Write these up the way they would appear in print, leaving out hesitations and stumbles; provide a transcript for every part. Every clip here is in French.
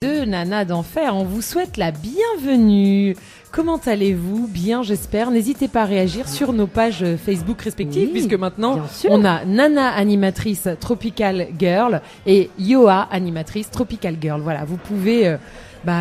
de Nana d'Enfer. On vous souhaite la bienvenue. Comment allez-vous? Bien, j'espère. N'hésitez pas à réagir sur nos pages Facebook respectives, puisque maintenant, on a Nana, animatrice Tropical Girl, et Yoa, animatrice Tropical Girl. Voilà, vous pouvez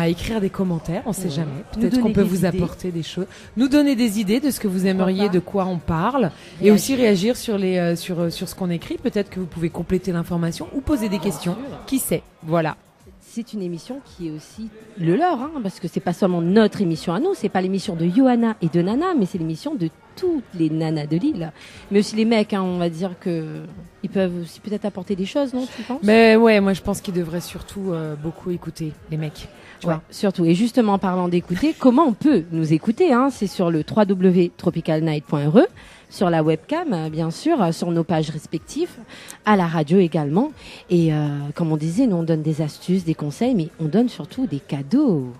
écrire des commentaires, on ne sait jamais. Peut-être qu'on peut vous apporter des choses. Nous donner des idées de ce que vous aimeriez, de quoi on parle. Et aussi réagir sur sur ce qu'on écrit. Peut-être que vous pouvez compléter l'information ou poser des questions. Qui sait? Voilà. C'est une émission qui est aussi le leur, parce que c'est pas seulement notre émission à nous, c'est pas l'émission de Johanna et de Nana, mais c'est l'émission de toutes les nanas de l'île. Mais aussi les mecs, on va dire que ils peuvent aussi peut-être apporter des choses, non, tu penses? Mais ouais, moi je pense qu'ils devraient surtout beaucoup écouter, les mecs. Tu vois. Surtout. Et justement, en parlant d'écouter, comment on peut nous écouter, c'est sur le www.tropicalnight.re, sur la webcam, bien sûr, sur nos pages respectives, à la radio également. Et comme on disait, nous on donne des astuces, des conseils, mais on donne surtout des cadeaux.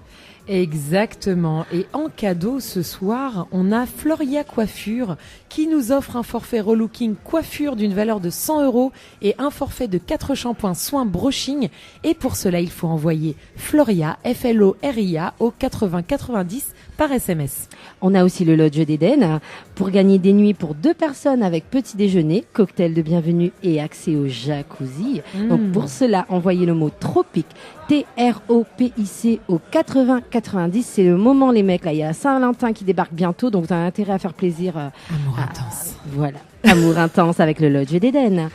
Exactement. Et en cadeau, ce soir, on a Floria Coiffure qui nous offre un forfait relooking coiffure d'une valeur de 100 € et un forfait de 4 shampoings soins brushing. Et pour cela, il faut envoyer Floria, Floria, au 80 90 par SMS. On a aussi le Lodge d'Éden pour gagner des nuits pour 2 personnes avec petit déjeuner, cocktail de bienvenue et accès au jacuzzi. Donc pour cela, envoyez le mot tropique, TROPIC au 80 90. C'est le moment, les mecs. Là, il y a Saint-Valentin qui débarque bientôt, donc vous avez intérêt à faire plaisir. Amour intense. Voilà, amour intense avec le Lodge d'Éden.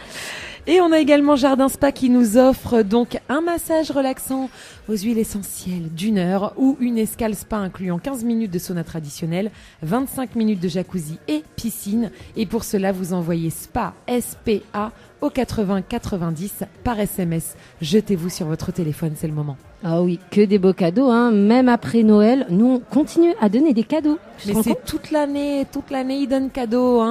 Et on a également Jardin Spa qui nous offre donc un massage relaxant aux huiles essentielles d'1 heure ou une escale spa incluant 15 minutes de sauna traditionnel, 25 minutes de jacuzzi et piscine. Et pour cela, vous envoyez SPA, SPA au 80 90 par SMS. Jetez-vous sur votre téléphone, c'est le moment. Ah oui, que des beaux cadeaux, Même après Noël, nous on continue à donner des cadeaux. Mais c'est toute l'année, ils donnent cadeaux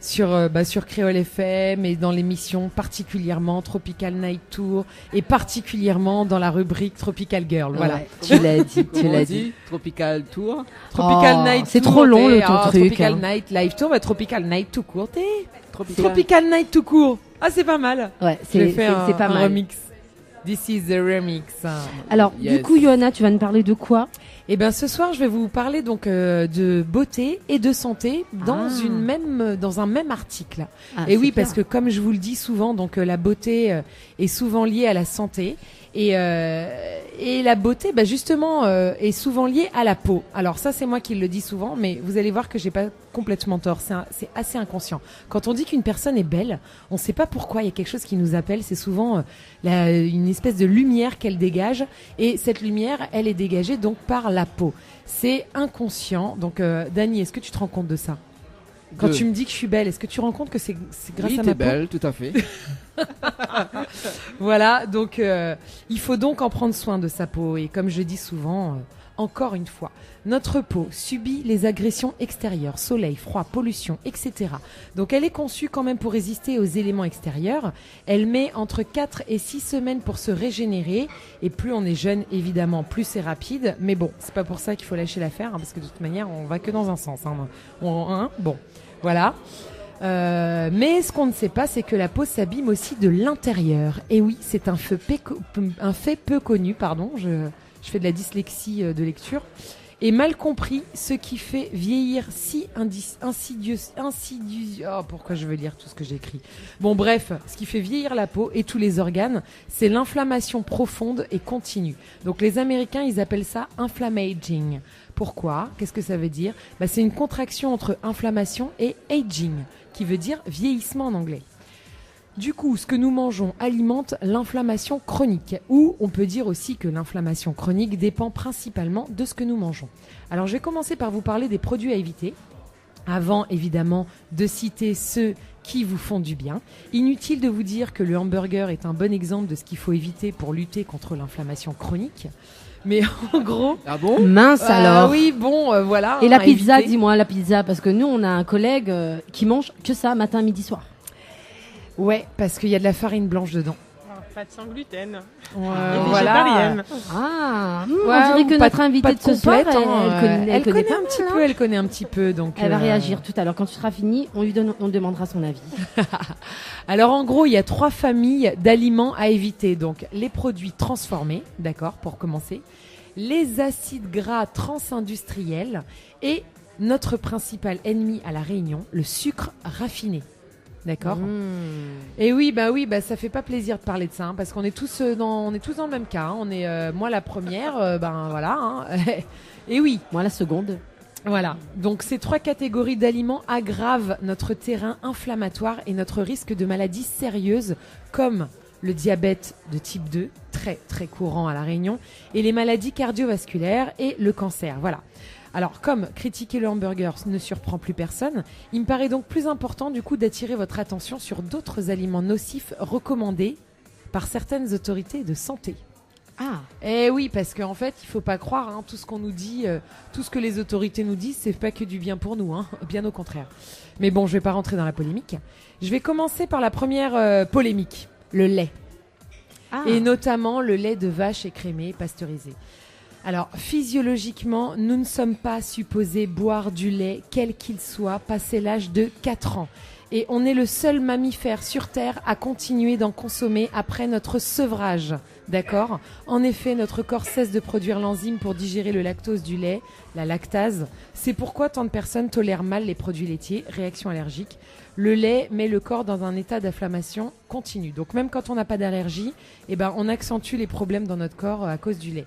sur Créole FM et dans l'émission particulièrement Tropical Night Tour et particulièrement dans la rubrique Tropical Girl. Voilà. Ouais, tu l'as dit. Tropical Tour. Ton Night c'est Tour. trop long le ton truc. Tropical Night Live Tour, Tropical Night tout court. Tropical Night tout court. Ah, c'est pas mal. Ouais, c'est pas mal. Remix. This is the remix. Alors, du coup, Johanna, tu vas nous parler de quoi? Eh bien, ce soir, je vais vous parler donc de beauté et de santé dans un même article. Et oui, parce que comme je vous le dis souvent, donc la beauté est souvent liée à la santé. Et la beauté, justement, est souvent liée à la peau. Alors ça, c'est moi qui le dis souvent, mais vous allez voir que j'ai pas complètement tort. C'est assez inconscient. Quand on dit qu'une personne est belle, on sait pas pourquoi. Il y a quelque chose qui nous appelle. C'est souvent une espèce de lumière qu'elle dégage. Et cette lumière, elle est dégagée donc par la peau. C'est inconscient. Donc, Dany, est-ce que tu te rends compte de ça? Quand tu me dis que je suis belle, est-ce que tu te rends compte que c'est grâce à ma peau? Oui, t'es belle, tout à fait. Voilà, donc il faut donc en prendre soin de sa peau. Et comme je dis souvent, encore une fois, notre peau subit les agressions extérieures, soleil, froid, pollution, etc. Donc elle est conçue quand même pour résister aux éléments extérieurs. Elle met entre 4 et 6 semaines pour se régénérer. Et plus on est jeune, évidemment, plus c'est rapide. Mais bon, c'est pas pour ça qu'il faut lâcher l'affaire, parce que de toute manière, on va que dans un sens. Bon, voilà. Mais ce qu'on ne sait pas, c'est que la peau s'abîme aussi de l'intérieur. Et oui, c'est un fait peu connu, je fais de la dyslexie de lecture. Et mal compris, ce qui fait vieillir si pourquoi je veux lire tout ce que j'ai écrit? Bon, bref, ce qui fait vieillir la peau et tous les organes, c'est l'inflammation profonde et continue. Donc les Américains, ils appellent ça inflammaging. Pourquoi? Qu'est-ce que ça veut dire? C'est une contraction entre inflammation et aging, qui veut dire vieillissement en anglais. Du coup, ce que nous mangeons alimente l'inflammation chronique, ou on peut dire aussi que l'inflammation chronique dépend principalement de ce que nous mangeons. Alors, je vais commencer par vous parler des produits à éviter, avant évidemment de citer ceux qui vous font du bien. Inutile de vous dire que le hamburger est un bon exemple de ce qu'il faut éviter pour lutter contre l'inflammation chronique. Mais en gros... Ah bon? Mince alors. Oui, bon, voilà. Et la pizza, dis-moi, la pizza, parce que nous, on a un collègue qui mange que ça, matin, midi, soir. Ouais, parce qu'il y a de la farine blanche dedans. Pas de sans gluten. Voilà. Ah, Ouais, on dirait que pas notre invitée de ce soir, complète, hein, elle connaît pas un mal, petit hein. peu, elle connaît un petit peu. Donc, Elle va réagir tout à l'heure. Quand tu seras fini, on demandera son avis. Alors en gros, il y a 3 familles d'aliments à éviter. Donc les produits transformés, d'accord, pour commencer, les acides gras transindustriels et notre principal ennemi à la Réunion, le sucre raffiné. D'accord. Et oui, ça fait pas plaisir de parler de ça, hein, parce qu'on est tous on est tous dans le même cas. Hein. On est, moi la première, voilà. Hein. Et oui. Moi, la seconde. Voilà. Donc ces 3 catégories d'aliments aggravent notre terrain inflammatoire et notre risque de maladies sérieuses comme le diabète de type 2, très très courant à la Réunion, et les maladies cardiovasculaires et le cancer. Voilà. Alors, comme critiquer le hamburger ne surprend plus personne, il me paraît donc plus important du coup d'attirer votre attention sur d'autres aliments nocifs recommandés par certaines autorités de santé. Ah. Eh oui, parce qu'en fait, il faut pas croire, hein, tout ce qu'on nous dit, tout ce que les autorités nous disent, c'est pas que du bien pour nous, hein, bien au contraire. Mais bon, je vais pas rentrer dans la polémique. Je vais commencer par la première polémique, le lait. Ah. Et notamment le lait de vache écrémé, pasteurisé. Alors, physiologiquement, nous ne sommes pas supposés boire du lait, quel qu'il soit, passé l'âge de 4 ans. Et on est le seul mammifère sur Terre à continuer d'en consommer après notre sevrage. D'accord ? En effet, notre corps cesse de produire l'enzyme pour digérer le lactose du lait, la lactase. C'est pourquoi tant de personnes tolèrent mal les produits laitiers, réaction allergique. Le lait met le corps dans un état d'inflammation continue. Donc même quand on n'a pas d'allergie, on accentue les problèmes dans notre corps à cause du lait.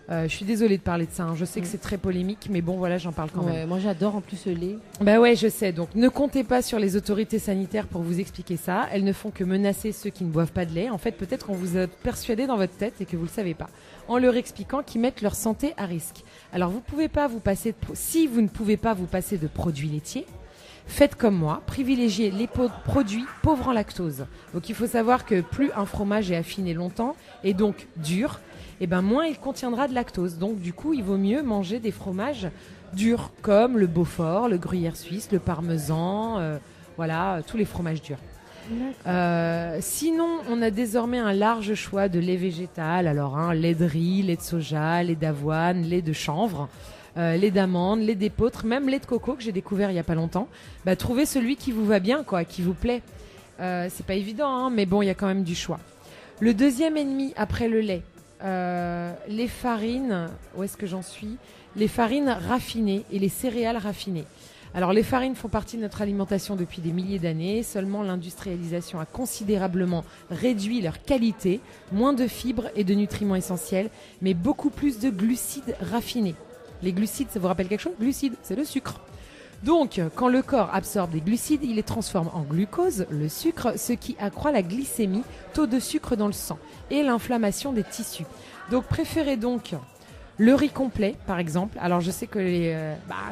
Je suis désolée de parler de ça, hein. Je sais que c'est très polémique, mais bon voilà, j'en parle quand même. Moi j'adore en plus le lait. Bah ouais, je sais, donc ne comptez pas sur les autorités sanitaires pour vous expliquer ça. Elles ne font que menacer ceux qui ne boivent pas de lait. En fait, peut-être qu'on vous a persuadé dans votre tête et que vous le savez pas, en leur expliquant qu'ils mettent leur santé à risque. Alors si vous ne pouvez pas vous passer de produits laitiers, faites comme moi, privilégiez les produits pauvres en lactose. Donc il faut savoir que plus un fromage est affiné longtemps et donc dur, moins il contiendra de lactose. Donc du coup, il vaut mieux manger des fromages durs comme le Beaufort, le gruyère suisse, le parmesan, tous les fromages durs. Sinon, on a désormais un large choix de lait végétal. Alors, lait de riz, lait de soja, lait d'avoine, lait de chanvre, lait d'amande, lait d'épeautre, même lait de coco que j'ai découvert il y a pas longtemps. Trouvez celui qui vous va bien, quoi, qui vous plaît. C'est pas évident, hein, mais bon, il y a quand même du choix. Le deuxième ennemi après le lait, les farines, où est-ce que j'en suis ? Les farines raffinées et les céréales raffinées. Alors les farines font partie de notre alimentation depuis des milliers d'années, seulement l'industrialisation a considérablement réduit leur qualité, moins de fibres et de nutriments essentiels, mais beaucoup plus de glucides raffinés. Les glucides, ça vous rappelle quelque chose ? Glucides, c'est le sucre. Donc, quand le corps absorbe des glucides, il les transforme en glucose, le sucre, ce qui accroît la glycémie, taux de sucre dans le sang, et l'inflammation des tissus. Donc, préférez donc le riz complet, par exemple. Alors, je sais que les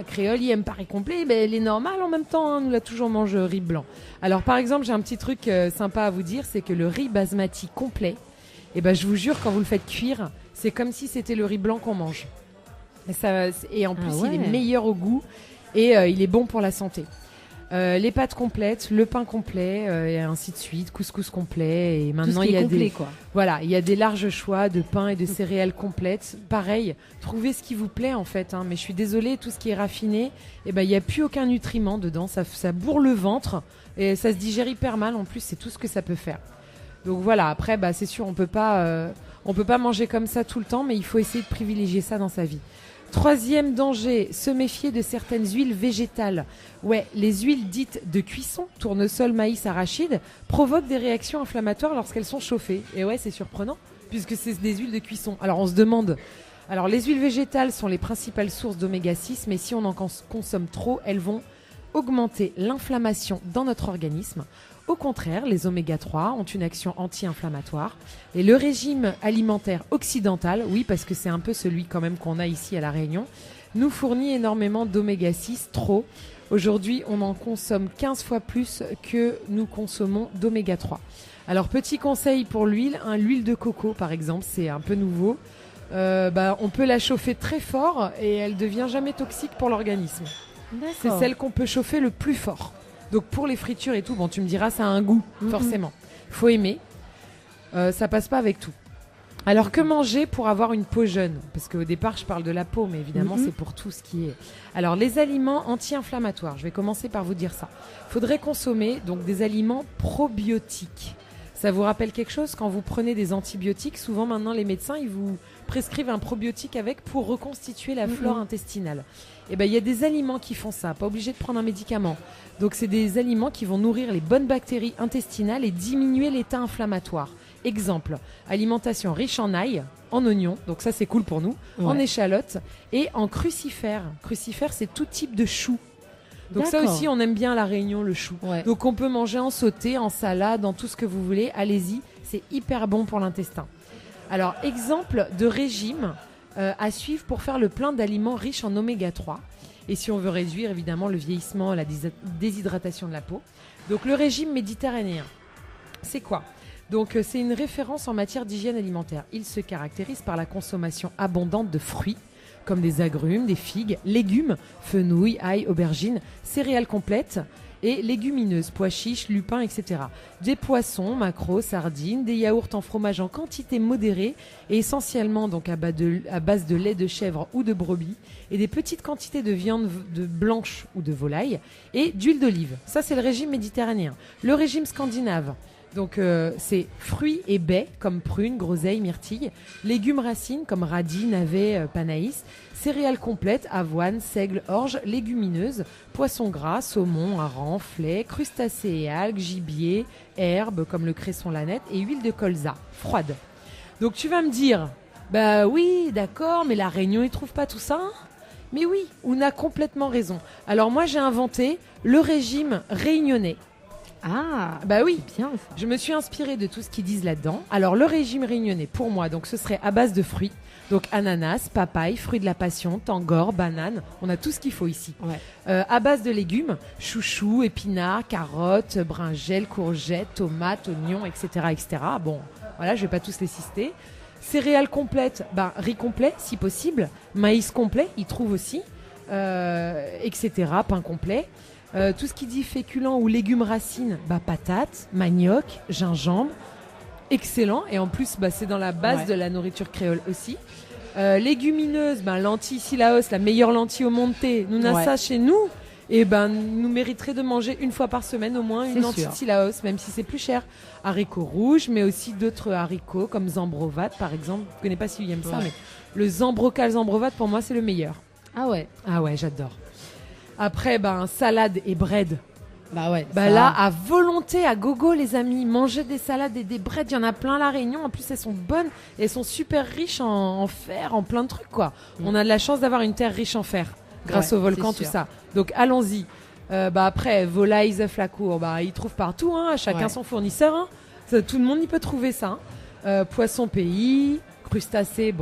créoles, ils aiment pas riz complet, mais les normales, en même temps, hein, nous, là, toujours mange riz blanc. Alors, par exemple, j'ai un petit truc sympa à vous dire, c'est que le riz basmati complet, je vous jure, quand vous le faites cuire, c'est comme si c'était le riz blanc qu'on mange. Et en plus, il est meilleur au goût. Et il est bon pour la santé. Les pâtes complètes, le pain complet, et ainsi de suite, couscous complet. Et maintenant, il y a des larges choix de pain et de céréales complètes. Pareil, trouvez ce qui vous plaît en fait. Hein. Mais je suis désolée, tout ce qui est raffiné, il n'y a plus aucun nutriment dedans. Ça bourre le ventre et ça se digère hyper mal. En plus, c'est tout ce que ça peut faire. Donc voilà. Après, c'est sûr, on peut pas manger comme ça tout le temps, mais il faut essayer de privilégier ça dans sa vie. Troisième danger, se méfier de certaines huiles végétales. Ouais, les huiles dites de cuisson, tournesol, maïs, arachide, provoquent des réactions inflammatoires lorsqu'elles sont chauffées. Et ouais, c'est surprenant, puisque c'est des huiles de cuisson. Alors on se demande... Alors les huiles végétales sont les principales sources d'oméga 6, mais si on en consomme trop, elles vont augmenter l'inflammation dans notre organisme. Au contraire, les oméga 3 ont une action anti-inflammatoire. Et le régime alimentaire occidental, oui, parce que c'est un peu celui quand même qu'on a ici à La Réunion, nous fournit énormément d'oméga 6, trop. Aujourd'hui, on en consomme 15 fois plus que nous consommons d'oméga 3. Alors, petit conseil pour l'huile, l'huile de coco par exemple, c'est un peu nouveau. On peut la chauffer très fort et elle devient jamais toxique pour l'organisme. D'accord. C'est celle qu'on peut chauffer le plus fort. Donc pour les fritures et tout, tu me diras, ça a un goût, forcément. Faut aimer. Ça passe pas avec tout. Alors que manger pour avoir une peau jeune? Parce qu'au départ je parle de la peau, mais évidemment c'est pour tout ce qui est... Alors les aliments anti-inflammatoires, je vais commencer par vous dire ça. Faudrait consommer donc des aliments probiotiques. Ça vous rappelle quelque chose? Quand vous prenez des antibiotiques, souvent maintenant les médecins ils vous prescrivent un probiotique avec pour reconstituer la flore intestinale. Et ben il y a des aliments qui font ça, pas obligé de prendre un médicament. Donc c'est des aliments qui vont nourrir les bonnes bactéries intestinales et diminuer l'état inflammatoire. Exemple, alimentation riche en ail, en oignons, donc ça c'est cool pour nous, en échalotes et en crucifères. Crucifères, c'est tout type de chou. Donc ça aussi, on aime bien à La Réunion, le chou. Ouais. Donc on peut manger en sauté, en salade, en tout ce que vous voulez. Allez-y, c'est hyper bon pour l'intestin. Alors, exemple de régime à suivre pour faire le plein d'aliments riches en oméga 3. Et si on veut réduire évidemment le vieillissement, la déshydratation de la peau. Donc le régime méditerranéen, c'est quoi ? Donc c'est une référence en matière d'hygiène alimentaire. Il se caractérise par la consommation abondante de fruits, comme des agrumes, des figues, légumes, fenouil, ail, aubergines, céréales complètes et légumineuses, pois chiches, lupins, etc. Des poissons, maquereaux, sardines, des yaourts en fromage en quantité modérée et essentiellement donc à base de lait de chèvre ou de brebis et des petites quantités de viande de blanche ou de volaille et d'huile d'olive. Ça c'est le régime méditerranéen. Le régime scandinave. Donc c'est fruits et baies comme prunes, groseilles, myrtilles, légumes racines comme radis, navets, panaïs, céréales complètes, avoine, seigle, orge, légumineuses, poissons gras, saumon, hareng, flets, crustacés et algues, gibier, herbes comme le cresson lanette et huile de colza, froide. Donc tu vas me dire, bah oui, d'accord, mais la Réunion, ils trouvent pas tout ça hein? Mais oui, on a complètement raison. Alors moi j'ai inventé le régime réunionnais. Ah, bah oui, bien. Je me suis inspirée de tout ce qu'ils disent là-dedans. Alors le régime réunionnais pour moi, donc ce serait à base de fruits, donc ananas, papaye, fruits de la passion, tangor, banane. On a tout ce qu'il faut ici. Ouais. À base de légumes, chouchou, épinards, carottes, brinjelles, courgettes, tomates, oignons, etc., etc. Bon, voilà, je vais pas tous les citer. Céréales complètes, riz complet si possible, maïs complet, ils trouvent aussi, etc. Pain complet. Tout ce qui dit féculent ou légumes racines, patates, manioc, gingembre, excellent. Et en plus, c'est dans la base de la nourriture créole aussi. Légumineuses, lentilles Silaos, la meilleure lentille au monde thé. Nous avons ça chez nous. Et nous mériterait de manger une fois par semaine au moins une lentille Silaos, même si c'est plus cher. Haricots rouges, mais aussi d'autres haricots comme zambrovat par exemple. Je ne connais pas si vous aimez ça, mais le zambrocal zambrovat pour moi c'est le meilleur. Ah ouais. Ah ouais, j'adore. Après, salade et bread. Ça... Là, à volonté, à gogo, les amis. Manger des salades et des breads, il y en a plein à La Réunion. En plus, elles sont bonnes et elles sont super riches en fer, en plein de trucs, quoi. On a de la chance d'avoir une terre riche en fer grâce au volcan, tout ça. Donc, allons-y. Après, volailles, œufs, la cour, ils trouvent partout, hein. Chacun son fournisseur, hein. Tout le monde y peut trouver ça. Hein. Poisson pays, crustacés,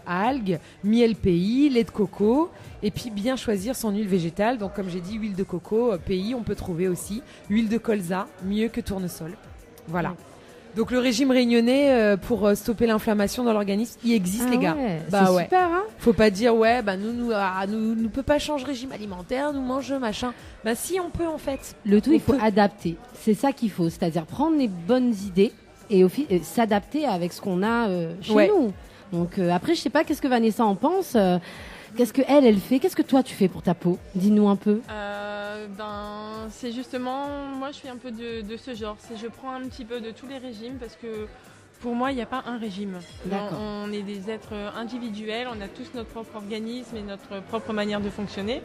algues, miel pays, lait de coco. Et puis bien choisir son huile végétale. Donc comme j'ai dit, huile de coco, pays, on peut trouver aussi. Huile de colza, mieux que tournesol. Voilà. Donc le régime réunionnais pour stopper l'inflammation dans l'organisme, il existe les gars. C'est super hein. Faut pas dire nous peut pas changer régime alimentaire, nous mange machin. Si on peut en fait. Le tout il faut adapter. C'est ça qu'il faut, c'est-à-dire prendre les bonnes idées et s'adapter avec ce qu'on a chez nous. Donc après je sais pas qu'est-ce que Vanessa en pense. Qu'est-ce que elle fait? Qu'est-ce que toi tu fais pour ta peau? Dis-nous un peu. C'est justement, moi je suis un peu de ce genre. Je prends un petit peu de tous les régimes parce que pour moi il n'y a pas un régime. On est des êtres individuels, on a tous notre propre organisme et notre propre manière de fonctionner.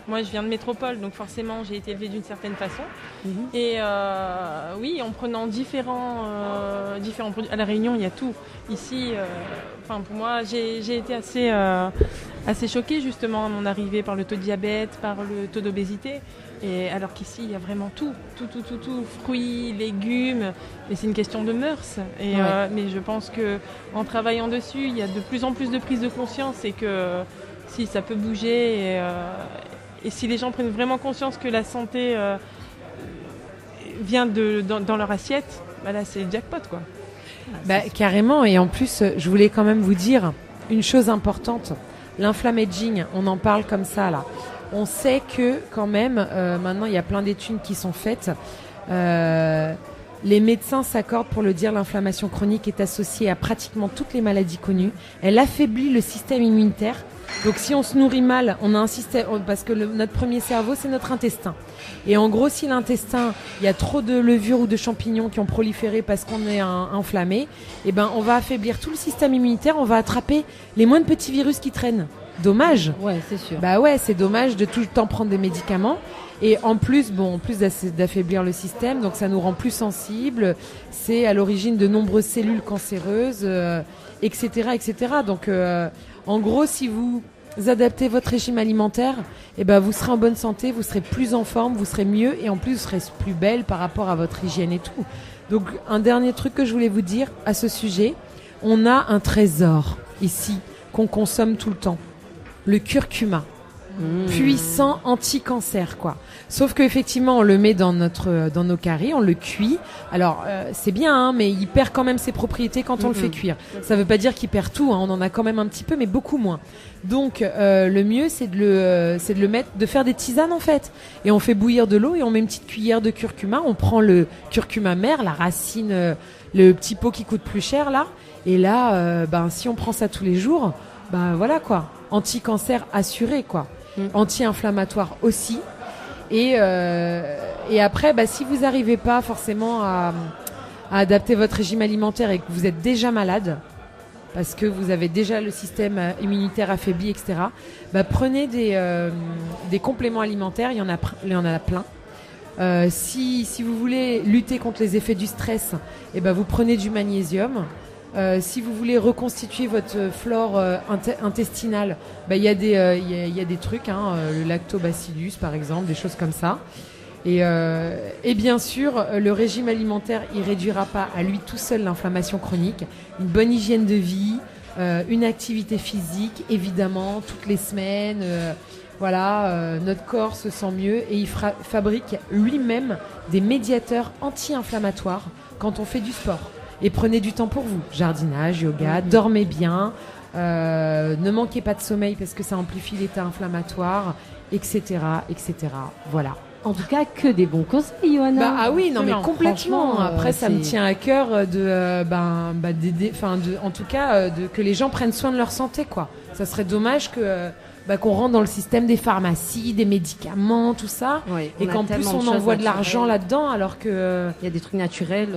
Moi je viens de métropole donc forcément j'ai été élevée d'une certaine façon. Et oui, en prenant différents produits. À La Réunion il y a tout. Ici, pour moi j'ai été assez choquée justement à mon arrivée par le taux de diabète, par le taux d'obésité. Et alors qu'ici, il y a vraiment tout, fruits, légumes, et c'est une question de mœurs. Mais je pense qu'en travaillant dessus, il y a de plus en plus de prise de conscience et que si ça peut bouger et si les gens prennent vraiment conscience que la santé vient dans leur assiette, là c'est jackpot quoi. Carrément, et en plus, je voulais quand même vous dire une chose importante. L'inflammaging, on en parle comme ça là. On sait que quand même, maintenant il y a plein d'études qui sont faites. Les médecins s'accordent pour le dire, l'inflammation chronique est associée à pratiquement toutes les maladies connues. Elle affaiblit le système immunitaire. Donc si on se nourrit mal, on a un système, parce que notre premier cerveau, c'est notre intestin. Et en gros, si l'intestin, il y a trop de levures ou de champignons qui ont proliféré parce qu'on est inflammé, eh ben, on va affaiblir tout le système immunitaire, on va attraper les moindres petits virus qui traînent. Dommage. Ouais, c'est sûr. Bah ouais, c'est dommage de tout le temps prendre des médicaments. Et en plus d'affaiblir le système, donc ça nous rend plus sensibles. C'est à l'origine de nombreuses cellules cancéreuses, etc., etc. Donc, en gros, si vous adaptez votre régime alimentaire, eh ben, vous serez en bonne santé, vous serez plus en forme, vous serez mieux et en plus, vous serez plus belle par rapport à votre hygiène et tout. Donc, un dernier truc que je voulais vous dire à ce sujet, on a un trésor ici qu'on consomme tout le temps. Le curcuma. Puissant anti-cancer, quoi. Sauf qu'effectivement, on le met dans nos carrés, on le cuit. Alors, c'est bien, hein, mais il perd quand même ses propriétés quand on le fait cuire. Ça veut pas dire qu'il perd tout, hein, on en a quand même un petit peu, mais beaucoup moins. Donc, le mieux, c'est de faire des tisanes, en fait. Et on fait bouillir de l'eau et on met une petite cuillère de curcuma. On prend le curcuma mère, la racine, le petit pot qui coûte plus cher, là. Et là, si on prend ça tous les jours, voilà, quoi. Anti-cancer assuré, quoi. Anti-inflammatoire aussi. Et après, si vous n'arrivez pas forcément à adapter votre régime alimentaire et que vous êtes déjà malade, parce que vous avez déjà le système immunitaire affaibli, etc., prenez des compléments alimentaires, il y en a plein. Si vous voulez lutter contre les effets du stress, vous prenez du magnésium. Si vous voulez reconstituer votre flore intestinale, il y a des trucs, le lactobacillus par exemple, des choses comme ça. Et bien sûr, le régime alimentaire, il réduira pas à lui tout seul l'inflammation chronique. Une bonne hygiène de vie, une activité physique, évidemment, toutes les semaines. Notre corps se sent mieux et il fabrique lui-même des médiateurs anti-inflammatoires quand on fait du sport. Et prenez du temps pour vous. Jardinage, yoga, dormez bien, ne manquez pas de sommeil parce que ça amplifie l'état inflammatoire, etc., etc. Voilà. En tout cas, que des bons conseils, Johanna. Ah oui, non mais complètement. Après, ça me tient à cœur que les gens prennent soin de leur santé, quoi. Ça serait dommage qu'on rentre dans le système des pharmacies, des médicaments, tout ça, et qu'en plus on envoie de l'argent là-dedans, alors que il y a des trucs naturels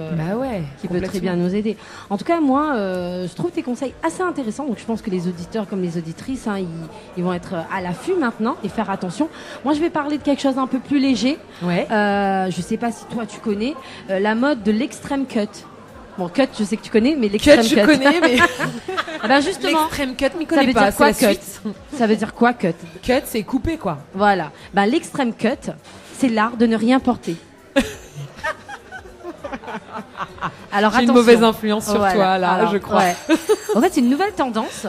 qui peuvent très bien nous aider. En tout cas, moi, je trouve tes conseils assez intéressants, donc je pense que les auditeurs comme les auditrices, ils vont être à l'affût maintenant et faire attention. Moi, je vais parler de quelque chose un peu plus léger. Je sais pas si toi tu connais la mode de l'extreme cut. Bon, cut, je sais que tu connais, mais l'extreme cut. Je connais, mais justement. L'extreme cut, m'y connais pas. Ça veut dire quoi, cut? Ça veut dire quoi, cut? Cut, c'est couper, quoi. Voilà. L'extreme cut, c'est l'art de ne rien porter. Alors, j'ai une mauvaise influence sur toi, là, je crois. En fait, c'est une nouvelle tendance.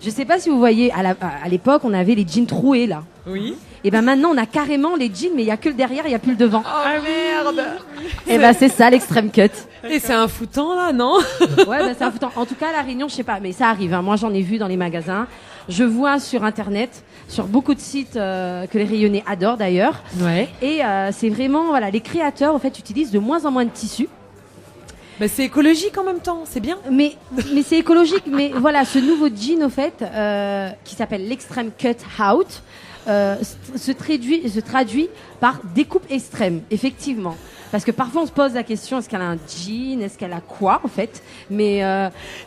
Je sais pas si vous voyez, à l'époque, on avait les jeans troués, là. Oui. Et maintenant, on a carrément les jeans, mais il y a que le derrière, il n'y a plus le devant. Oh merde! Et c'est ça, l'extreme cut. Et c'est un foutant, là, non? C'est un foutant. En tout cas, à La Réunion, je sais pas, mais ça arrive. Moi, j'en ai vu dans les magasins. Je vois sur Internet, sur beaucoup de sites que les Rayonnais adorent d'ailleurs. Et c'est vraiment, les créateurs, en fait, utilisent de moins en moins de tissus. C'est écologique en même temps, c'est bien. Mais c'est écologique. Mais voilà, ce nouveau jean, au fait, qui s'appelle l'extreme cut out, se traduit par découpe extrême, effectivement. Parce que parfois on se pose la question, est-ce qu'elle a un jean, est-ce qu'elle a quoi en fait? Mais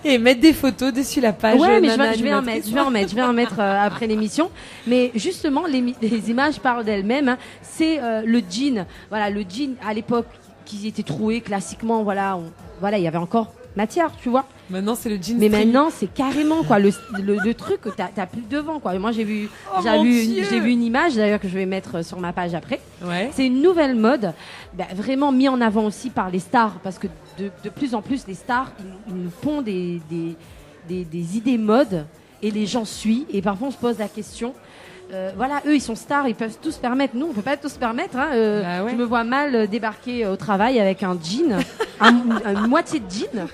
et mettre des photos dessus la page. Ouais, mais je vais en mettre après l'émission. Mais justement, les images parlent d'elles-mêmes. C'est le jean. Voilà, le jean à l'époque qui était troué classiquement. Il y avait encore matière, tu vois. Maintenant, c'est le jean. Mais maintenant, c'est carrément quoi le truc que t'as plus devant quoi. Moi, j'ai vu une image d'ailleurs que je vais mettre sur ma page après. C'est une nouvelle mode, vraiment mis en avant aussi par les stars, parce que de plus en plus les stars ils nous pondent des idées mode et les gens suivent et parfois on se pose la question. Eux ils sont stars, ils peuvent tout se permettre. Nous on peut pas tout se permettre. Je me vois mal débarquer au travail avec un jean, une moitié de jean.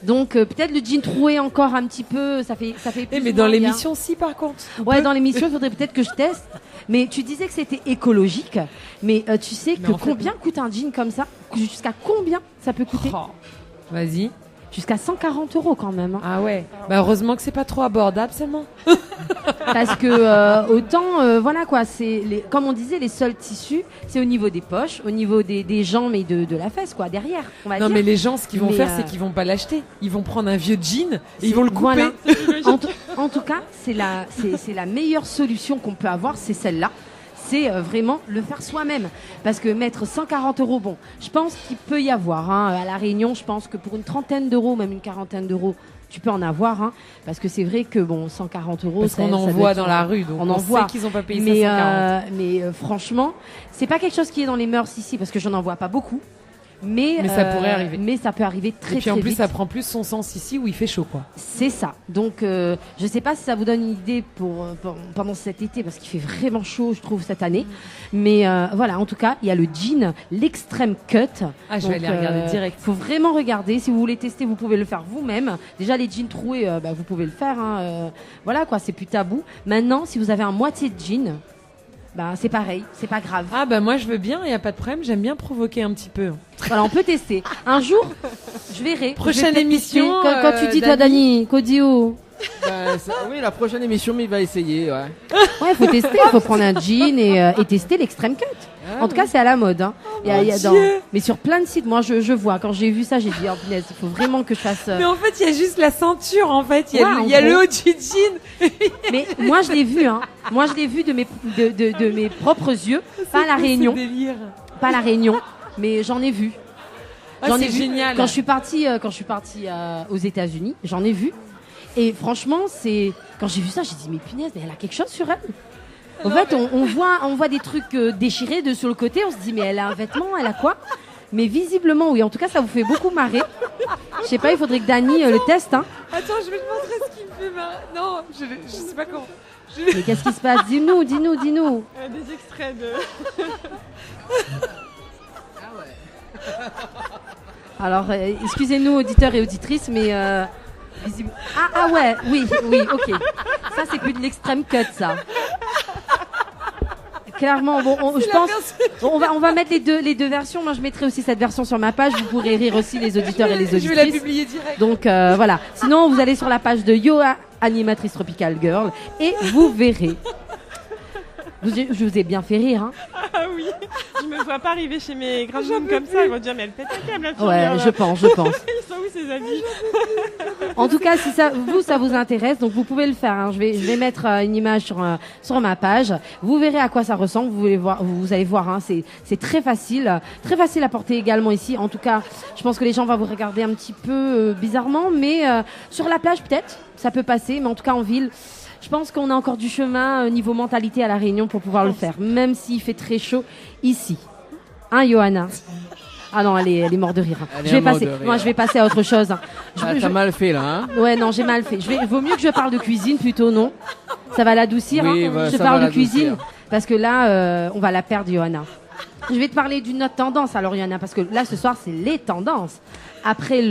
Donc peut-être le jean troué encore un petit peu, ça fait plus Mais ou dans moins bien. l'émission, si par contre. Ouais, dans l'émission, il faudrait peut-être que je teste. Mais tu disais que c'était écologique. Mais tu sais que en fait, combien coûte un jean comme ça? Jusqu'à combien ça peut coûter? Oh. Vas-y. Jusqu'à 140 € quand même. Hein. Ah ouais. Bah heureusement que c'est pas trop abordable seulement. Parce que autant, voilà quoi, comme on disait, les seuls tissus, c'est au niveau des poches, au niveau des jambes et de la fesse, quoi, derrière. On va Non dire. mais les gens, ce qu'ils vont Mais, faire, c'est qu'ils vont pas l'acheter. Ils vont prendre un vieux jean et ils vont le couper. Voilà. En tout cas, c'est la meilleure solution qu'on peut avoir, c'est celle-là. C'est vraiment le faire soi-même. Parce que mettre 140 €, bon, je pense qu'il peut y avoir. Hein, à La Réunion, je pense que pour une trentaine d'euros, même une quarantaine d'euros, tu peux en avoir. Hein, parce que c'est vrai que, bon, 140 €, Parce qu'on en voit dans la rue, donc on on en sait voit. qu'ils ont pas payé 140. Mais franchement, c'est pas quelque chose qui est dans les mœurs ici, parce que je n'en vois pas beaucoup. Mais ça pourrait arriver. Mais ça peut arriver très, Et puis en très plus, vite. ça prend plus son sens ici où il fait chaud, quoi. C'est ça. Donc, je sais pas si ça vous donne une idée pendant cet été, parce qu'il fait vraiment chaud, je trouve, cette année. Mais voilà, en tout cas, il y a le jean, l'extreme cut. Ah, je vais aller regarder direct. Il faut vraiment regarder. Si vous voulez tester, vous pouvez le faire vous-même. Déjà, les jeans troués, vous pouvez le faire. Hein. Voilà, quoi, c'est plus tabou. Maintenant, si vous avez un moitié de jean, c'est pareil, c'est pas grave. Ah bah moi je veux bien, il y a pas de problème, j'aime bien provoquer un petit peu. Voilà, on peut tester. Un jour, je verrai. Prochaine Je vais peut-être émission, tester. Quand tu dis, toi, Dani, Kodio. Oui, la prochaine émission, mais il va essayer. Ouais. Ouais, faut tester, faut prendre un jean et tester l'extreme cut. En tout cas, c'est à la mode. Hein. Mais sur plein de sites, moi, je vois. Quand j'ai vu ça, j'ai dit, oh punaise, il faut vraiment que je fasse. Mais en fait, il y a juste la ceinture, en fait. Il y Ouais, a en le gros. haut du jean. Mais moi, je l'ai vu. Hein. Moi, je l'ai vu de mes propres yeux, pas à la Réunion, C'est délire. pas à la Réunion, mais j'en ai vu. Ah, J'en ai c'est vu. génial. Quand je suis partie aux États-Unis, j'en ai vu. Et franchement, quand j'ai vu ça, j'ai dit mais punaise, mais elle a quelque chose sur elle. En fait, on voit des trucs déchirés de sur le côté. On se dit mais elle a un vêtement, elle a quoi? Mais visiblement oui. En tout cas, ça vous fait beaucoup marrer. Je sais pas, il faudrait que Dani le teste. Hein. Attends, je vais te montrer ce qui me fait marrer. Non, je sais pas comment. Mais qu'est-ce qui se passe? Dis-nous. Des extraits de. Alors, excusez-nous auditeurs et auditrices, mais ah ouais, oui, ok. Ça c'est plus de l'extrême cut, ça. Clairement, bon, je pense, on va mettre les deux versions. Moi, je mettrai aussi cette version sur ma page. Vous pourrez rire aussi les auditeurs et les auditrices. Je vais la publier direct. Donc voilà. Sinon, vous allez sur la page de Yoa, animatrice Tropical Girl, et vous verrez. Je vous ai bien fait rire, hein. Ah oui, je me vois pas arriver chez mes grandes jeunes comme ça. Ils vont dire, mais elle pète un câble. la Ouais, fille, je pense. Ils sont où ces amis? En tout cas, si ça vous intéresse, donc vous pouvez le faire. Hein. Je vais mettre une image sur ma page. Vous verrez à quoi ça ressemble. Vous allez voir. Hein. C'est très facile à porter également ici. En tout cas, je pense que les gens vont vous regarder un petit peu bizarrement, mais sur la plage peut-être, ça peut passer. Mais en tout cas en ville, je pense qu'on a encore du chemin niveau mentalité à La Réunion pour pouvoir le faire, même s'il fait très chaud ici. Hein, Johanna? Ah non, elle est morte de rire. Je vais passer à autre chose. T'as mal fait là, hein? Ouais, non, j'ai mal fait. Vaut mieux que je parle de cuisine plutôt, non? Ça va l'adoucir. Oui, Hein, je ça parle va de cuisine l'adoucir. parce que là, on va la perdre, Johanna. Je vais te parler d'une autre tendance, alors Johanna, parce que là, ce soir, c'est les tendances. Après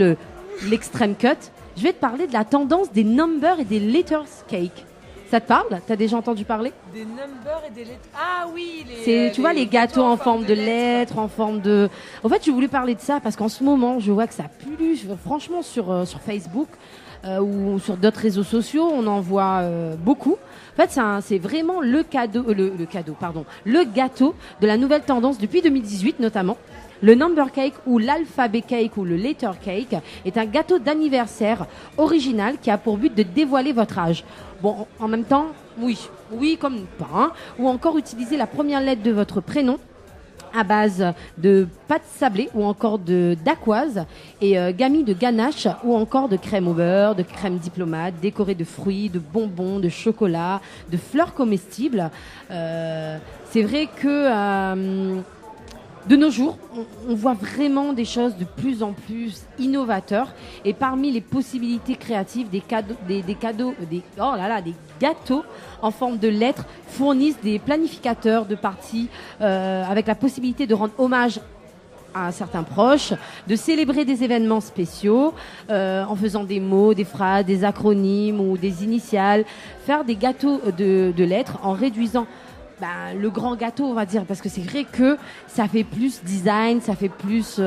l'extreme cut, je vais te parler de la tendance des numbers et des letters cake. Ça te parle? T'as déjà entendu parler? Des numbers et des lettres. Ah oui, Tu vois, les gâteaux en forme de lettres, en forme de... En fait, je voulais parler de ça parce qu'en ce moment, je vois que ça pullule. Franchement, sur Facebook ou sur d'autres réseaux sociaux, on en voit beaucoup. En fait, c'est vraiment le gâteau de la nouvelle tendance depuis 2018 notamment. Le number cake ou l'alphabet cake ou le letter cake est un gâteau d'anniversaire original qui a pour but de dévoiler votre âge. Bon, en même temps, oui comme pas, hein, ou encore utiliser la première lettre de votre prénom à base de pâte sablée ou encore d'aquoise et gami de ganache ou encore de crème au beurre, de crème diplomate, décorée de fruits, de bonbons, de chocolat, de fleurs comestibles. C'est vrai que... de nos jours, on voit vraiment des choses de plus en plus innovateurs. Et parmi les possibilités créatives, des gâteaux en forme de lettres fournissent des planificateurs de parties avec la possibilité de rendre hommage à certains proches, de célébrer des événements spéciaux en faisant des mots, des phrases, des acronymes ou des initiales, faire des gâteaux de lettres en réduisant le grand gâteau, on va dire, parce que c'est vrai que ça fait plus design, ça fait plus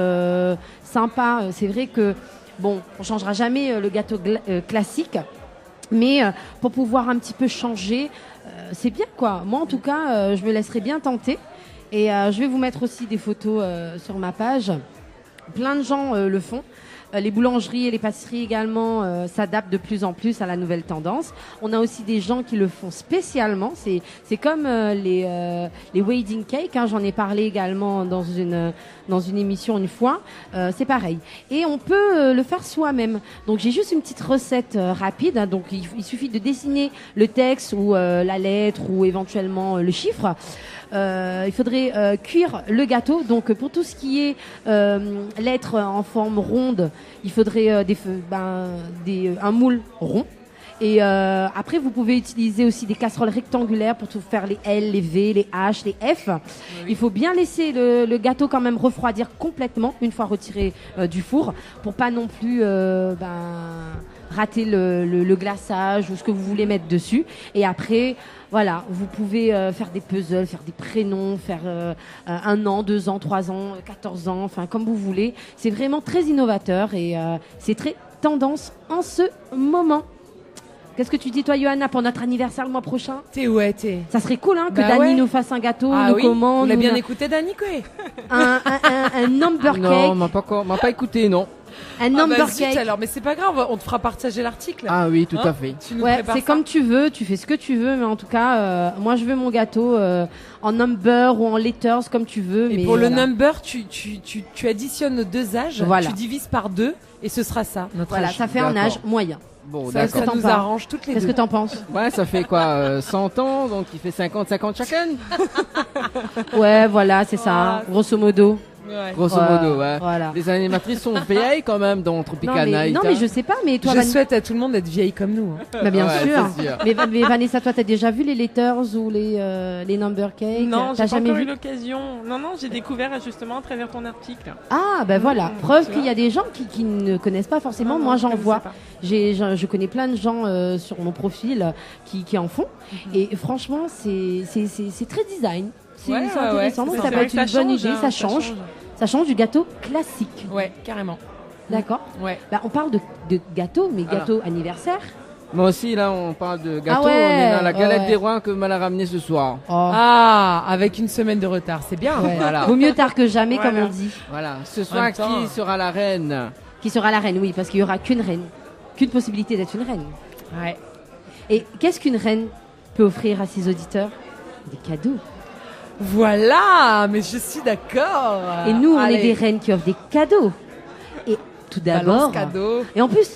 sympa. C'est vrai que, bon, on changera jamais le gâteau classique, mais pour pouvoir un petit peu changer, c'est bien, quoi. Moi, en tout cas, je me laisserai bien tenter. Et je vais vous mettre aussi des photos sur ma page. Plein de gens le font. Les boulangeries et les pâtisseries également s'adaptent de plus en plus à la nouvelle tendance. On a aussi des gens qui le font spécialement. C'est comme les wedding cakes. Hein, j'en ai parlé également dans une émission une fois. C'est pareil. Et on peut le faire soi-même. Donc j'ai juste une petite recette rapide. Hein, donc il suffit de dessiner le texte ou la lettre ou éventuellement le chiffre. Il faudrait cuire le gâteau. Donc pour tout ce qui est lettres en forme ronde, il faudrait un moule rond. Et après, vous pouvez utiliser aussi des casseroles rectangulaires pour tout faire les L, les V, les H, les F. Oui. Il faut bien laisser le gâteau quand même refroidir complètement une fois retiré du four pour pas non plus rater le glaçage ou ce que vous voulez mettre dessus. Et après, voilà, vous pouvez faire des puzzles, faire des prénoms, faire 1 an, 2 ans, 3 ans, 14 ans, enfin comme vous voulez. C'est vraiment très innovateur et c'est très tendance en ce moment. Qu'est-ce que tu dis, toi, Johanna, pour notre anniversaire le mois prochain? T'es. Ça serait cool, hein, que Dani nous fasse un gâteau, nous commande. On l'a bien écouté, Dani, quoi. Un number cake. Non, m'a pas écouté, non. Un number cake. Alors, mais c'est pas grave, on te fera partager l'article. Ah oui, tout à fait. C'est comme tu veux, tu fais ce que tu veux, mais en tout cas, moi je veux mon gâteau en number ou en letters, comme tu veux. Et mais pour le voilà. number, tu additionnes nos 2 âges, tu divises par 2 et ce sera ça, notre âge. Ça fait un âge moyen. Bon, ça nous arrange toutes les deux. Qu'est-ce que t'en penses? Ouais, ça fait quoi 100 ans, donc il fait 50 chacun. Ouais, voilà, c'est ça, grosso modo. Ouais. Grosso modo, ouais. Voilà. Les animatrices sont vieilles quand même dans Tropical Night. Non, mais je sais pas, mais toi, je souhaite à tout le monde d'être vieille comme nous. Bah, bien sûr. sûr. Mais Vanessa, toi, t'as déjà vu les letters ou les number cakes? Non, t'as j'ai pas jamais encore vu eu l'occasion. Non, j'ai découvert justement à travers ton article. Ah, ben voilà. Preuve qu'il y a des gens qui ne connaissent pas forcément. Moi, j'en vois. Je connais plein de gens sur mon profil qui en font. Et franchement, c'est très design. C'est intéressant. Donc, ça peut être une bonne idée. Ça change. Ça change du gâteau classique. Ouais, carrément. D'accord. Ouais. On parle de gâteau, mais gâteau anniversaire. Moi aussi, là, on parle de gâteau. Ah ouais, on est dans la galette des rois que m'a ramené ce soir. Oh. Ah, avec une semaine de retard, c'est bien. Ouais. Voilà. Vaut mieux tard que jamais, comme on dit. Voilà. Ce soir, qui sera la reine? Qui sera la reine, oui, parce qu'il y aura qu'une reine. Qu'une possibilité d'être une reine. Ouais. Et qu'est-ce qu'une reine peut offrir à ses auditeurs? Des cadeaux. Voilà, mais je suis d'accord. Et nous, on est des reines qui offrent des cadeaux. Et tout d'abord, cadeau. et en plus,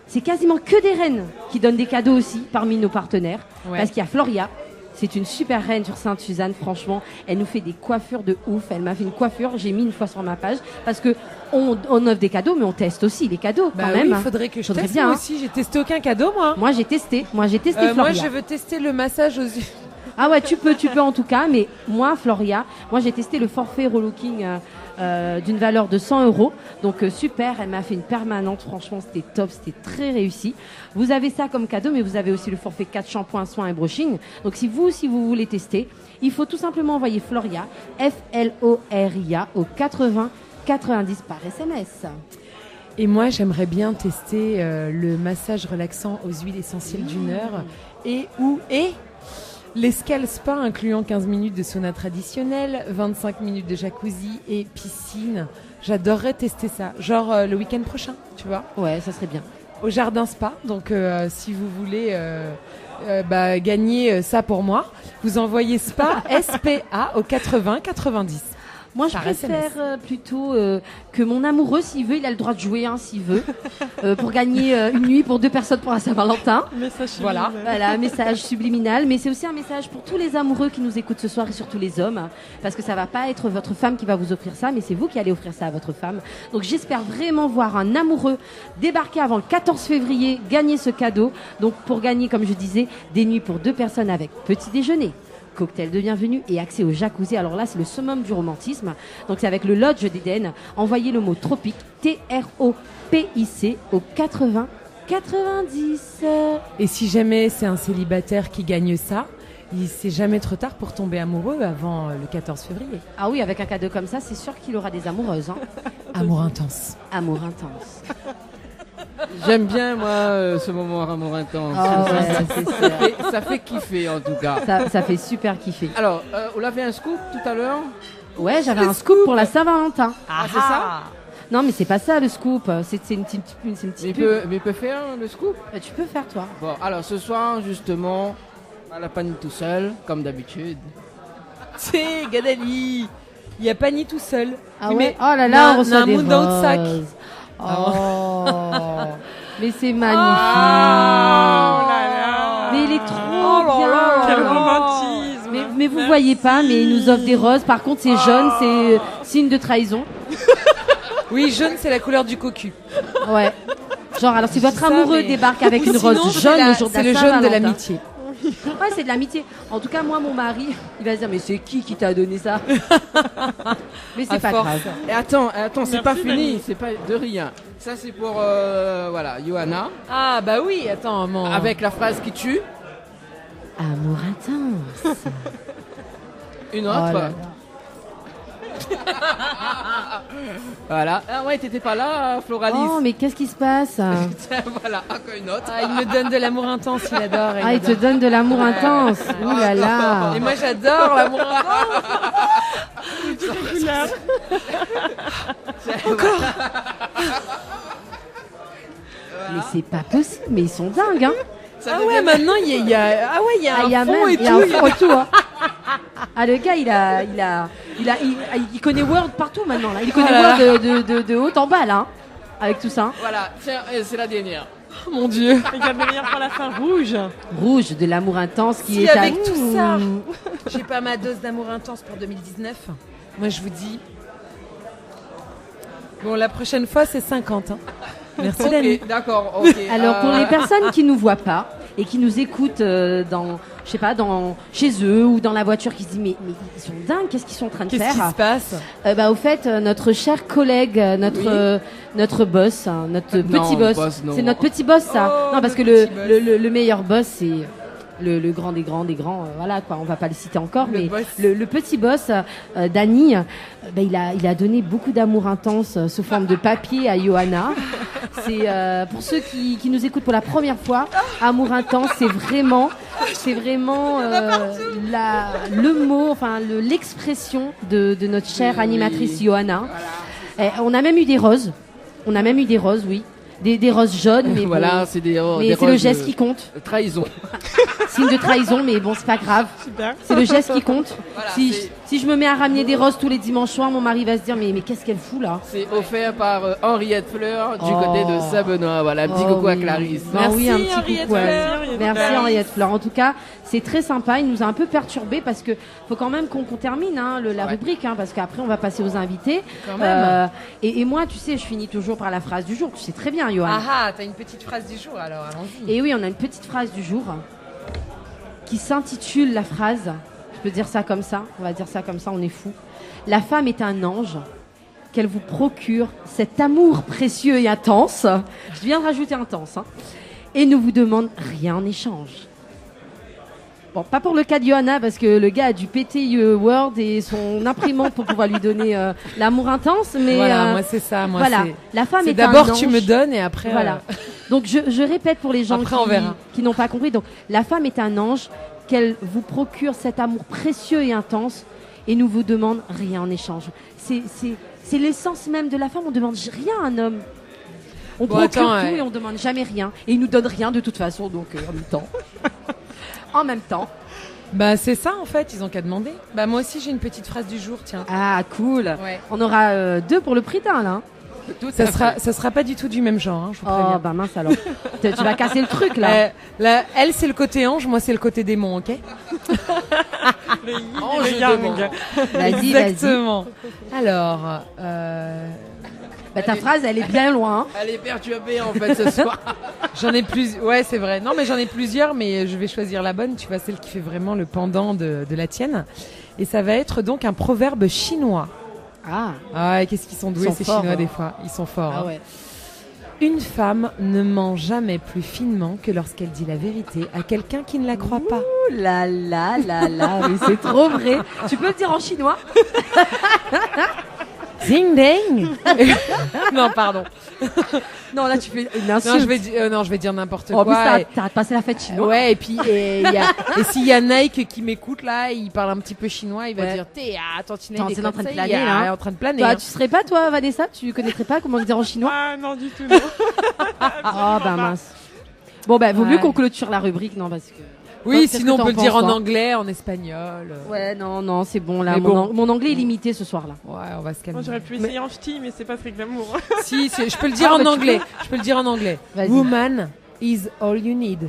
c'est quasiment que des reines qui donnent des cadeaux aussi parmi nos partenaires. Ouais. Parce qu'il y a Floria. C'est une super reine sur Sainte-Suzanne, franchement. Elle nous fait des coiffures de ouf. Elle m'a fait une coiffure, j'ai mis une fois sur ma page. Parce que on offre des cadeaux, mais on teste aussi les cadeaux quand même. Il faudrait que je teste bien, moi aussi. J'ai testé aucun cadeau, moi. Moi, j'ai testé Floria. Moi, je veux tester le massage aux yeux. Ah ouais, tu peux en tout cas. Mais moi, Floria, j'ai testé le forfait relooking d'une valeur de 100 €. Donc super, elle m'a fait une permanente. Franchement, c'était top, c'était très réussi. Vous avez ça comme cadeau, mais vous avez aussi le forfait 4 shampoings, soins et brushing. Donc si vous voulez tester, il faut tout simplement envoyer Floria, Floria, au 80 90 par SMS. Et moi, j'aimerais bien tester le massage relaxant aux huiles essentielles d'1 heure et l'escale spa incluant 15 minutes de sauna traditionnel, 25 minutes de jacuzzi et piscine. J'adorerais tester ça, genre le week-end prochain, tu vois. Ouais, ça serait bien. Au jardin spa, donc si vous voulez gagner ça pour moi, vous envoyez spa SPA au 80 90. Moi, je préfère plutôt que mon amoureux, s'il veut, il a le droit de jouer, s'il veut, pour gagner une nuit pour 2 personnes pour la Saint-Valentin. Message subliminal. Voilà, message subliminal. Mais c'est aussi un message pour tous les amoureux qui nous écoutent ce soir et surtout les hommes, parce que ça va pas être votre femme qui va vous offrir ça, mais c'est vous qui allez offrir ça à votre femme. Donc j'espère vraiment voir un amoureux débarquer avant le 14 février, gagner ce cadeau. Donc pour gagner, comme je disais, des nuits pour 2 personnes avec petit déjeuner, cocktail de bienvenue et accès au jacuzzi. Alors là, c'est le summum du romantisme. Donc c'est avec le Lodge d'Éden. Envoyez le mot tropique, TROPIC au 80 90. Et si jamais c'est un célibataire qui gagne ça, c'est jamais trop tard pour tomber amoureux avant le 14 février. Ah oui, avec un cadeau comme ça, c'est sûr qu'il aura des amoureuses. Hein. Amour intense. Amour intense. J'aime bien, moi, ce moment amour intense. Oh, ouais, c'est sûr. Ça fait kiffer, en tout cas. Ça fait super kiffer. Alors, on avait un scoop tout à l'heure. Ouais, j'avais un scoop pour la Saint-Valentin. Ah, c'est ça? Non, mais c'est pas ça le scoop. C'est une petite Mais pub. il peut faire le scoop? Tu peux faire, toi. Bon, alors ce soir, justement, à la panne tout seul, comme d'habitude. C'est Gadali. Il n'y a pas ni tout seul. Ah Oui, ouais. mais Oh là là, on reçoit des un mood dans le sac. roses. Oh. Mais c'est magnifique. Oh là là. Mais il est trop bien. Quel romantisme. Mais vous voyez pas, mais il nous offre des roses. Par contre, c'est jaune, c'est signe de trahison. Oui, jaune, c'est la couleur du cocu. Ouais. Genre, alors si votre Ça, amoureux mais- débarque avec Ou une sinon, rose c'est jaune la- le jour de la c'est le jaune de Saint-Valentin. l'amitié. Ouais, c'est de l'amitié. En tout cas, moi, mon mari, il va se dire, mais c'est qui t'a donné ça? Mais c'est À pas force. grave. Et attends, c'est Merci, pas fini, Dani. c'est pas de rien. Ça, c'est pour, voilà, Johanna, Ah, bah oui, attends, mon... avec la phrase qui tue. Amour intense. Une Oh autre. là là. Voilà. Ah ouais, t'étais pas là, Floralis. Oh, mais qu'est-ce qui se passe? Tiens, voilà, encore une autre. Ah, il me donne de l'amour intense, il adore. Ah, il te donne de l'amour intense. Ouh là là. Et moi, j'adore l'amour intense. Mais c'est pas possible, mais ils sont dingues, hein. Ça Ah devient- ouais, maintenant, il y a Ah, il y a un fond même, et il y a un tout. fond et tout, hein. Ah, le gars, il connaît Word partout maintenant, là. Il connaît Oh là Word de haut en bas, là, hein, avec tout ça. Hein. Voilà, tiens, c'est la dernière. Oh, mon Dieu. Regarde le meilleur pour la fin rouge. Rouge, de l'amour intense qui Si est avec à... tout ça, j'ai pas ma dose d'amour intense pour 2019, moi, je vous dis... Bon, la prochaine fois, c'est 50. Hein. Merci, Dani. Ok, d'accord, ok. Alors, pour les personnes qui nous voient pas et qui nous écoutent dans, je sais pas, chez eux ou dans la voiture, qui se disent mais ils sont dingues, qu'est-ce qu'ils sont en train de Qu'est-ce qui faire? se passe? Au fait, notre cher collègue, notre boss, hein, notre Non, petit boss, boss, non. c'est notre petit boss, ça. Oh, Non, parce que notre petit boss. le meilleur boss, c'est le grand des grands, voilà quoi. On va pas le citer encore, Le mais boss. le petit boss, Dani, il a donné beaucoup d'amour intense sous forme de papier à Johanna. C'est pour ceux qui nous écoutent pour la première fois, amour intense, c'est vraiment le mot, enfin l'expression de notre chère Oui. animatrice Johanna. On a même eu des roses. Oui. Des roses jaunes, mais Voilà, bon, c'est des mais c'est le geste qui compte. Trahison. Signe de trahison, mais bon, c'est pas grave. Super. C'est le geste qui compte. Voilà, si, c'est- si je me mets à ramener des roses tous les dimanches soirs, mon mari va se dire mais qu'est-ce qu'elle fout là? C'est offert par Henriette Fleur du Oh. côté de Saint-Benoît. Voilà, un petit Oh coucou à oui. Clarisse. Bah Merci, oui, un petit Henriette coucou. Fleur. Merci Henriette Fleur. En tout cas, c'est très sympa. Il nous a un peu perturbés parce que faut quand même qu'on termine la Ouais. rubrique, hein, parce qu'après on va passer aux invités. Quand même. Et moi, tu sais, je finis toujours par la phrase du jour. Tu sais très bien, Johan. Ah, t'as une petite phrase du jour, alors allons-y. Et oui, on a une petite phrase du jour qui s'intitule la phrase. Je peux dire ça comme ça. On va dire ça comme ça. On est fou. La femme est un ange. Qu'elle vous procure cet amour précieux et intense. Je viens de rajouter intense. Hein, et ne vous demande rien en échange. Bon, pas pour le cas de Johanna, parce que le gars a dû péter Word et son imprimante pour pouvoir lui donner l'amour intense. Mais Voilà, moi c'est ça. Moi, voilà, c'est... la femme c'est est un d'abord ange. tu me donnes et après. Voilà. Donc je répète pour les gens Après, on verra. qui n'ont pas compris. Donc la femme est un ange, qu'elle vous procure cet amour précieux et intense et ne vous demande rien en échange. C'est l'essence même de la femme. On demande rien à un homme. On Bon, procure attends, tout et on demande jamais rien. Et il nous donne rien de toute façon. Donc en même temps. En même temps. Bah c'est ça en fait, ils ont qu'à demander. Bah moi aussi j'ai une petite phrase du jour, tiens. Ah cool. Ouais. On aura 2 pour le prix d'un là. Ça sera pas du tout du même genre, hein, je vous Oh préviens. bah mince alors. Tu vas casser le truc là. Là, elle c'est le côté ange, moi c'est le côté démon, ok? Ange Regarde, démon. Vas-y, vas-y. Exactement. Alors, Bah, ta phrase, elle est bien loin. Elle est perturbée en fait ce soir. J'en ai ouais, c'est vrai. Non, mais j'en ai plusieurs, mais je vais choisir la bonne, tu vois, celle qui fait vraiment le pendant de la tienne. Et ça va être donc un proverbe chinois. Ah. Ah ouais, qu'est-ce qu'ils sont doués, ces Chinois, des fois. Ils sont forts. Ah ouais. Une femme ne ment jamais plus finement que lorsqu'elle dit la vérité à quelqu'un qui ne la croit pas. Ouh là là là là, mais c'est trop vrai. Tu peux le dire en chinois? Zing ding. Non, pardon. Non, là tu fais une insulte. Non, je vais dire n'importe En plus, quoi. t'arrêtes de passer la fête chinoise. Ouais, et puis et s'il y a Nike qui m'écoute là, il parle un petit peu chinois, il va dire t'es tantinet, c'est en train de il planer est là. en train de planer. Toi, hein. tu serais pas toi, Vanessa? Tu connaîtrais pas comment le dire en chinois? Ah non, du tout, non. Ah bah mince. Bon bah vaut mieux Ouais. qu'on clôture la rubrique, non, parce que. Oui, Qu'est-ce sinon que on peut le t'en dire penses, en toi anglais, en espagnol. Ouais, non, c'est bon là. Mais bon. Mon anglais est limité ce soir là. Ouais, on va se calmer. Moi, j'aurais pu essayer en ch'ti, mais c'est pas très glamour. Si, je peux le dire Ah, en bah, tu anglais. Je peux le dire en anglais. Vas-y. Woman is all you need.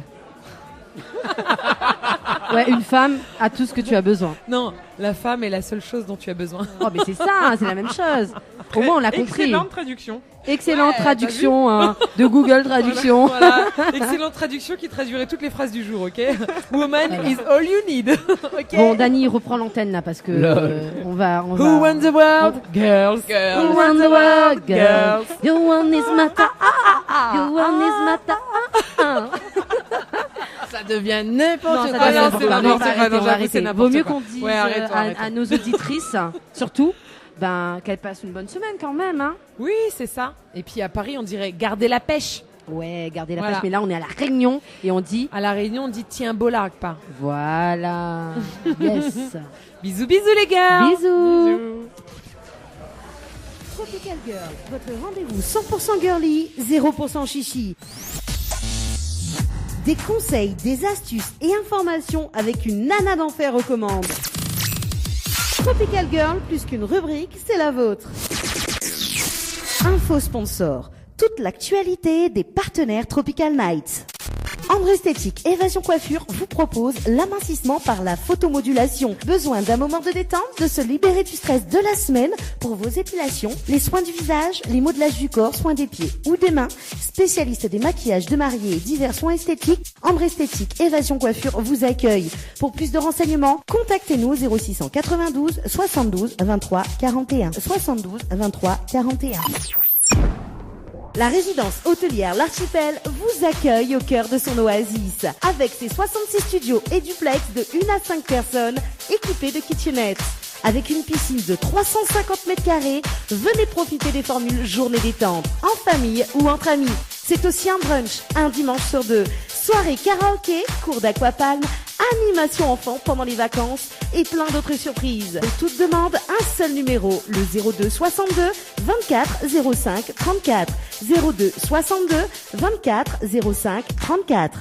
Ouais, une femme a tout ce que tu as besoin. Non, la femme est la seule chose dont tu as besoin. Oh, mais c'est ça, c'est la même chose. Au moins, on l'a compris. Excellente traduction. Excellente Ouais, traduction hein, de Google Traduction. Voilà, excellente traduction qui traduirait toutes les phrases du jour, ok? Woman Voilà. is all you need. Ok. Bon, Dani reprend l'antenne là parce que on va. Who won the world? Girls. Who won the world, girls? You won this matter. You won this matter. Ça devient Non, n'importe ça quoi. devient non, n'importe c'est quoi. n'importe On va quoi, arrêter, non, on va j'avoue, arrêter. c'est Vaut n'importe mieux quoi. qu'on dise Ouais, arrêtons, arrêtons. à nos auditrices, surtout, qu'elles passent une bonne semaine quand même. Hein. Oui, c'est ça. Et puis à Paris, on dirait garder la pêche. Ouais, gardez la Voilà. pêche. Mais là, on est à la Réunion et on dit À la Réunion, on dit tiens beau largue pas. voilà. Yes. Bisous, bisous les gars. Bisous. Bisous. Tropical Girl, votre rendez-vous 100% girly, 0% chichi. Des conseils, des astuces et informations avec une nana d'enfer aux commandes. Tropical Girl, plus qu'une rubrique, c'est la vôtre. Info sponsor, toute l'actualité des partenaires Tropical Nights. Ambre Esthétique Évasion Coiffure vous propose l'amincissement par la photomodulation. Besoin d'un moment de détente, de se libérer du stress de la semaine pour vos épilations, les soins du visage, les modelages du corps, soins des pieds ou des mains. Spécialiste des maquillages de mariés et divers soins esthétiques, Ambre Esthétique Évasion Coiffure vous accueille. Pour plus de renseignements, contactez-nous au 0692 72 23 41. 72 23 41. La résidence hôtelière L'Archipel vous accueille au cœur de son oasis. Avec ses 66 studios et duplex de 1 à 5 personnes équipés de kitchenettes. Avec une piscine de 350 mètres carrés, venez profiter des formules journée détente, en famille ou entre amis. C'est aussi un brunch, un dimanche sur 2. Soirée karaoké, cours d'aquapalme, animation enfant pendant les vacances et plein d'autres surprises. Pour toute demande, un seul numéro, le 02 62 24 05 34. 02 62 24 05 34.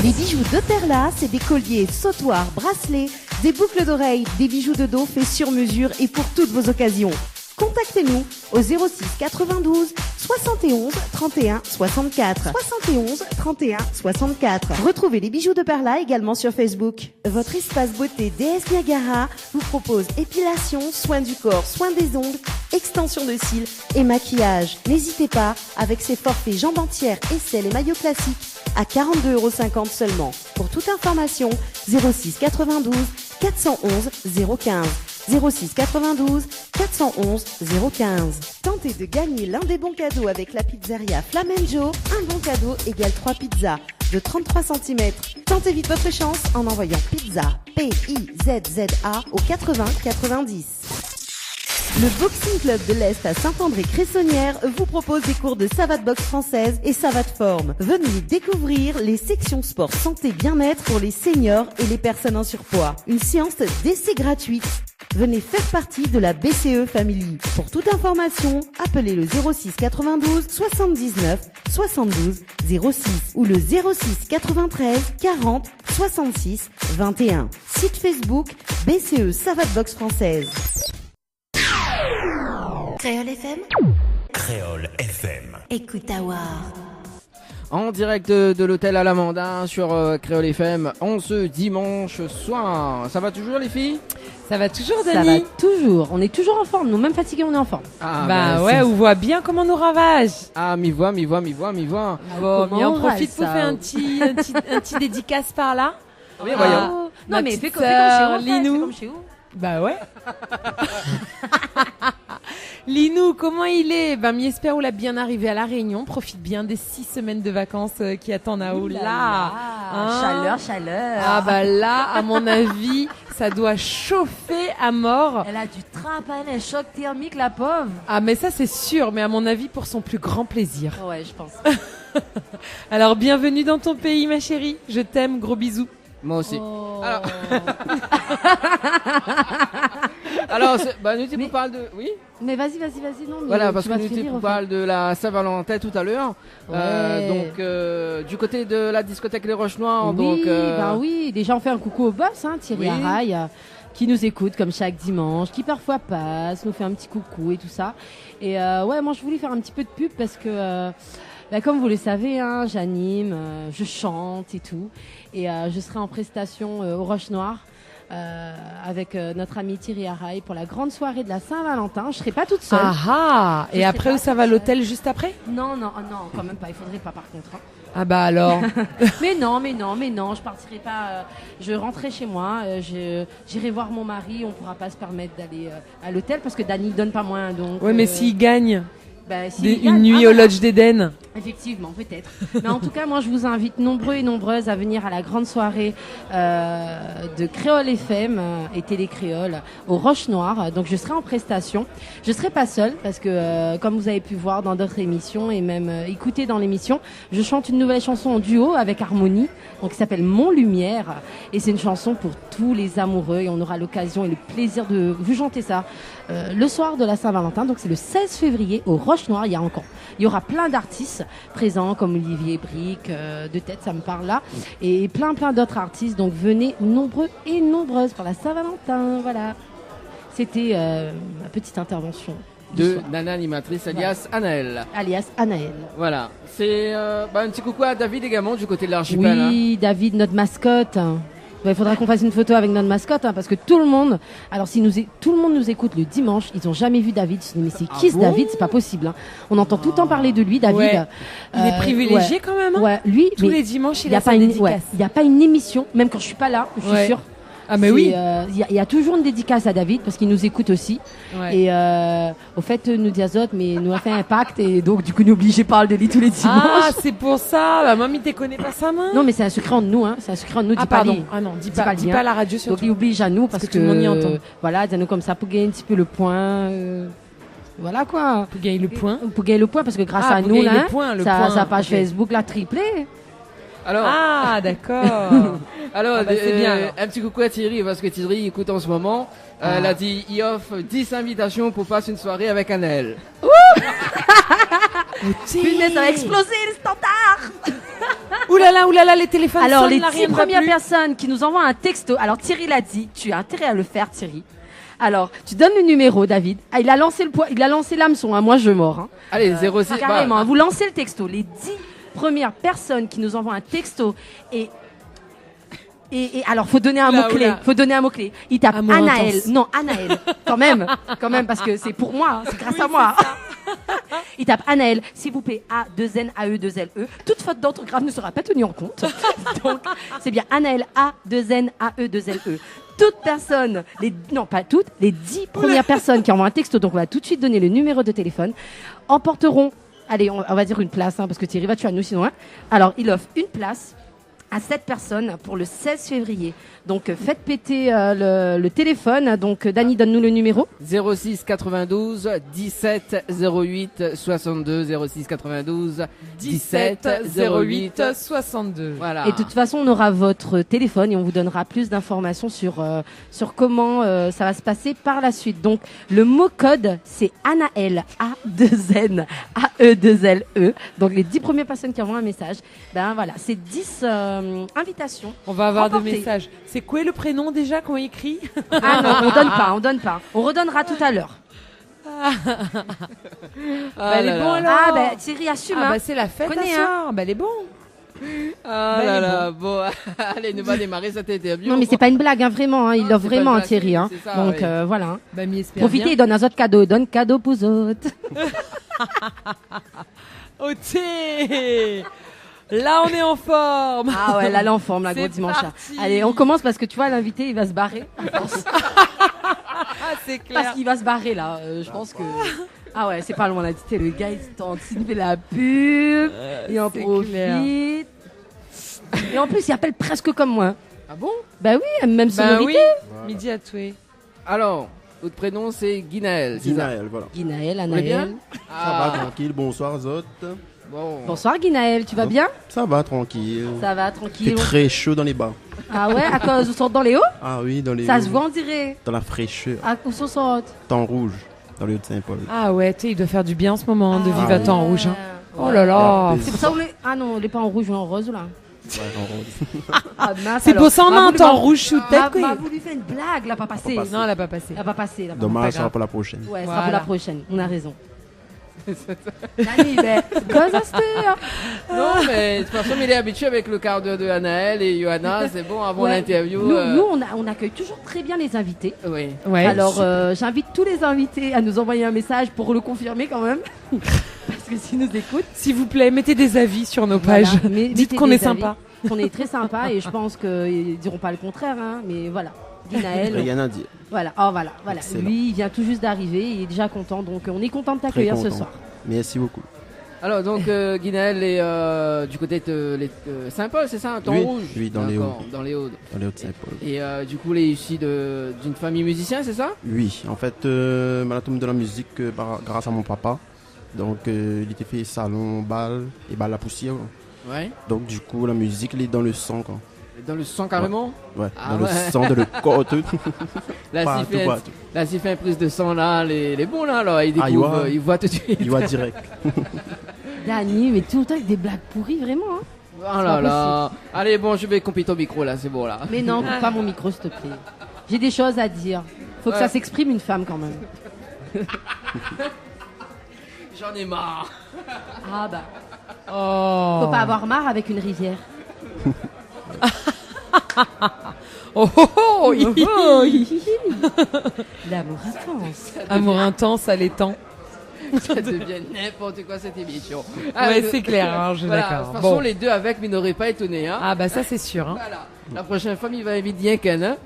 Les bijoux de Perla, c'est des colliers, sautoirs, bracelets, des boucles d'oreilles, des bijoux de dos faits sur mesure et pour toutes vos occasions. Contactez-nous au 06 92 71 31 64. 71 31 64. Retrouvez les bijoux de Perla également sur Facebook. Votre espace beauté DS Niagara vous propose épilation, soins du corps, soins des ongles, extension de cils et maquillage. N'hésitez pas avec ses forfaits jambes entières, aisselles et maillots classiques à 42,50 € seulement. Pour toute information, 06 92 411 015. 06 92 411 015. Tentez de gagner l'un des bons cadeaux avec la pizzeria Flamenjo. Un bon cadeau égale 3 pizzas de 33 cm. Tentez vite votre chance en envoyant pizza P-I-Z-Z-A au 80 90. Le Boxing Club de l'Est à Saint-André-Cressonnière vous propose des cours de savate boxe française et savate forme. Venez découvrir les sections sport santé bien-être pour les seniors et les personnes en surpoids. Une séance d'essai gratuite. Venez faire partie de la BCE Family. Pour toute information, appelez le 06 92 79 72 06 ou le 06 93 40 66 21. Site Facebook BCE Savate Box Française. Créole FM. Créole FM. Écoute Awar. en direct de l'hôtel Alamanda sur Créole FM en ce dimanche soir. Ça va toujours les filles? Ça va toujours, Ça Dani? va toujours. On est toujours en forme. Nous, même fatigués, on est en forme. Bah ouais, on voit bien comment on nous ravage. Ah, m'y voit. Bon, Comment mais on on profite reste, pour ça faire un petit dédicace par là. Oui, voyons. Non, Ma mais petite fais comme chez vous. sœur, en fait, Linou. fais comme chez vous. Bah ouais. Linou, comment il est? Ben, Miespère ou l'a bien arrivé à La Réunion. Profite bien des 6 semaines de vacances qui attendent à Oula. Hein? Chaleur. Ah bah là, à mon avis, ça doit chauffer à mort. Elle a du trapane, un choc thermique, la pauvre. Ah mais ça c'est sûr, mais à mon avis pour son plus grand plaisir. Ouais, je pense. Alors bienvenue dans ton pays ma chérie. Je t'aime, gros bisous. Moi aussi. Oh. Alors, nous Mais- vous parle de... Oui. Mais vas-y, non. Mais Voilà, parce tu que vas te nous finir, vous au fait. parle de la Saint-Valentin tout à l'heure. Ouais. Donc, du côté de la discothèque Les Roches Noires. Oui, donc, oui. Déjà, on fait un coucou au boss, hein, Thierry Oui. Araille, qui nous écoute comme chaque dimanche, qui parfois passe, nous fait un petit coucou et tout ça. Et ouais, moi, je voulais faire un petit peu de pub parce que, comme vous le savez, hein, j'anime, je chante et tout. Et je serai en prestation aux Roches Noires. Avec notre ami Thierry Araille pour la grande soirée de la Saint-Valentin. Je serai pas toute seule. Ah Je et sais après pas où ça si va je- l'hôtel juste après? Non, quand même pas. Il faudrait pas par contre. Hein. Ah bah alors. Mais non, je partirai pas. Je rentrerai chez moi. J'irai voir mon mari. On pourra pas se permettre d'aller à l'hôtel parce que Dani donne pas moins. Donc. Ouais mais s'il gagne s'il une gagne, nuit au voilà. Lodge d'Éden. Effectivement, peut-être. Mais en tout cas, moi, je vous invite nombreux et nombreuses à venir à la grande soirée de Créole FM et Télé Créole aux Roches Noires. Donc, je serai en prestation. Je serai pas seule parce que, comme vous avez pu voir dans d'autres émissions et même écouter dans l'émission, je chante une nouvelle chanson en duo avec Harmonie, donc qui s'appelle Mon Lumière. Et c'est une chanson pour tous les amoureux et on aura l'occasion et le plaisir de vous chanter ça le soir de la Saint-Valentin. Donc, c'est le 16 février aux Roches Noires. Il y aura plein d'artistes présents comme Olivier Brick, de tête ça me parle là, et plein d'autres artistes. Donc venez nombreux et nombreuses pour la Saint-Valentin. Voilà. C'était ma petite intervention du De soir. Nana animatrice alias Anaël. Alias Anaël. Voilà. C'est un petit coucou à David également du côté de l'archipel. Oui, David, notre mascotte. Il faudra qu'on fasse une photo avec notre mascotte parce que tout le monde, alors si tout le monde nous écoute le dimanche, ils ont jamais vu David. Ils se disent, mais c'est qui ce bon David? C'est pas possible. Hein. On entend tout le temps parler de lui, David. Ouais. Il est privilégié ouais. quand même. Hein. Ouais, lui, Tous mais les dimanches il y a a sa pas une, dédicace. il y a pas une émission, même quand je suis pas là, je suis Ouais. sûre. Ah mais oui. Il y a toujours une dédicace à David parce qu'il nous écoute aussi. Ouais. Et au fait, nous dit Azote, mais nous a fait un pacte et donc du coup nous obligé parler de lui tous les dimanches. Ah c'est pour ça. Bah mamie t'es connais pas sa main. Non, mais c'est un secret entre nous, hein. C'est un secret entre nous. Ah dis pas pardon. lui. Ah non dis pas pas le lien. à la radio Donc surtout. il oblige à nous parce que tout le monde y entend. Voilà, dis-nous comme ça pour gagner un petit peu le point. Voilà quoi. Pour gagner le point. Pour gagner le point parce que grâce Ah, à pour nous gagner là, le point, sa page ok. Facebook l'a triplé. Alors, Ah d'accord. alors, bah, c'est bien, alors. un petit coucou à Thierry parce que Thierry écoute en ce moment. Elle a dit il offre 10 invitations pour passer une soirée avec Anaël. Punaise, ça va exploser les standards. Oulala, les téléphones Alors, sonnent, les là, 10 rien ne va premières plus. personnes qui nous envoient un texto. Alors, Thierry l'a dit. Tu as intérêt à le faire, Thierry. Alors, tu donnes le numéro, David. Ah, il a lancé l'hameçon. Hein. Moi, je mords. Hein. Allez, 06. Carrément. Hein. Vous lancez le texto. Les 10 premières personnes qui nous envoient un texto et alors, faut donner un mot-clé. oula. Faut donner un mot-clé. Il tape Amour Anaël. intense. Non, Anaël. Quand même, parce que c'est pour moi. Hein. C'est grâce à moi. Il tape Anaël, s'il vous plaît, A2NAE2LE. Toute faute d'orthographe ne sera pas tenue en compte. Donc, c'est bien Anaël, A2NAE2LE. Toute personne, non pas toutes, les 10 premières personnes qui envoient un texto, donc on va tout de suite donner le numéro de téléphone, emporteront, allez, on va dire une place, hein, parce que Thierry va tuer à nous sinon. Hein. Alors, il offre une place à 7 personnes pour le 16 février. Donc, faites péter le téléphone. Donc, Dani, donne-nous le numéro. 06 92 17 08 62 06 92 17 08 62. Voilà. Et de toute façon, on aura votre téléphone et on vous donnera plus d'informations sur comment ça va se passer par la suite. Donc, le mot code, c'est Anaël, A2N, AE2LE. Donc, les 10 premières personnes qui envoient un message, ben voilà, c'est 10 invitations. On va avoir Emportez. des messages. C'est quoi le prénom déjà qu'on écrit? Ah non, on donne pas. On redonnera tout à l'heure. Elle est bon alors. Ah, bah, Thierry assume. Ah hein. bah c'est la fête Connais, à soir. Bah elle est bon. Ah Bah, là elle est là, bon, allez, nous va démarrer cette interview. Non, mais c'est pas une blague, hein, vraiment. Hein. Il Ah, offre c'est pas vraiment une un blague, Thierry. Hein. c'est ça, Donc ouais. voilà. Hein. Bah m'y espère Profitez, bien. il donne un autre cadeau. Il donne cadeau pour autres. Au thé. Là on est en forme. Ah ouais, là, l'enforme, la C'est gros dimanche. là. parti. Allez, on commence parce que tu vois, l'invité, il va se barrer. Ah c'est clair. Parce qu'il va se barrer, là. Je pense que... Ah ouais, c'est pas loin, l'invité. Le gars, il tente, il fait la pub. Il en c'est profite. clair. Et en plus, il appelle presque comme moi. Ah bon? Bah oui, même Bah sonorité. oui. Midi à tuer. Alors, votre prénom c'est Guinaël. c'est ça? Guinaël, voilà. Guinaël, Vous allez bien? Anaël. Ça va tranquille, bonsoir Zot. Bon. Bonsoir Guinaël, tu vas bien? Ça va tranquille. Ça va, Il fait tranquille. très chaud dans les bas. Ah ouais, à cause où sont dans les hauts? Ah oui, dans les Ça se voit, on dirait. dans la fraîcheur. À où sont Temps rouge, dans les Hauts-de-Saint-Paul. Ah ouais, tu sais, il doit faire du bien en ce moment de vivre à oui. temps en rouge. Hein. Ouais. Oh là là. C'est pour ça où les... Ah non, on n'est pas en rouge ou en rose là. Ouais, en rose. Ah mince. C'est alors. pour ça on a M'a un voulu- temps rouge sous tête M'a quoi. voulu faire une blague, là, pas passé. Pas passé. Non, elle a pas passé. Elle va pas passer. Là, Dommage, pas ça sera grave. pour la prochaine. Ouais, ça sera Voilà. pour la prochaine. On a raison. Allez, ben, cause Astor. Non, mais de toute façon, il est habitué avec le quart d'heure de Anaël et Johanna. C'est bon, avant Ouais. l'interview. Nous, on accueille toujours très bien les invités. Oui. Ouais. Alors, j'invite tous les invités à nous envoyer un message pour le confirmer quand même. Parce que s'ils nous écoutent, S'il vous plaît, mettez des avis sur nos voilà. pages. Mais Dites mettez qu'on des est sympa. avis, qu'on est très sympa et je pense qu'ils diront pas le contraire. Hein, mais voilà. Guinaël, Rien à dire. voilà. Oh, voilà. Excellent. Lui, il vient tout juste d'arriver. Il est déjà content. Donc, on est content de Très t'accueillir ce content. soir. Merci beaucoup. Alors, donc, Guinaël est du côté de Saint-Paul, c'est ça, un temps Oui, rouge? oui, dans les D'accord, Hauts. dans les Hauts. Dans les Hauts-de-Saint-Paul. Et du coup, il est issu d'une famille musicien, c'est ça? Oui, en fait, ma tombe de la musique grâce à mon papa. Donc, il était fait salon, bal et bal à poussière. Quoi. Ouais. Donc, du coup, la musique, elle est dans le sang. Quoi. Dans le sang carrément? Ouais, Ah dans ouais. le sang, dans le corps, tout. Là, Partout, partout. s'il fait une prise de sang, là, les bons, là, alors, il Ah, découvre, il voit tout de suite. Il voit direct. Dani, mais tout le temps avec des blagues pourries, vraiment. Hein. Oh là là. Allez, bon, je vais couper ton micro, là, c'est bon, là. Mais non, coupe pas mon micro, s'il te plaît. J'ai des choses à dire. Faut que Ouais. ça s'exprime, une femme, quand même. J'en ai marre. Ah bah. Oh. Faut pas avoir marre avec une rivière. Oh, oh, oh, hi, hi. Oh, hi, hi, hi. L'amour intense. Amour intense à l'étang. Ça devient n'importe quoi, cette émission. Ouais, c'est clair, hein, je suis voilà, de d'accord. toute façon, Bon. les deux avec, mais n'auraient pas étonné, hein. Ah bah ça c'est sûr. Hein. Voilà. La prochaine fois, il va inviter bien Ken, hein.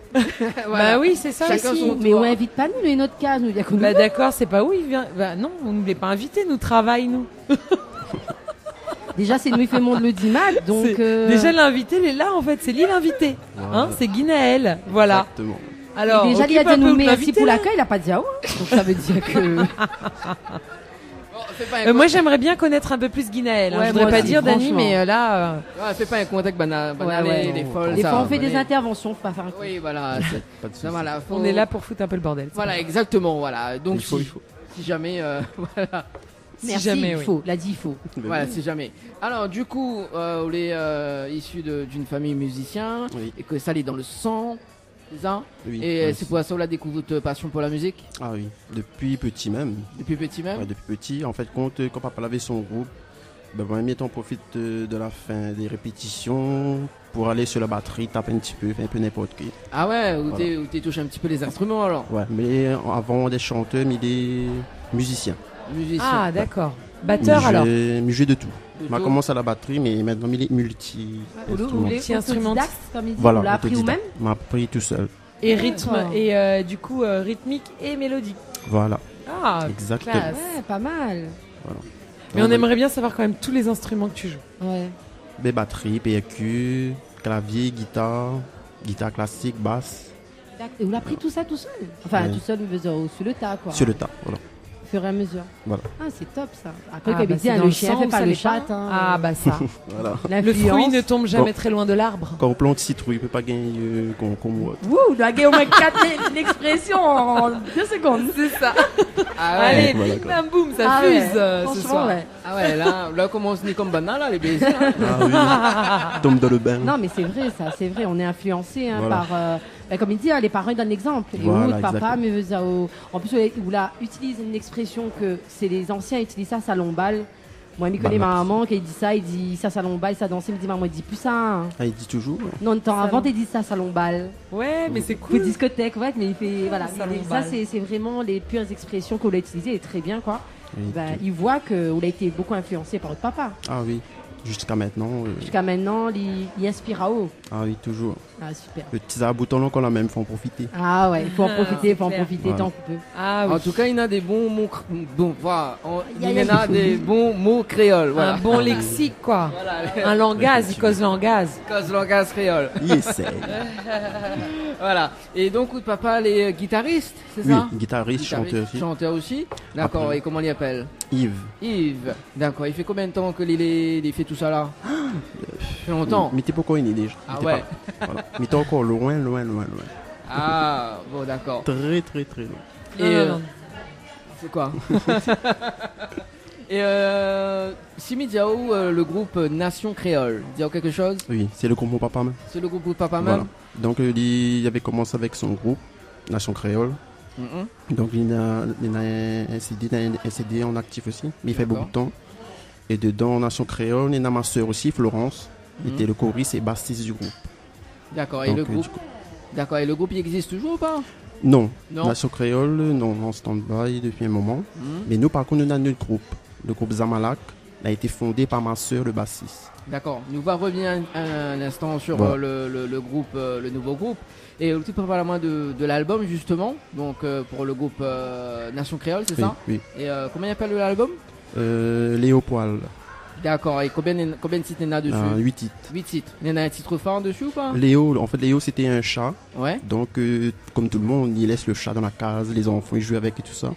Bah oui, c'est ça Chacun aussi. son Mais tour. on invite pas nous, les notre case, nous, Diacono. Bah d'accord, c'est pas où il vient. Bah non, on ne l'est pas invité, nous travaille nous. Déjà, c'est nous, il fait monde le dimanche, donc. C'est- Déjà l'invité, il est là en fait, c'est lui l'invité. Voilà. Hein, c'est Guinaël. Voilà. Exactement. Alors, déjà, il a occupe un dit peu nous de merci l'invité, pour là. l'accueil, il a pas dit ah ouais. Donc ça veut dire que. Bon, fais pas un Moi j'aimerais bien connaître un peu plus Guinaël. Hein. Ouais, Je voudrais moi pas aussi, dire Dani, franchement. mais là. Ouais, fais pas un contact banal, Ouais, ouais. les folles. Des ça, fois, on fait des allez. interventions, faut pas faire un coup. Oui, voilà. Pas de Ça, soucis. voilà, faut- On est là pour foutre un peu le bordel. c'est Voilà, pas exactement, voilà. Donc, Il faut, si, il faut. si jamais, voilà. grave. Si Merci, jamais, il oui. faut. L'a dit, il faut. Voilà, si jamais. Alors, du coup, on est issu d'une famille musicien Oui. et que ça est dans le sang, c'est ça? Oui. Et Oui. c'est pour ça qu'on a découvert votre passion pour la musique Ah oui, depuis petit même. depuis petit même. Ouais, depuis petit, en fait, quand papa avait son groupe, ben, moi, on profite de la fin des répétitions pour aller sur la batterie, taper un petit peu, faire un peu n'importe qui. Ah ouais, où Voilà. t'es touché un petit peu les instruments alors. Ouais, mais avant des chanteurs, mais des musiciens. Musicien. Ah d'accord. Batteur alors. Mais j'ai de tout. De On a tout. commencé à la batterie, mais maintenant il est multi. Multi-instrumentiste. Comme il dit, Voilà, on l'a appris autodidacte. ou même. On m'a appris tout seul. Et rythme D'accord. et du coup rythmique et mélodique. Voilà, Ah. exactement. classe. Ouais, pas mal. Mais on aimerait bien savoir quand même tous les instruments que tu joues. Ouais. Des batteries, PRQ, clavier, guitare, guitare classique, basse, Et on a appris tout ça tout seul. Enfin, Ouais. tout seul, mais sur le tas, quoi. sur le tas. Voilà. Au fur et à mesure. Voilà. Ah, c'est top ça. Après, Ah, comme bah, il dit, c'est hein, dans le le chien sang, fait vous pas le savez chat. pas Hein, Ah bah ça. Voilà. Le fruit l'influence. ne tombe jamais Bon. très loin de l'arbre. Quand on plante citrouille, il peut pas gagner qu'on voit. Wouh, doit gagner au moins 4 l'expression en 2 secondes. C'est ça. Ah ouais. Allez, voilà, bim quoi. bam boum, ça Ah fuse ouais, ce franchement, soir. ouais. Ah ouais, là comment on se dit comme banane, là, les baisers. Hein. Ah oui, tombe dans le bain. Non, mais c'est vrai, ça, c'est vrai. On est influencé Voilà. par, comme il dit, les parents ils donnent l'exemple. Et Voilà, papa, exactement. mais en plus, où là, utilise une expression que c'est les anciens utilisent ça, salon-balle. Moi, je connais Bah, ma maman qui dit ça, il dit ça, salon-balle, ça danse. Il me dit, maman, il dit plus ça. Hein. Ah, il dit toujours. Non, temps Salon. avant, il dit ça, salon-balle. Ouais, mais c'est Pour cool. discothèque, ouais, mais il fait. Voilà. Salon-balle. Ça, c'est vraiment les pures expressions qu'on a utilisées et très bien, quoi. Oui, Bah, tout. il voit qu'on a été beaucoup influencé par votre papa. Ah oui, jusqu'à maintenant. Jusqu'à maintenant, il inspire à haut. Ah oui, toujours. Ah, super. Le petit bouton là qu'on a même, faut en profiter. Ah ouais, il faut en profiter, c'est faut en clair. profiter Voilà. tant qu'on peut. Ah oui. En tout cas, il y en a des bons mots. Bon, voilà. Y a- Il y en a des bons mots créoles. Voilà. Un bon lexique, quoi. Voilà. Un langage, il cause langage. Cause langage créole. Il essaie. Voilà. Et donc, papa, les guitaristes, c'est Oui, ça? guitariste, chanteur aussi. Chanteur aussi. D'accord. Après. Et comment il appelle? Yves. Yves. D'accord. Il fait combien de temps que il fait tout ça là? Ça fait longtemps. Mais t'es pas encore né déjà. Ah T'es ouais. pas- voilà. Mais t'es encore loin. Ah, bon, d'accord. Très loin. Et Non. c'est quoi? Et Simi Diao, le groupe Nation Créole, Diao quelque chose? Oui, c'est le groupe Mon Papa même. C'est le groupe de papa Voilà. même? Donc il avait commencé avec son groupe, Nation Créole. Mhm. Donc il a un CD en actif aussi, mais il fait D'accord. beaucoup de temps. Et dedans, Nation Créole, il y a ma soeur aussi, Florence, qui Mhm. était le choriste et bassiste du groupe. D'accord. Et Donc, le du groupe? coup- D'accord. Et le groupe, il existe toujours ou pas? Non, Non. Nation Créole, non, en stand-by depuis un moment. Mhm. Mais nous, par contre, on a notre groupe. Le groupe Zamalak a été fondé par ma soeur, le bassiste. D'accord. Nous va revenir un instant sur Bon. le groupe, le nouveau groupe. Et tu peux parler à moi de l'album justement. Donc pour le groupe Nation Créole, c'est Oui, ça? oui. Et comment il appelle l'album? Léo Poil, D'accord. Et combien de titres il y en a dessus? 8 titres. 8 titres. Il y en a un titre phare dessus ou pas? Léo, c'était un chat. Ouais. Donc, comme tout le monde, il laisse le chat dans la case, les enfants, ils jouent avec et tout ça.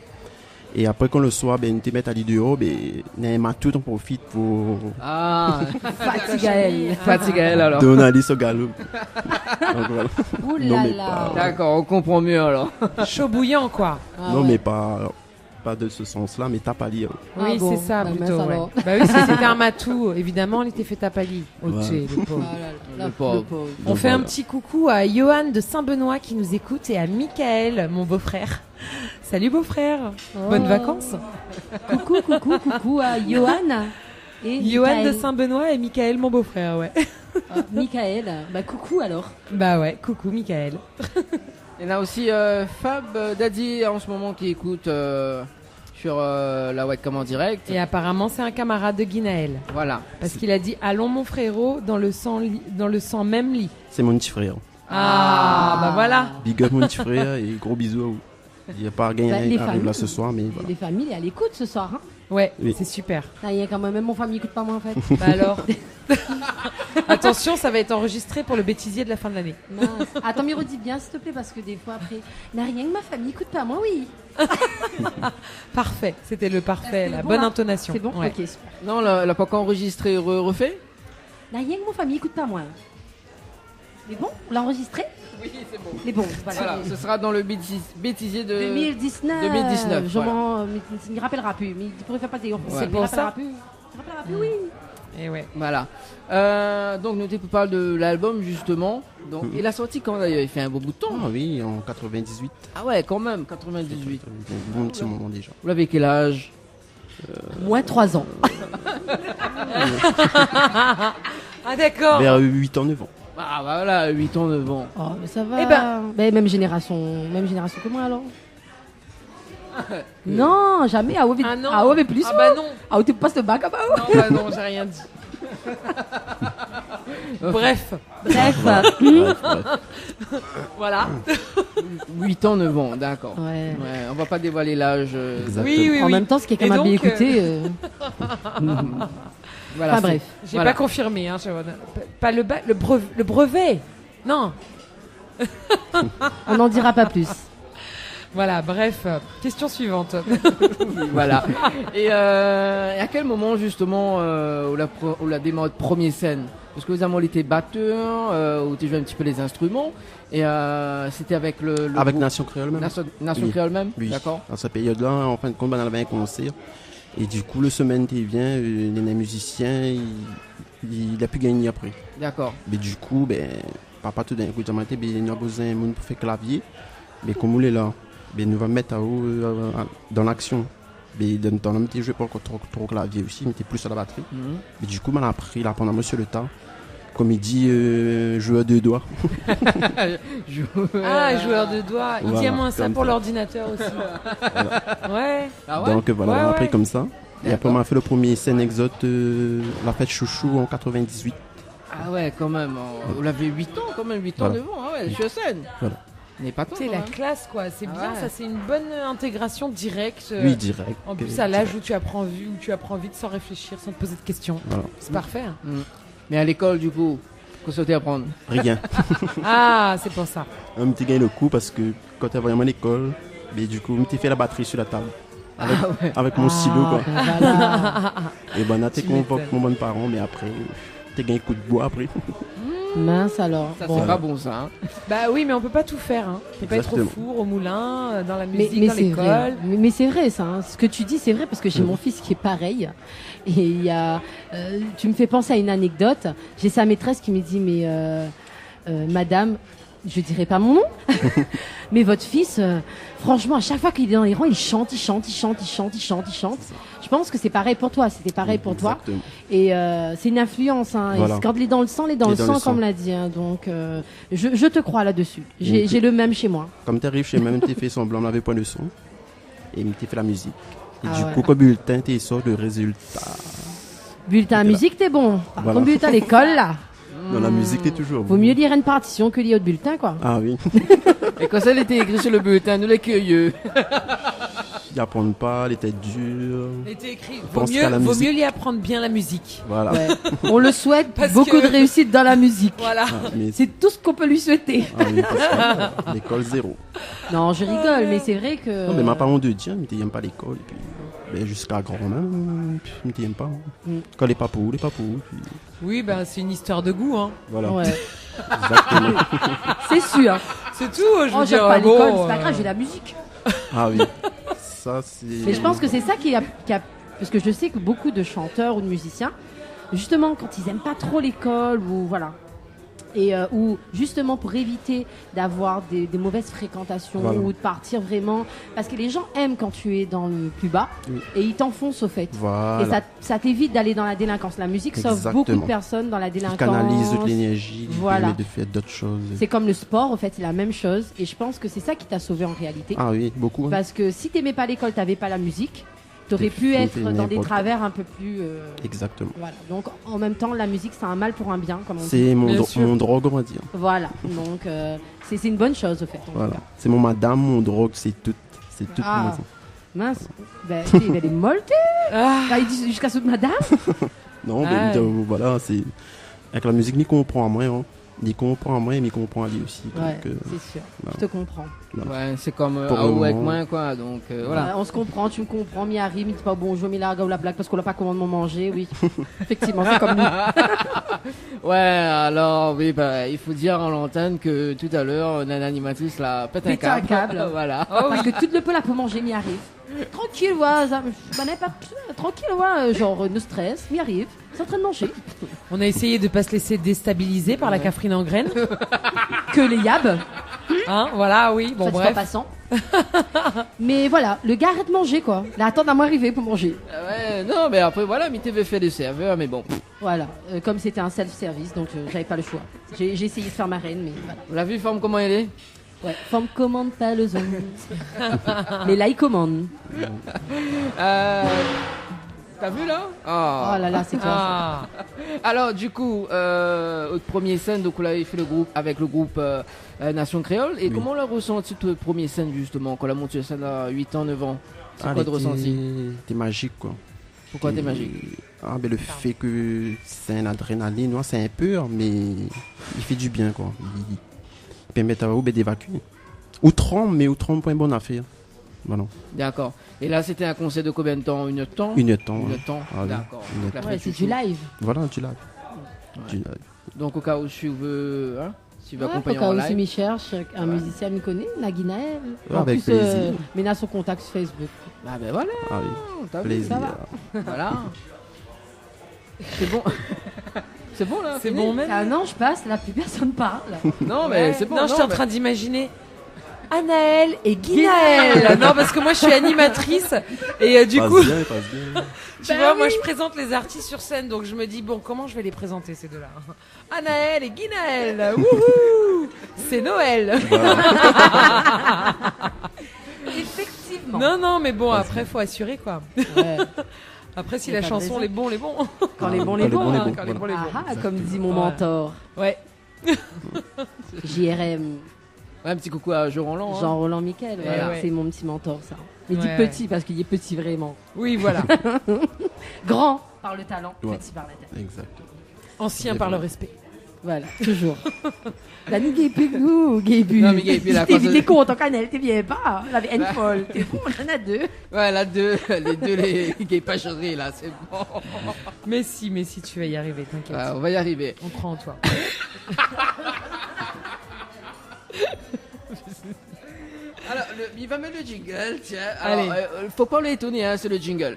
Et après, quand le soir, ils te mettent à l'île dehors, tout on profite pour Ah, Fatigaël. Fatigaël alors. donner à au galop. Donc, voilà. Ouh Non, là mais là. pas- D'accord, on comprend mieux alors. Chaud bouillant, quoi. Ah Non, ouais. mais pas de ce sens-là, mais tape à lire. Ah Oui, bon, c'est ça, bah, plutôt. mince Ouais. alors. Bah oui, si c'était un matou, évidemment, il était fait à Pali. Oh, Ouais. tchè, le pauvre. Ah là là, Le pauvre. On Donc, fait un voilà. petit coucou à Johan de Saint-Benoît qui nous écoute et à Michael, mon beau-frère. Salut beau-frère, bonnes vacances. Coucou à Johan et Johan de Michael. Saint-Benoît et Michael, mon beau-frère, ouais. Ah, Michael, bah coucou alors. Bah ouais, coucou Michael. Il y en a aussi Fab Daddy en ce moment qui écoute sur la webcam en direct. Et apparemment, c'est un camarade de Guinaël. Voilà. Parce qu'il a dit allons mon frérot dans le sang même lit. C'est mon petit frère. Ah, bah voilà. Big up mon petit frère et gros bisous à vous. Il n'y a pas gagné Bah, les arrive familles. là ce soir, mais voilà. Les familles à l'écoute ce soir. Hein. Ouais, Oui. c'est super. Ah, il y a quand même mon famille écoute pas moi en fait. Bah alors. Attention, ça va être enregistré pour le bêtisier de la fin de l'année. Mince. Attends, mais redis bien s'il te plaît parce que des fois après, n'a rien que ma famille écoute pas moi, oui. Parfait, c'était le parfait, la bon, bonne là intonation. C'est bon. Ouais. Ok. Super. Non, elle a pas encore enregistré, refait? N'a rien que mon famille écoute pas moi. Mais bon, on l'a enregistré. Oui, c'est bon. Mais bon, voilà. Voilà, ce sera dans le bêtisier de... 2019. 2019, Je m'en, mais il ne rappellera plus. Mais il pourrait faire pas des. C'est pour ça. Il ne rappellera plus, oui. Et ouais. Voilà. Donc, nous te parle de l'album justement. Donc, il a sorti quand d'ailleurs? Il fait un beau bout de temps. Ah oui, en 98. Ah ouais, quand même, 98. Un bon petit moment déjà. Vous l'avez quel âge? Moins 3 ans. Ah d'accord. Vers 8 ans, 9 ans. Ah bah voilà, 8 ans, 9 ans. Oh, mais ça va. Eh ben. Même génération que moi alors. Non, jamais. Ah ouais, Ah non. ah ouais, mais plus. Ah bah non. Ah ouais, tu passes le bac à bas. Non, bah non, j'ai rien dit. Bref, Bref. voilà. 8 ans, 9 ans, d'accord. Ouais. Ouais, on va pas dévoiler l'âge. Exactement. Oui, oui, En oui. même temps, ce qui est quand Et même bien donc, écouté. Voilà, Enfin c'est- bref, J'ai Voilà. pas confirmé, hein, Sharon. Pas le brevet. Non. on n'en dira pas plus. Voilà, bref. Question suivante. Voilà. Et à quel moment justement où la démarre de première scène? Parce que vous avez été batteur, où tu jouais un petit peu les instruments, et c'était avec le Avec groupe Nation Créole même. Nation Oui. Créole même, Oui. d'accord. À cette période-là, en fin de compte, on avait un concert. Et du coup, le semaine qui vient, les musiciens, il a pu gagner après. D'accord. Mais du coup, papa tout d'un coup, il a besoin de monde pour faire clavier. Mais comme on est là, nous va mettre dans l'action. Mais dans le petit jeu, pas encore trop clavier aussi, mais plus sur la batterie. Mais du coup, on a appris là pendant monsieur le temps. Comme il dit, joueur de doigts. Joueur de doigts. Il dit à moins ça pour l'ordinateur aussi. Voilà. Ouais. Ah ouais. Donc voilà, on a appris comme ça. Et après, D'accord. on a fait le premier scène exote, la fête chouchou en 98. Ah ouais, quand même. Vous avez 8 ans, quand même, 8 ans Voilà. devant. Ah ouais, je suis à scène. Voilà. N'est pas tant. C'est la classe, quoi. C'est bien, ouais. ça. C'est une bonne intégration directe. Oui, direct. En plus, à l'âge où tu apprends vite sans réfléchir, sans te poser de questions. Voilà. C'est parfait. Hein. Mais à l'école, du coup, qu'est-ce que tu apprendre? Rien. Ah, c'est pour ça. On m'a gagné le coup parce que quand tu es vraiment à l'école, mais du coup, on m'a fait la batterie sur la table. Avec mon stylo, quoi. Voilà. Et là, tu Tu convoques m'étonnes. mon bon parent, mais après, tu gagné un coup de bois après. Mince alors. Ça, Bon. c'est pas bon, ça. Hein. Bah oui, mais on peut pas tout faire. Hein. On peut pas être au Exactement. four, au moulin, dans la Mais, musique, mais dans c'est vrai. l'école. Mais c'est vrai ça. Hein. Ce que tu dis, c'est vrai parce que j'ai mon fils qui est pareil. Et il y a, tu me fais penser à une anecdote. J'ai sa maîtresse qui me dit mais madame, je dirais pas mon nom, mais votre fils, franchement, à chaque fois qu'il est dans les rangs, il chante. Je pense que c'est pareil pour toi. C'était pareil pour toi. Exactement. Et c'est une influence. Hein. Voilà. Et quand il est dans le sang, il est dans le sang, comme l'a dit. Hein. Donc, je te crois là-dessus. J'ai le même chez moi. Comme tu arrives chez moi, tu fait semblant, on n'avait pas de son. Et tu fait la musique. Et Ah du ouais. coup, comme bulletin, tu sors le résultat. Bulletin à Voilà. musique, t'es bon. Par Voilà. contre, bulletin à l'école, là. Dans la musique, tu es toujours Vaut mieux lire une partition que lire autre bulletin, quoi. Ah oui. Et quand ça il était écrit sur le bulletin, nous les curieux. Ils apprennent pas, elle était dure. Il était écrit. Pense qu'à la Vaut musique. mieux lui apprendre bien la musique. Voilà. Ouais. On le souhaite Parce beaucoup que- de réussite dans la musique. Voilà. Ah, mais C'est tout ce qu'on peut lui souhaiter. ah oui, parce que, l'école zéro. Non, je rigole, mais c'est vrai que. Non, mais ma parent de dire, mais tu n'aimes pas l'école. Et puis, jusqu'à grand même, mais tu n'aimes pas. Mm. Quand les papous, les papous. Puis, Oui, ben c'est une histoire de goût. Hein. voilà. Ouais, Exactement. c'est sûr. C'est tout. Je Oh, veux j'aime dire, pas l'école, bon, c'est pas grave, j'ai la musique. Ah oui. Ça, c'est. Mais je pense que c'est ça qui a. Parce que je sais que beaucoup de chanteurs ou de musiciens, justement, quand ils aiment pas trop l'école ou voilà. Et ou justement pour éviter d'avoir des mauvaises fréquentations Voilà. ou de partir vraiment. Parce que les gens aiment quand tu es dans le plus bas Oui. et ils t'enfoncent au fait. Voilà. Et ça t'évite d'aller dans la délinquance. La musique sauve Exactement. beaucoup de personnes dans la Ils délinquance. canalisent toute l'énergie, ils Voilà. permettent de faire d'autres choses. C'est comme le sport, en fait, c'est la même chose. Et je pense que c'est ça qui t'a sauvé en réalité. Ah oui, beaucoup. Hein. Parce que si t'aimais pas l'école, t'avais pas la musique, t'aurais pu T'es être fait dans des n'importe travers un peu plus. Exactement. Voilà. Donc en même temps, la musique, c'est un mal pour un bien, comme on dit. C'est Bien sûr. mon drogue, on va dire. Voilà. Donc c'est une bonne chose, au fait. en tout Voilà. cas. C'est mon madame, mon drogue, c'est tout. C'est tout. Ah. pour moi. Mince. Ben, elle est molle, t'es. Ah, Bah, il dit jusqu'à ce de madame. Non, Ah, mais ouais. voilà, c'est. Avec la musique, ni comprend à moi, hein. Ni comprend à moi, mais comprend à lui aussi. Ouais, Donc, c'est sûr. voilà. Je te comprends. Ouais, c'est comme Pour ah le ou avec moment. moi, quoi. Donc voilà. On se comprend, tu me comprends, mi arrive, il dit pas bonjour, mi largue ou la blague parce qu'on n'a pas commandement manger, oui. Effectivement, c'est comme nous. Ouais, alors oui, bah, il faut dire en l'antenne que tout à l'heure, Nana animatrice la pète un Pète un câble. câble. Voilà. Parce que tout le peu là pour manger, m'y arrive. Tranquille, ouais, ça, bah, n'est pas, tranquille, ouais, genre, no stress, m'y arrive. C'est en train de manger. on a essayé de pas se laisser déstabiliser par la cafrine en graines. Que les yabs, Hein, voilà, oui. Bon, ça dit pas bref. passant. Mais voilà, le gars arrête de manger, quoi. Là, attends à moi arriver pour manger. Ouais, non, mais après, voilà, mi t'avais fait des serveurs, mais bon. Voilà, comme c'était un self-service, donc j'avais pas le choix. J'ai essayé de faire ma reine, mais voilà. Vous l'avez vu, forme, comment elle est? Ouais, femme commande pas le zone. Mais là, il commande. T'as vu là? Oh là là, c'est toi. Ah. Alors du coup, au premier scène, donc vous l'avez fait le groupe avec le groupe Nation Créole. Et Oui. comment on l'a ressenti toute première scène justement quand on a monté scène à 8 ans, 9 ans? C'est Ah, quoi de elle était- ressenti? C'était magique, quoi. Pourquoi t'es Et- magique? Ah, ben le fait que c'est un adrénaline, ouais, c'est un peur, mais il fait du bien, quoi. Il permet à vous d'évacuer. Outrant, mais outrant, pas une bonne affaire. Voilà. D'accord. Et là, c'était un concert de combien de temps? Une temps? Une temps. Une ouais. temps. Ah oui, D'accord. une Donc, la temps. Ouais, fête c'est chouchou. du live. Voilà, tu l'as. Ouais. Tu l'as. Donc au cas où tu veux, hein, tu veux accompagner Au cas en où si live. m'y cherche, un musicien me connaît, Naguinaël. Ouais, avec plaisir. Mais son contact sur Facebook. Ah ben voilà, Ah oui, t'as vu, plaisir. ça va. voilà. C'est bon. C'est bon là. C'est fini bon même. Un an, je passe, là, plus personne parle. Non mais c'est bon. Non, j'étais en mais- train d'imaginer Anaël et Guinaël. Non, parce que moi je suis animatrice et du Passe coup, bien, passe bien. tu vois, moi je présente les artistes sur scène, donc je me dis bon, comment je vais les présenter ces deux-là? Anaël et Guinaël. Wouhou, c'est Noël. Effectivement. Non, mais bon, après faut assurer quoi. Ouais. Après, si Y a la pas de chanson raison. les bons, les bons. Quand les bons, Quand les les bons. bons, les hein. bons. Quand les bons, les bons. Ah, comme dit mon Voilà. mentor. Ouais. JRM, Ouais, un petit coucou à Jean Roland. hein. Jean-Roland Miquel. Voilà. ouais. C'est mon petit mentor, ça. Mais dit Ouais, petit parce qu'il est petit vraiment. Oui, voilà. Grand par le talent, Ouais. petit par la tête. Exact. Ancien par le respect. Voilà, toujours. La nuit gay plus que nous, gay plus. Non, mais gay plus, là, T'es quand ça- t'es con, tant canel, t'es bien pas. La vie, une folle. T'es fou, on en a deux. Ouais, là les deux les gays pacheries là, c'est bon. Mais si, tu vas y arriver, t'inquiète. Ouais, on va y arriver. On croit en toi. Alors, il va mettre le jingle, tiens. Allez. Alors, faut pas l'étonner, hein, c'est le jingle.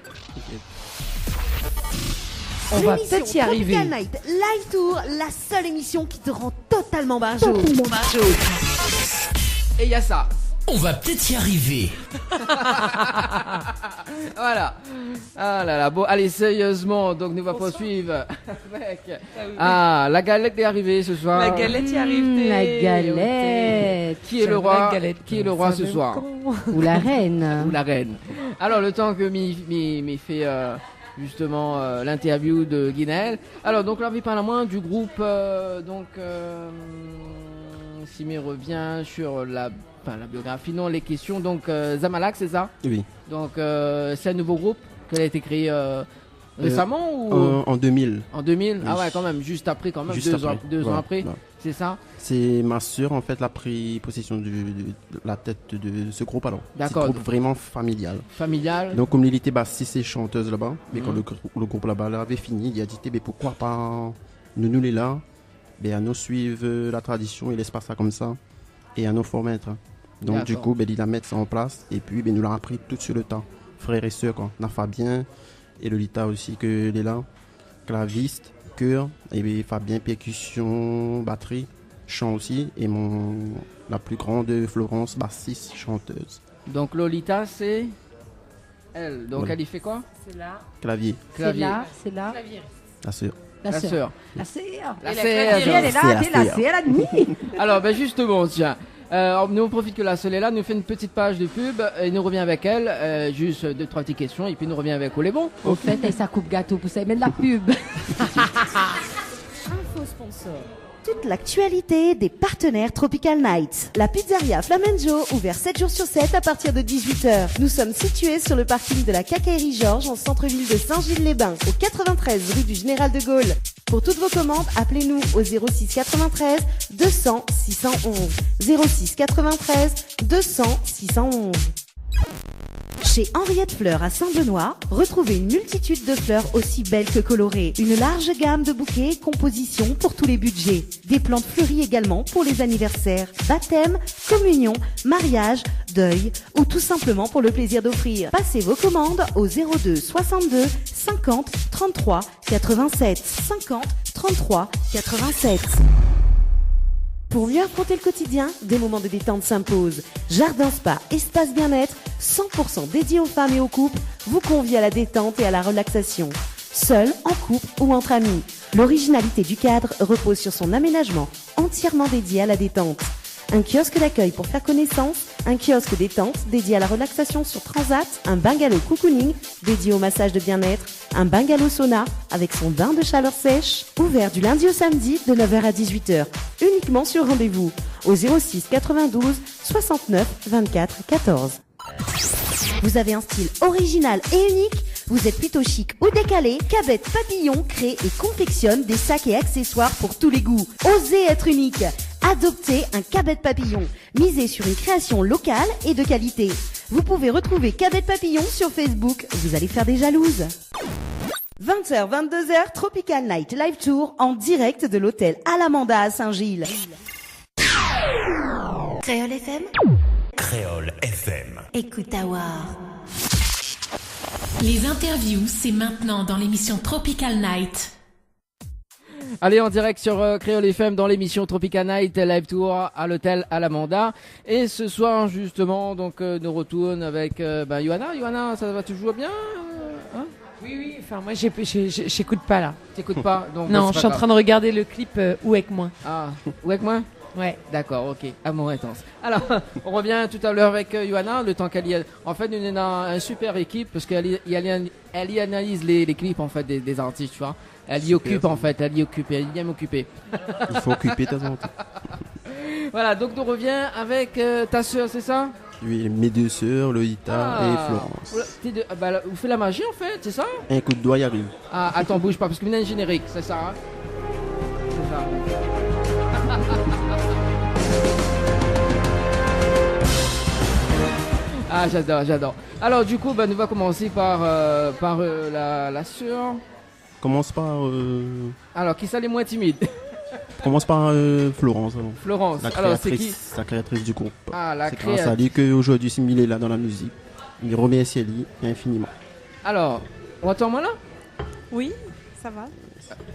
On va L'émission peut-être y arriver. Tropical Night Live Tour, la seule émission qui te rend totalement barjot. Et il y a ça. On va peut-être y arriver. Voilà. Ah là là, bon, allez, sérieusement, donc nous va poursuivre avec. Ah, la galette est arrivée ce soir. La galette y arrive. La t'es- galette. Qui est le J'aime roi la galette. Qui est le roi Ça ce même soir con. Ou la reine. Ou la reine. Alors, le temps que m'y fait justement l'interview de Guinaël. Alors, donc là, on parle à moins du groupe. Simi revient sur la biographie, non, les questions. Donc, Zamalak, c'est ça? Oui. Donc, c'est un nouveau groupe qui a été créé récemment ou En 2000. en 2000? oui. Ah ouais, quand même, juste après, quand même, Juste deux ans Voilà, après, voilà. c'est ça? C'est ma sœur, en fait, elle a pris possession de la tête de ce groupe alors. D'accord. C'est un groupe vraiment familial. Familial? Donc, comme il était bassiste et chanteuse là-bas, mais quand Mhm. le groupe là-bas là avait fini, il a dit, mais pourquoi pas nous les là, ben, à nous suivre la tradition, il laisse pas ça comme ça, et à nous formettre. Donc, du D'accord. coup, ben, il a mis ça en place, et puis, ben, nous l'a appris tout sur le temps. Frères et sœurs, quoi. On a Fabien, et Lolita aussi, que est là, claviste, chœur, et ben, Fabien, percussion, batterie, chant aussi, et la plus grande, Florence, bassiste, chanteuse. Donc, Lolita, c'est elle. Donc, Voilà. elle y fait quoi? C'est là. Clavier, C'est Clavier. là, c'est là. la sœur. La La sœur. sœur. La sœur. La Et la sœur. clavier, Elle est là, C'est t'es là, la c'est la nuit. Alors, ben justement, tiens. Nous on profite que la seule est là, nous fait une petite page de pub et nous revient avec elle, juste 2-3 petites questions et puis nous revient avec les bons. Au fait, elle sa coupe gâteau pour ça, elle met de la pub. Info sponsor. Toute l'actualité des partenaires Tropical Nights. La pizzeria Flamenjo, ouvert 7 jours sur 7 à partir de 18h. Nous sommes situés sur le parking de la Quincaillerie Georges en centre-ville de Saint-Gilles-les-Bains, au 93 rue du Général de Gaulle. Pour toutes vos commandes, appelez-nous au 06 93 200 611. 06 93 200 611. Chez Henriette Fleurs à Saint-Benoît, retrouvez une multitude de fleurs aussi belles que colorées. Une large gamme de bouquets et compositions pour tous les budgets. Des plantes fleuries également pour les anniversaires, baptêmes, communions, mariages, deuil ou tout simplement pour le plaisir d'offrir. Passez vos commandes au 02 62 50 33 87. 50 33 87. Pour mieux affronter le quotidien, des moments de détente s'imposent. Jardin Spa, espace bien-être, 100% dédié aux femmes et aux couples, vous convie à la détente et à la relaxation. Seul, en couple ou entre amis. L'originalité du cadre repose sur son aménagement entièrement dédié à la détente. Un kiosque d'accueil pour faire connaissance, un kiosque détente dédié à la relaxation sur Transat, un bungalow cocooning dédié au massage de bien-être, un bungalow sauna avec son bain de chaleur sèche, ouvert du lundi au samedi de 9h à 18h, uniquement sur rendez-vous, au 06 92 69 24 14. Vous avez un style original et unique? Vous êtes plutôt chic ou décalé? Cabette Papillon crée et confectionne des sacs et accessoires pour tous les goûts. Osez être unique. Adoptez un Cabette Papillon. Misez sur une création locale et de qualité. Vous pouvez retrouver Cabette Papillon sur Facebook. Vous allez faire des jalouses. 20h, 22h, Tropical Night Live Tour en direct de l'hôtel Alamanda à Saint-Gilles. Créole FM. Créole FM. Écoute Awa. Les interviews, c'est maintenant dans l'émission Tropical Night. Allez, en direct sur Créole FM dans l'émission Tropical Night Live Tour à l'hôtel Alamanda. Et ce soir, justement, donc nous retourne avec Johanna. Johanna, ça va toujours bien hein? Oui, enfin moi j'écoute pas là. T'écoutes pas donc, Non, je suis en train de regarder le clip Où avec moi. Ah, où avec moi? Ouais. D'accord, ok. Amour intense. Alors, on revient tout à l'heure avec Johanna, le temps qu'elle y a... En fait, nous avons une super équipe parce qu'elle y analyse les clips en fait des artistes, tu vois. Elle y occupe en fait, elle y aime occuper. Il faut occuper ta temps. Voilà, donc nous revient avec ta sœur, c'est ça? Oui, mes deux sœurs, Loïta et Florence. Vous faites la magie en fait, c'est ça? Un coup de doigt y arrive. Ah, attends, bouge pas, parce que vous avez un générique, c'est ça hein? C'est ça. Ah, j'adore. Alors, du coup, nous va commencer par la sœur. Commence par... Alors, qui ça les moins timides? Commence par Florence. Alors. Florence, alors c'est qui? La créatrice du groupe. Ah, la C'est grâce à créatrice. lui qu'aujourd'hui, Simile est là dans la musique. Il remercie lui infiniment. Alors, on entend moi là? Oui, ça va.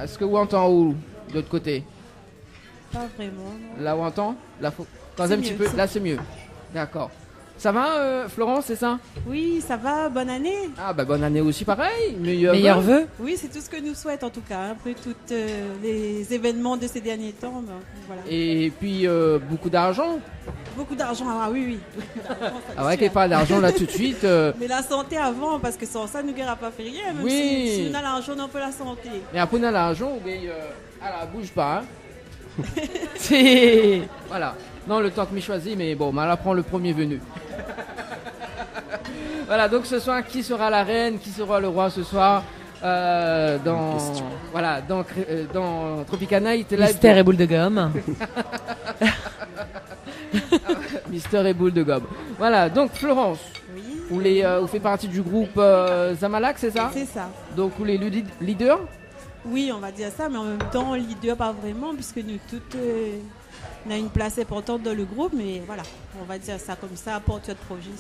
Est-ce que vous entend où? De l'autre côté? Pas vraiment. Non. Là, où on entend? Là, faut... Quand C'est un petit mieux, peu. c'est- Là, c'est mieux. D'accord. Ça va, Florence, c'est ça? Oui, ça va. Bonne année. Ah, bonne année aussi, pareil. Meilleur vœu. Oui, c'est tout ce que nous souhaite en tout cas. Après tous les événements de ces derniers temps, voilà. Et puis, beaucoup d'argent. Beaucoup d'argent. Ah oui, oui. Beaucoup d'argent, ça, Ah ouais, c'est qu'il n'y ait sûr. pas d'argent là tout de suite. Mais la santé avant, parce que sans ça, nous n'aura pas fait rien. Même Oui. si on a l'argent, on a un peu la santé. Mais après, on a l'argent, mais alors, bouge pas. Hein. C'est... Voilà. Non, le temps que m'y choisit, mais bon, elle prend le premier venu. Voilà, donc ce soir, qui sera la reine, qui sera le roi ce soir dans Tropical Night Live. Mystère et boule de gomme. Mister et boule de gobe. Voilà, donc Florence, Oui. vous faites partie du groupe Zamalak, c'est ça? C'est ça. Donc vous les leaders? Oui, on va dire ça, mais en même temps, leader pas vraiment, puisque nous toutes, on a une place importante dans le groupe, mais voilà, on va dire ça comme ça, porteur de projet.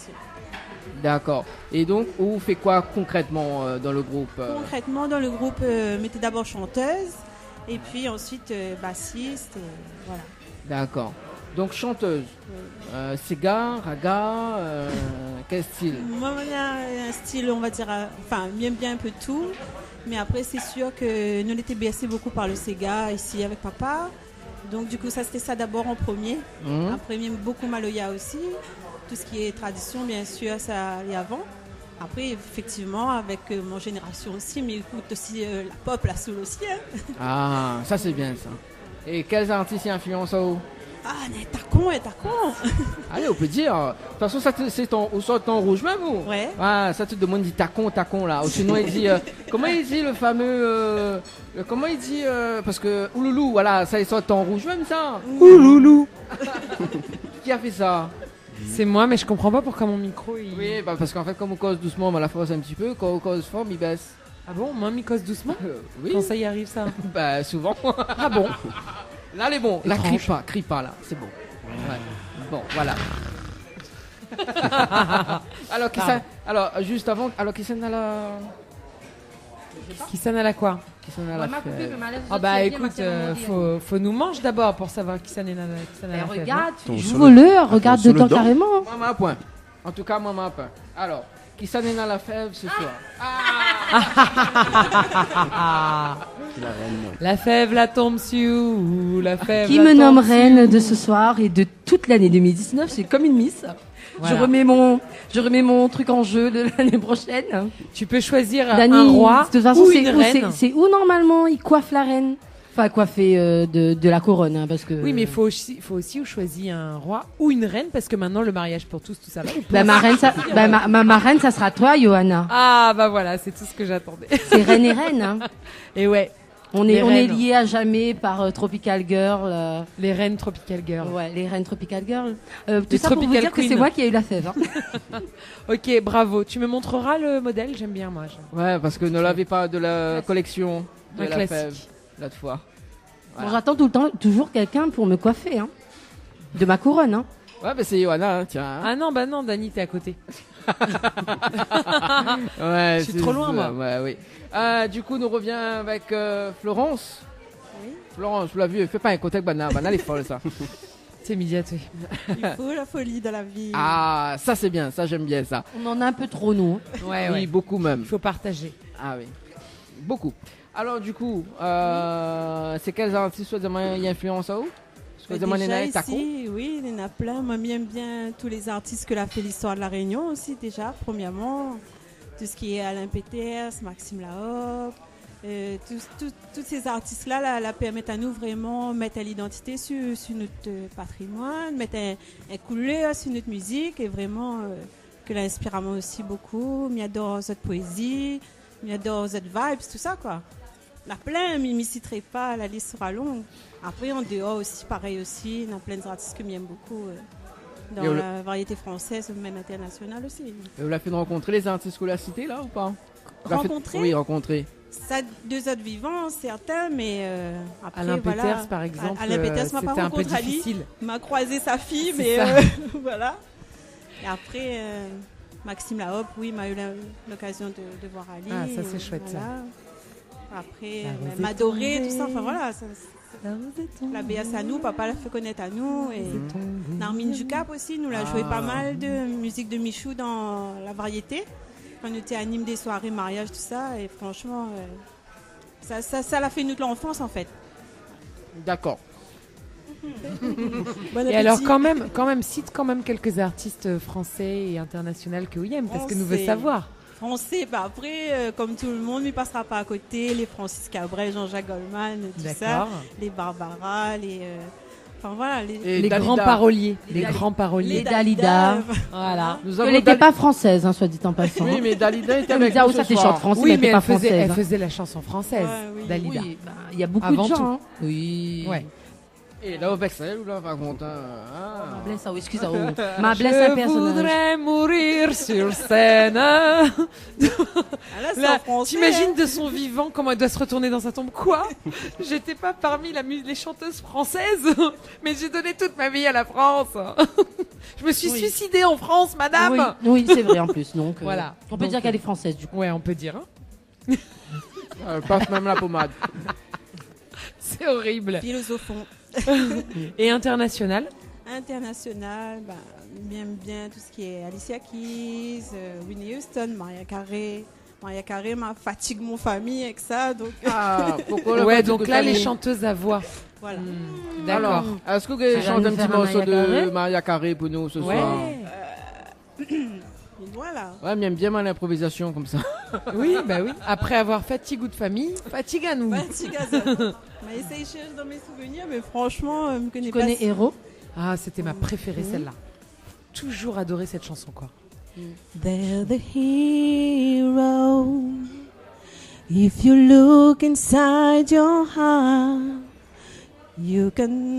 D'accord. Et donc, vous faites quoi concrètement dans le groupe Concrètement, dans le groupe, mettez d'abord chanteuse, et puis ensuite bassiste, voilà. D'accord. Donc chanteuse, Sega, Raga, quel style? Moi, on a un style, on va dire, enfin, bien un peu tout, mais après, c'est sûr que nous on était bercés beaucoup par le Sega ici avec papa. Donc du coup, ça c'était ça d'abord en premier. Après, même beaucoup Maloya aussi. Tout ce qui est tradition, bien sûr, ça allait avant. Après, effectivement, avec mon génération aussi, mais écoute aussi la pop, la soul aussi. Hein. Ah, ça c'est bien ça. Et quels artistes y influencent vous? Ah, mais t'as con. Allez, on peut dire. De toute façon, ça c'est au sort ton rouge même ou? Ouais. Ah, ça tout le monde dit t'as con là. Ou sinon il dit comment il dit le fameux comment il dit parce que ouloulou, voilà, ça il sort ton rouge même ça. Ouloulou. Qui a fait ça? C'est moi, mais je comprends pas pourquoi mon micro il... Oui, parce qu'en fait comme on cause doucement, on la force un petit peu. Quand on cause fort, il baisse. Ah bon, moi il cause doucement. Oui. Quand ça y arrive ça? Bah souvent. Ah bon? Là, elle est bon. Là, Étrange. crie pas, là. C'est bon. Ouais. Bon, voilà. Alors, juste avant, qui s'en a la... Qui sonne à la quoi? Qui s'en a la fève. Ah bah écoute, faut nous manger d'abord pour savoir qui sonne à la fève. Regarde, Ton joue-le, regarde sur le dedans dent. carrément. Moi, un point. En tout cas, moi, un point. Alors, qui s'en est dans la fève ce soir? La reine. La fève, la tombe sur la fève. Qui la me tombe nomme sur. reine de ce soir et de toute l'année 2019, c'est comme une miss. Voilà. Je remets mon truc en jeu de l'année prochaine. Tu peux choisir Dani, un roi de toute façon, ou c'est une où, reine. c'est où normalement il coiffe la reine? Enfin, coiffer de la couronne, hein, parce que. Oui, mais il faut aussi choisir un roi ou une reine parce que maintenant le mariage pour tous, tout ça va. Ma reine, ça sera toi, Johanna. Ah bah voilà, c'est tout ce que j'attendais. C'est reine et reine. Hein. Et ouais, On Les est reines. liés à jamais par Tropical Girl. les reines Tropical Girl. Ouais, les reines Tropical Girl. Tout Les ça pour vous Tropical dire que Queen. c'est moi qui ai eu la fève. Hein. Ok, bravo. Tu me montreras le modèle, j'aime bien moi. Ouais, parce que ne l'avez pas de la collection de Un la classique. fève, l'autre fois. Voilà. Bon, j'attends toujours quelqu'un pour me coiffer. Hein. De ma couronne. Hein. Ouais, bah c'est Johanna, hein, tiens. Ah non, bah non, Dani, t'es à côté. Ouais, Je suis trop loin, moi. Ouais, oui. Du coup, nous revient avec Florence. Oui. Florence, vous l'avez vu, elle fait pas un contact banane. Banane, elle est folle, ça. C'est immédiaté. Il faut la folie dans la vie. Ah, ça c'est bien, ça j'aime bien ça. On en a un peu trop, nous. Ouais, Oui, beaucoup même. Il faut partager. Ah oui, beaucoup. Alors du coup, c'est quels artistes soi-disant y influencent à vous? Soi-disant Déjà Nena et Taco. ici, oui, il y en a plein. Moi, j'aime bien tous les artistes que l'a fait l'histoire de la Réunion aussi déjà, premièrement. Tout ce qui est Alain Peters, Maxime Lahope. Tous ces artistes-là la permettent à nous vraiment mettre l'identité sur notre patrimoine, mettre un couleur sur notre musique et vraiment que l'inspire à moi aussi beaucoup. J'adore cette poésie, j'adore cette vibes, tout ça quoi. Il y en a plein, mais je ne citerai pas, la liste sera longue. Après en dehors aussi, pareil aussi, il y a plein d'artistes que j'aime beaucoup dans la variété française, même internationale aussi. Et vous l'avez fait de rencontrer les artistes que vous l'avez cités là ou pas? Rencontrer? Oui, rencontrer. Ça, deux autres vivants, certains, mais après, Alain voilà. Peters, par exemple, Alain Peters m'a pas c'était un peu rencontré Ali, difficile. m'a croisé sa fille, C'est mais ça. voilà. Et après, Maxime Lahope, oui, m'a eu l'occasion de voir Ali. Ah, ça, c'est chouette, ça. Après, La rose est m'adorer, tombée. tout ça, enfin voilà. La rose est tombée. La BS à nous, papa l'a fait connaître à nous. Et Narmine Jucap aussi, nous l'a joué pas mal de musique de Michou dans la variété. Quand on était anime des soirées, mariage, tout ça. Et franchement, ça l'a fait nous de l'enfance en fait. D'accord. Bon Et alors appétit. quand même, cite quand même quelques artistes français et internationaux que vous aimez, parce que nous veut Français. savoir. Français, bah après, comme tout le monde, il passera pas à côté. Les Francis Cabrel, Jean-Jacques Goldman, tout ça. D'accord. Les Barbara, enfin voilà, Et Les Dalida. grands paroliers. Les Les grands paroliers. Les Dalida. Voilà. Nous Elle avons n'était pas française, hein, soit dit en passant. Oui, mais Dalida était Elle me avec dit, ah nous oui, ça ce fait soir. chante français, Oui, mais mais elle elle pas française. faisait la chanson française, Ouais, oui. Dalida. Oui, bah, il y a beaucoup Avant de gens. tout. Hein. Oui. Ouais. Et là, au Vexel, ou là, par contre. Ma blesse, ah oui, excusez-moi. Ma blesse, un Je personnage. voudrais mourir sur scène. Ah, là, c'est Là, en français. t'imagines de son vivant comment elle doit se retourner dans sa tombe. Quoi? J'étais pas parmi les chanteuses françaises, mais j'ai donné toute ma vie à la France. Je me suis Oui. suicidée en France, madame. Oui, oui, c'est vrai en plus. Donc, Voilà. On peut Donc, dire qu'elle est française du coup. Ouais, on peut dire. Hein. Elle passe même la pommade. C'est horrible. Philosophon. Et international? International, bah, bien tout ce qui est Alicia Keys, Whitney Houston, Mariah Carey. Mariah Carey m'a fatigue mon famille avec ça, donc Ah, pourquoi le Ouais, fatigue donc de là, les famille? chanteuses à voix. voilà. D'accord. Alors, est-ce que vous pouvez Ça va chanter nous un petit faire un morceau Mariah de Carey Mariah Carey pour nous ce Ouais. soir? Voilà. Ouais, mais j'aime bien mon improvisation comme ça. Oui, bah oui. Après avoir fatigue ou de famille, fatigue à nous. Fatigue à ça. Mais essayé de chercher dans mes souvenirs, mais franchement, je me connais Tu pas. connais Héros? Ah, c'était ma préférée, celle-là. Toujours adoré cette chanson, quoi. They're the hero. If you look inside your heart, you can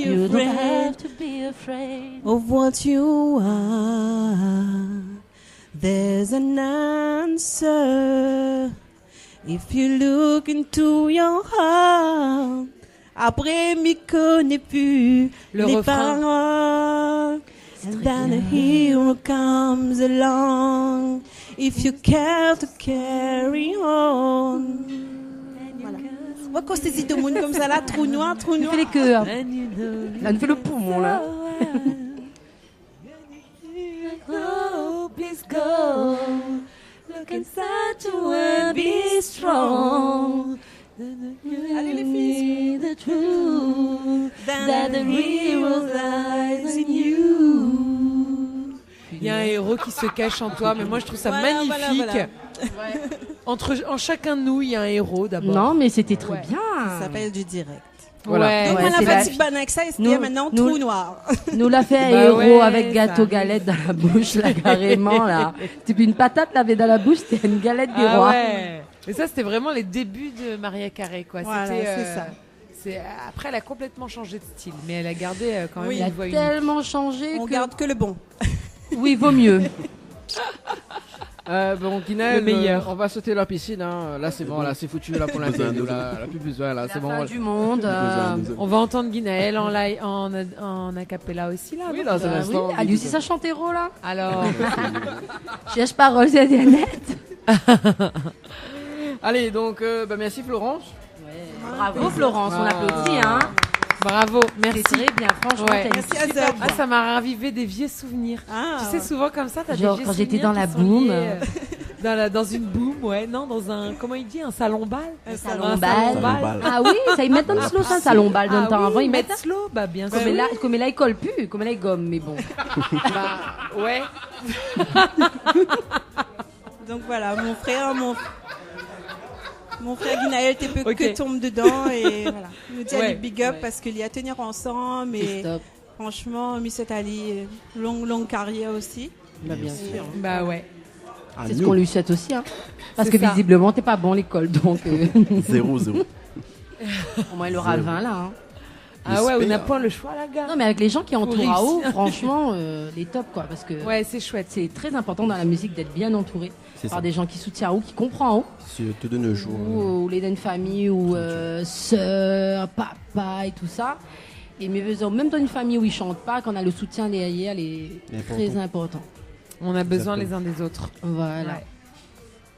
You don't have to be afraid. of what you are. There's an answer if you look into your heart. Après, m'y connais plus Le les refrain. paroles. And then a hero comes along. If you care to carry on. Voilà. Ouais, quand c'est tout le monde comme ça là, trou noir, trou Tu noir. fais les chœurs. Là, on fait le poumon là. Go, please go. Look inside you and be strong. Allez les filles. The truth That the hero lies in you. Il y a un héros qui se cache en toi, mais moi je trouve ça Voilà, magnifique. voilà, En chacun de nous, il y a un héros d'abord. Non, mais c'était très Ouais. bien. Ça s'appelle du direct. Voilà. Ouais. Donc, Ouais, on c'est a la- fatigue banane avec ça, et c'est Nous- maintenant nous- trou noir. Nous l'a fait un Bah héros ouais, avec ça gâteau arrive. galette dans la bouche, là, carrément, là. Et puis une patate l'avait dans la bouche, c'était une galette des Ah rois. ouais. Et ça, c'était vraiment les débuts de Mariah Carey, quoi. Voilà, C'était, c'est ça. Après, elle a complètement changé de style, mais elle a gardé quand même Oui. Il a une voix unique. tellement changé On que... garde que le bon. Oui, vaut mieux. Bon, Guinaël, Le meilleur. on va sauter la piscine. Hein. Là, c'est bon, là, c'est foutu là pour l'interview. Là, plus besoin, là, c'est bon. Fin du monde. On va entendre Guinaël en acapella aussi là. Oui, là, c'est Oui, l'instant. elle lui aussi sa chantéro là. Alors, Cherche parole, c'est Annette. Allez, donc, merci Florence. Bravo Florence, on applaudit hein. bravo, merci. C'est très bien, franchement. Ouais. t'as une Merci à super Zeb. voix. Ah, ça m'a ravivé des vieux souvenirs. Ah. Tu sais, souvent comme ça, t'as Genre, des vieux quand j'étais souvenirs dans la qui sont boum. liés, dans une boum, ouais, non, dans un, comment il dit, un salon bal. Un salon bal. bal. Ah oui, ça ils mettent dans le slow ça, salon bal dans le temps. Avant ils ils mettent mettent slow, bah bien sûr. comme là il colle plus, comme là il gomme, mais bon. Bah, ouais. Donc voilà, mon frère Guinaël t'es peu Ok. que tombe dedans et voilà. Il nous dit Ouais. allez big up Ouais. parce qu'il y a à tenir ensemble C'est et top. franchement, Monsieur Ali, longue carrière aussi. Bah, bien sûr. Bah ouais. Ah, C'est ce nous, qu'on lui souhaite aussi hein. Parce C'est que ça. visiblement t'es pas bon à l'école donc 0-0. au moins il aura le 20 là hein. Ah ouais, on n'a J'espère. pas le choix, la gars. Non mais avec les gens qui Faut entourent à haut, réussir. franchement les top quoi parce que Ouais, c'est chouette. c'est très important dans la musique d'être bien entouré C'est par ça. des gens qui soutiennent à haut, qui comprennent à haut. Surtout de nos jours. Ou les d'une famille ou sœur, papa et tout ça. Et mais même dans une famille où ils chantent pas, quand on a le soutien derrière, est Important. très important. On a besoin Exactement. les uns des autres. Voilà. Ouais.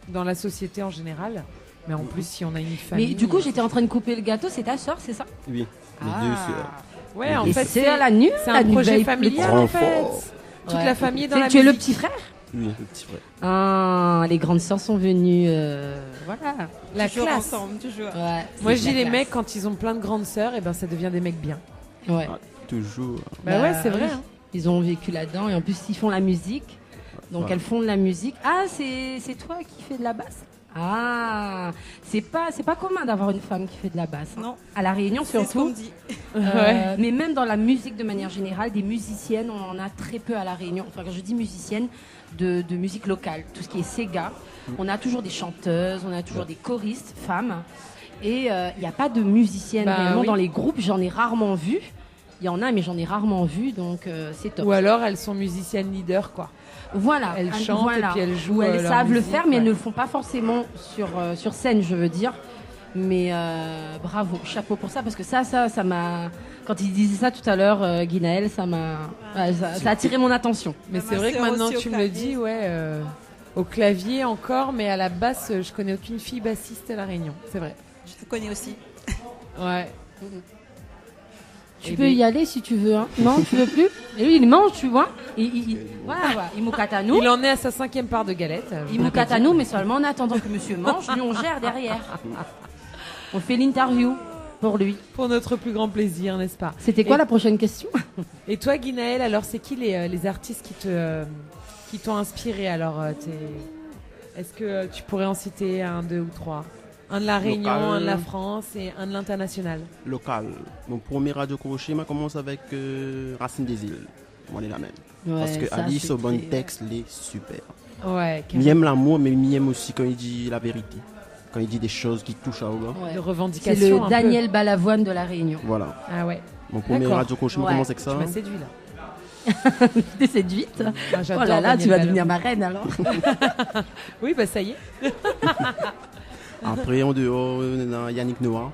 Dans la société en général. Mais en plus, si on a une famille. Mais du coup, j'étais en train de couper le gâteau, c'est ta sœur, c'est ça? Oui, les Ah. deux sœurs. Ouais, en Et fait, c'est la nuit, c'est un projet familial en fait. renfort. Toute Ouais. la famille est dans la Tu es le musique. petit frère? Oui, le petit frère. Ah, les grandes sœurs sont venues. Voilà. La toujours classe. ensemble, toujours. Ouais, Moi, c'est je dis la les classe. mecs, quand ils ont plein de grandes sœurs, et ben ça devient des mecs bien. Ouais. Ah, toujours. Bah ouais, c'est oui. vrai. Hein. Ils ont vécu là-dedans et en plus ils font la musique. Donc Ouais. elles font de la musique. Ah, c'est toi qui fais de la basse. Ah, c'est pas commun d'avoir une femme qui fait de la basse. hein. Non. À la Réunion C'est ce qu'on surtout. dit. Ouais. Mais même dans la musique de manière générale, des musiciennes, on en a très peu à la Réunion. Enfin, quand je dis musiciennes, de musique locale, tout ce qui est Sega. On a toujours des chanteuses, on a toujours des choristes femmes. Et il n'y a pas de musiciennes Bah réellement oui. dans les groupes. J'en ai rarement vu. Il y en a, mais j'en ai rarement vu, donc c'est top. Ou alors, elles sont musiciennes leaders, quoi. Voilà, Elles chantent et puis elles jouent, Ou elles leur savent le musique, faire, mais elles ouais. ne le font pas forcément sur scène, je veux dire. Mais bravo, chapeau pour ça, parce que ça m'a. Quand il disait ça tout à l'heure, Guinaël, ça a attiré mon attention. Mais Bah, c'est ma vrai que sœur maintenant aussi au tu me le clavier. dis, ouais. Au clavier encore, mais à la basse, je connais aucune fille bassiste à La Réunion. C'est vrai. Je te connais aussi. Ouais. Tu Eh peux ben- y aller si tu veux. Hein. Non, tu veux plus. Et lui, il mange, tu vois. Voilà. Il moukata nous. Il en est à sa 5e part de galette. Il moukata nous, mais seulement en attendant que monsieur mange, lui, on gère derrière. On fait l'interview pour lui. Pour notre plus grand plaisir, n'est-ce pas? C'était quoi Et- la prochaine question? Et toi, Guinaël, alors c'est qui les artistes qui t'ont inspiré? Alors, est-ce que tu pourrais en citer un, deux ou trois? Un de la Réunion, Local. un de la France et un de l'international. Local. Mon premier radio crochet m'a commencé avec Racine des îles. On est la même. Parce que ça, Alice au bon c'était- texte, il est super. Ouais, Il aime l'amour, mais il aime aussi quand il dit la vérité. Quand il dit des choses qui touchent à eux. Ouais. de C'est revendication. le un Daniel Balavoine de la Réunion. Voilà. peu. Ah ouais. Mon premier D'accord. radio crochet m'a Ouais. commencé avec ça. Tu m'as séduit là. T'es séduite. Ah, Oh j'adore là là, Daniel tu vas Balavoine. devenir ma reine alors. Oui, bah ça y est. Après, en dehors, on a Yannick Noah.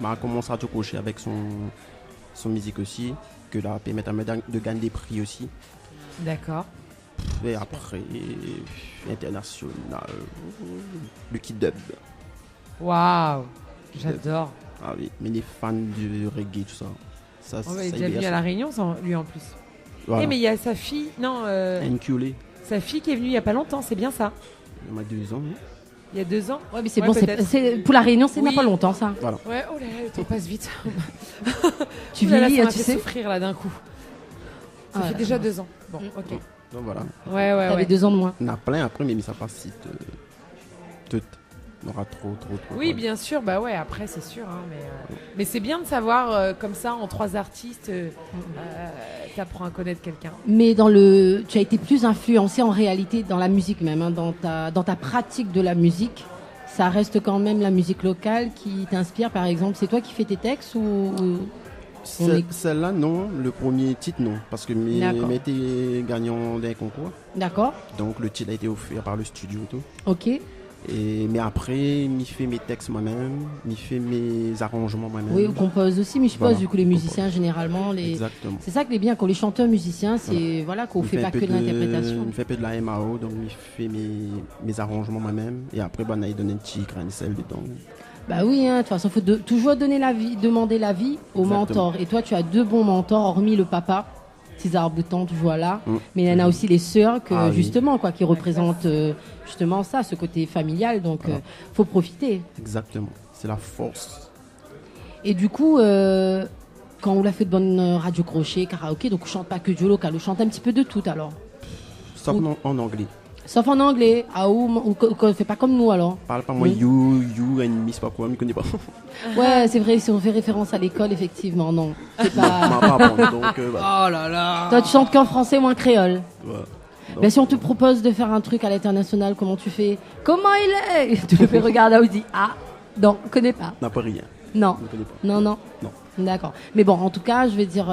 M'a commencé radio crochet avec son musique aussi. Que là, permet de gagner des prix aussi. D'accord. Et après, international, le Kid Dub. Waouh. J'adore. Ah oui, mais les fans du reggae, tout ça. Ça, On ça est y déjà est, venu ça. à La Réunion, lui en plus. Voilà. Eh, mais il y a sa fille. Non, Nkulé, sa fille qui est venue il y a pas longtemps, c'est bien ça. il m'a 2 ans. hein. Il y a 2 ans. Ouais, mais c'est Ouais, bon, peut-être. pour la Réunion, c'est Oui. n'a pas longtemps ça. Ouais, oh là là, le temps passe vite. Tu Ouh là là, vieillis, ça m'a tu fait sais. souffrir là d'un coup. Ça Ah fait là déjà là. 2 ans. Bon, Mm. ok. Donc voilà. Ouais, ouais, T'avais ouais. 2 ans de moins. Il y en a plein après, mais ça passe vite. Tout. On aura trop. Oui, bien sûr, bah ouais, après c'est sûr. Hein, mais c'est bien de savoir, comme ça, en 3 artistes, t'apprends à connaître quelqu'un. Mais tu as été plus influencé en réalité dans la musique même, hein, dans ta pratique de la musique. Ça reste quand même la musique locale qui t'inspire, par exemple. C'est toi qui fais tes textes ou... Celle-là, non. Le premier titre, non. Parce que mes été gagnant d'un concours. D'accord. Donc, le titre a été offert par le studio et tout. Ok. Mais après, m'y fais mes textes moi-même, m'y fais mes arrangements moi-même. Oui, on compose aussi, mais je suppose, du coup, les musiciens, généralement, Exactement. C'est ça qui est bien, quand les chanteurs musiciens, c'est qu'on fait pas que de l'interprétation. On fait un peu de la MAO, donc je fais mes arrangements moi-même, et après, on a donné un petit grain de sel dedans. Bah oui, de toute façon, il faut toujours demander l'avis au mentor. Et toi, tu as 2 bons mentors, hormis le papa, César Boutan, tu vois là. Mais il y en a aussi les sœurs, justement, qui représentent justement ça, ce côté familial. Donc, faut profiter. Exactement, c'est la force. Et du coup, quand on l'a fait de bonne radio crochet, karaoké, donc on chante pas que du local, on chante un petit peu de tout alors. Sauf en anglais. Sauf en anglais. Ah ou on fait pas comme nous alors. Parle pas moi you and miss pas quoi, je connais pas. Ouais, c'est vrai, si on fait référence à l'école, effectivement, non. C'est pas. Oh là là. Toi, tu chantes qu'en français ou en créole. Ouais. Ben, si on te propose de faire un truc à l'international, comment tu fais? Comment il est? Tu le fais regarder ou dis non, je connais pas. N'a pas rien. Non. Je connais pas. Non. D'accord. Mais bon, en tout cas, je vais dire,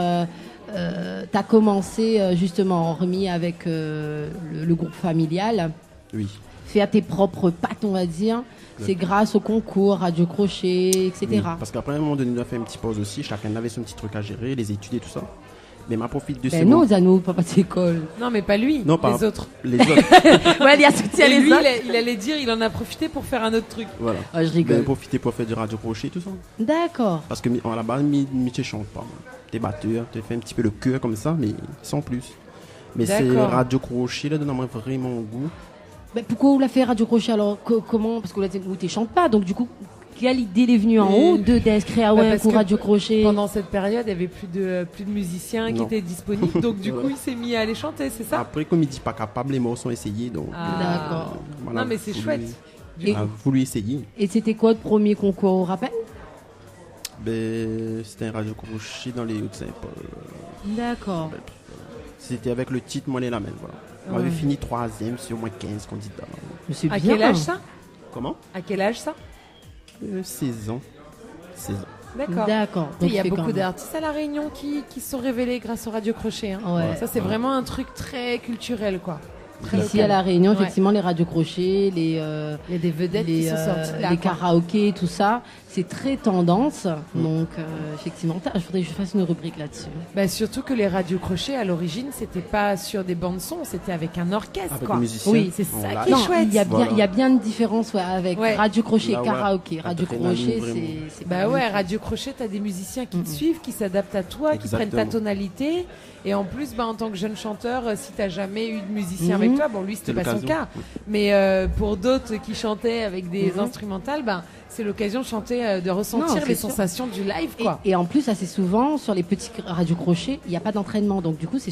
t'as commencé justement remis avec le groupe familial. Oui. Fait à tes propres pattes, on va dire. C'est grâce au concours, radio crochet, etc. Oui, parce qu'après, à un moment donné, on a fait une petite pause aussi. Chacun avait son petit truc à gérer, les études et tout ça. Mais ma profite de ces non, Zano, pas d'école. Non, mais pas lui, non, pas les autres. Les autres. Ouais, il y a soutien les lui, autres. il allait dire, il en a profité pour faire un autre truc. Voilà. Oh, je rigole. Profiter pour faire du radio crochet et tout ça. D'accord. Parce que à la base, tu chantes pas. T'es batteur, tu fais un petit peu le cœur comme ça, mais sans plus. Mais c'est radio crochet, là, donne vraiment goût. Mais pourquoi vous l'a fait radio crochet alors? Comment? Parce que vous ne chantes pas, donc du coup. Quelle idée est venue en haut d'inscrire un cours radio crochet? Pendant cette période, il n'y avait plus de musiciens qui étaient disponibles, donc du coup, il s'est mis à aller chanter, c'est ça? Après, comme il dit pas capable, les mots sont essayés, donc. D'accord. Voilà, non, mais c'est chouette. Il a voulu essayer. Et c'était quoi le premier concours, au rappel? C'était un radio crochet dans les Hauts-de-Saint-Paul. D'accord. C'était avec le titre Moi les Lamelles, voilà. On avait fini 3e sur au moins 15 candidats. C'est à bien. Quel âge ça? Comment? À quel âge ça? 16 ans. 16 ans. D'accord. Il y a beaucoup d'artistes à La Réunion qui se sont révélés grâce au radio crochet. Hein. Ouais. Ça, c'est vraiment un truc très culturel, quoi. Ici à La Réunion, effectivement, les radios crochets, il y a des vedettes qui sont sorties là, les karaokés, tout ça, c'est très tendance. Donc, effectivement, il faudrait que je fasse une rubrique là-dessus. Bah, surtout que les radios crochets, à l'origine, c'était pas sur des bandes son, c'était avec un orchestre, avec quoi. Oui, c'est ça qui est chouette. Il y a bien une différence avec radio crochet et karaoké. Radio crochet, c'est. Bah ouais, radio crochet, t'as des musiciens qui te suivent, qui s'adaptent à toi, qui prennent ta tonalité. Et en plus, en tant que jeune chanteur, si t'as jamais eu de musicien avec toi, bon, lui, c'était pas son cas. Mais pour d'autres qui chantaient avec des instrumentales, c'est l'occasion de chanter, de ressentir les sensations du live, quoi. Et en plus, assez souvent, sur les petits radios crochets, il n'y a pas d'entraînement. Donc, du coup, c'est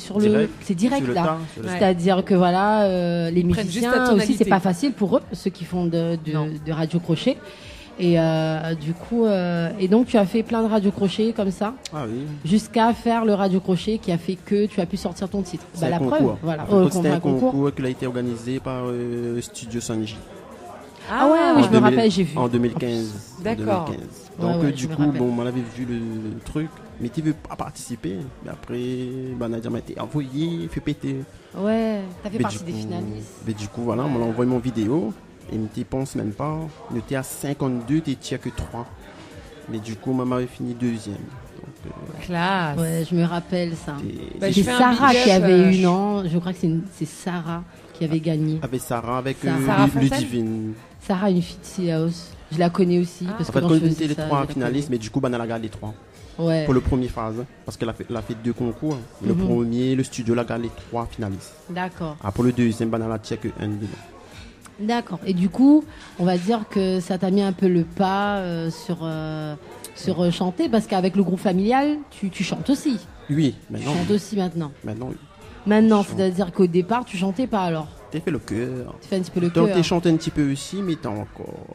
c'est direct là. C'est-à-dire que voilà, les musiciens aussi, c'est pas facile pour eux, ceux qui font de radio crochet. Et du coup, et donc tu as fait plein de radio crochets comme ça, jusqu'à faire le radio crochet qui a fait que tu as pu sortir ton titre. C'est la concours. Preuve, voilà. C'était un concours qui a été organisé par Studio Sanji. Ah ouais, je me rappelle, j'ai vu. En 2015. D'accord. Donc du coup, on avait vu le truc, mais tu veux pas participer. Mais après, Nadia m'a été envoyé, fait péter. Ouais, t'as fait partie des finalistes. Mais du coup, voilà, on m'a envoyé mon vidéo. Et ne pense même pas. On était à 52, tu n'étais que 3. Mais du coup, maman avait fini 2e. Classe. Ouais, je me rappelle ça. C'est Sarah qui avait eu, non? Je crois que c'est Sarah qui avait gagné. Avec Sarah, avec Ludivine. Sarah, une fille de Sillaos. Je la connais aussi. Parce en fait, quand on était les 3 finalistes, mais du coup, on a gagné les 3. Ouais. Pour le premier phase. Parce qu'elle a fait 2 concours. Le premier, le studio l'a gagné les 3 finalistes. D'accord. Pour le deuxième, on a tiré que 1 dedans. D'accord. Et du coup, on va dire que ça t'a mis un peu le pas sur chanter, parce qu'avec le groupe familial, tu chantes aussi. Oui, maintenant. Tu chantes aussi maintenant. Maintenant, oui. Maintenant, c'est-à-dire qu'au départ, tu chantais pas alors. T'as fait le cœur. Tu fais un petit peu le cœur. Donc, t'es chanté un petit peu aussi, mais t'as encore.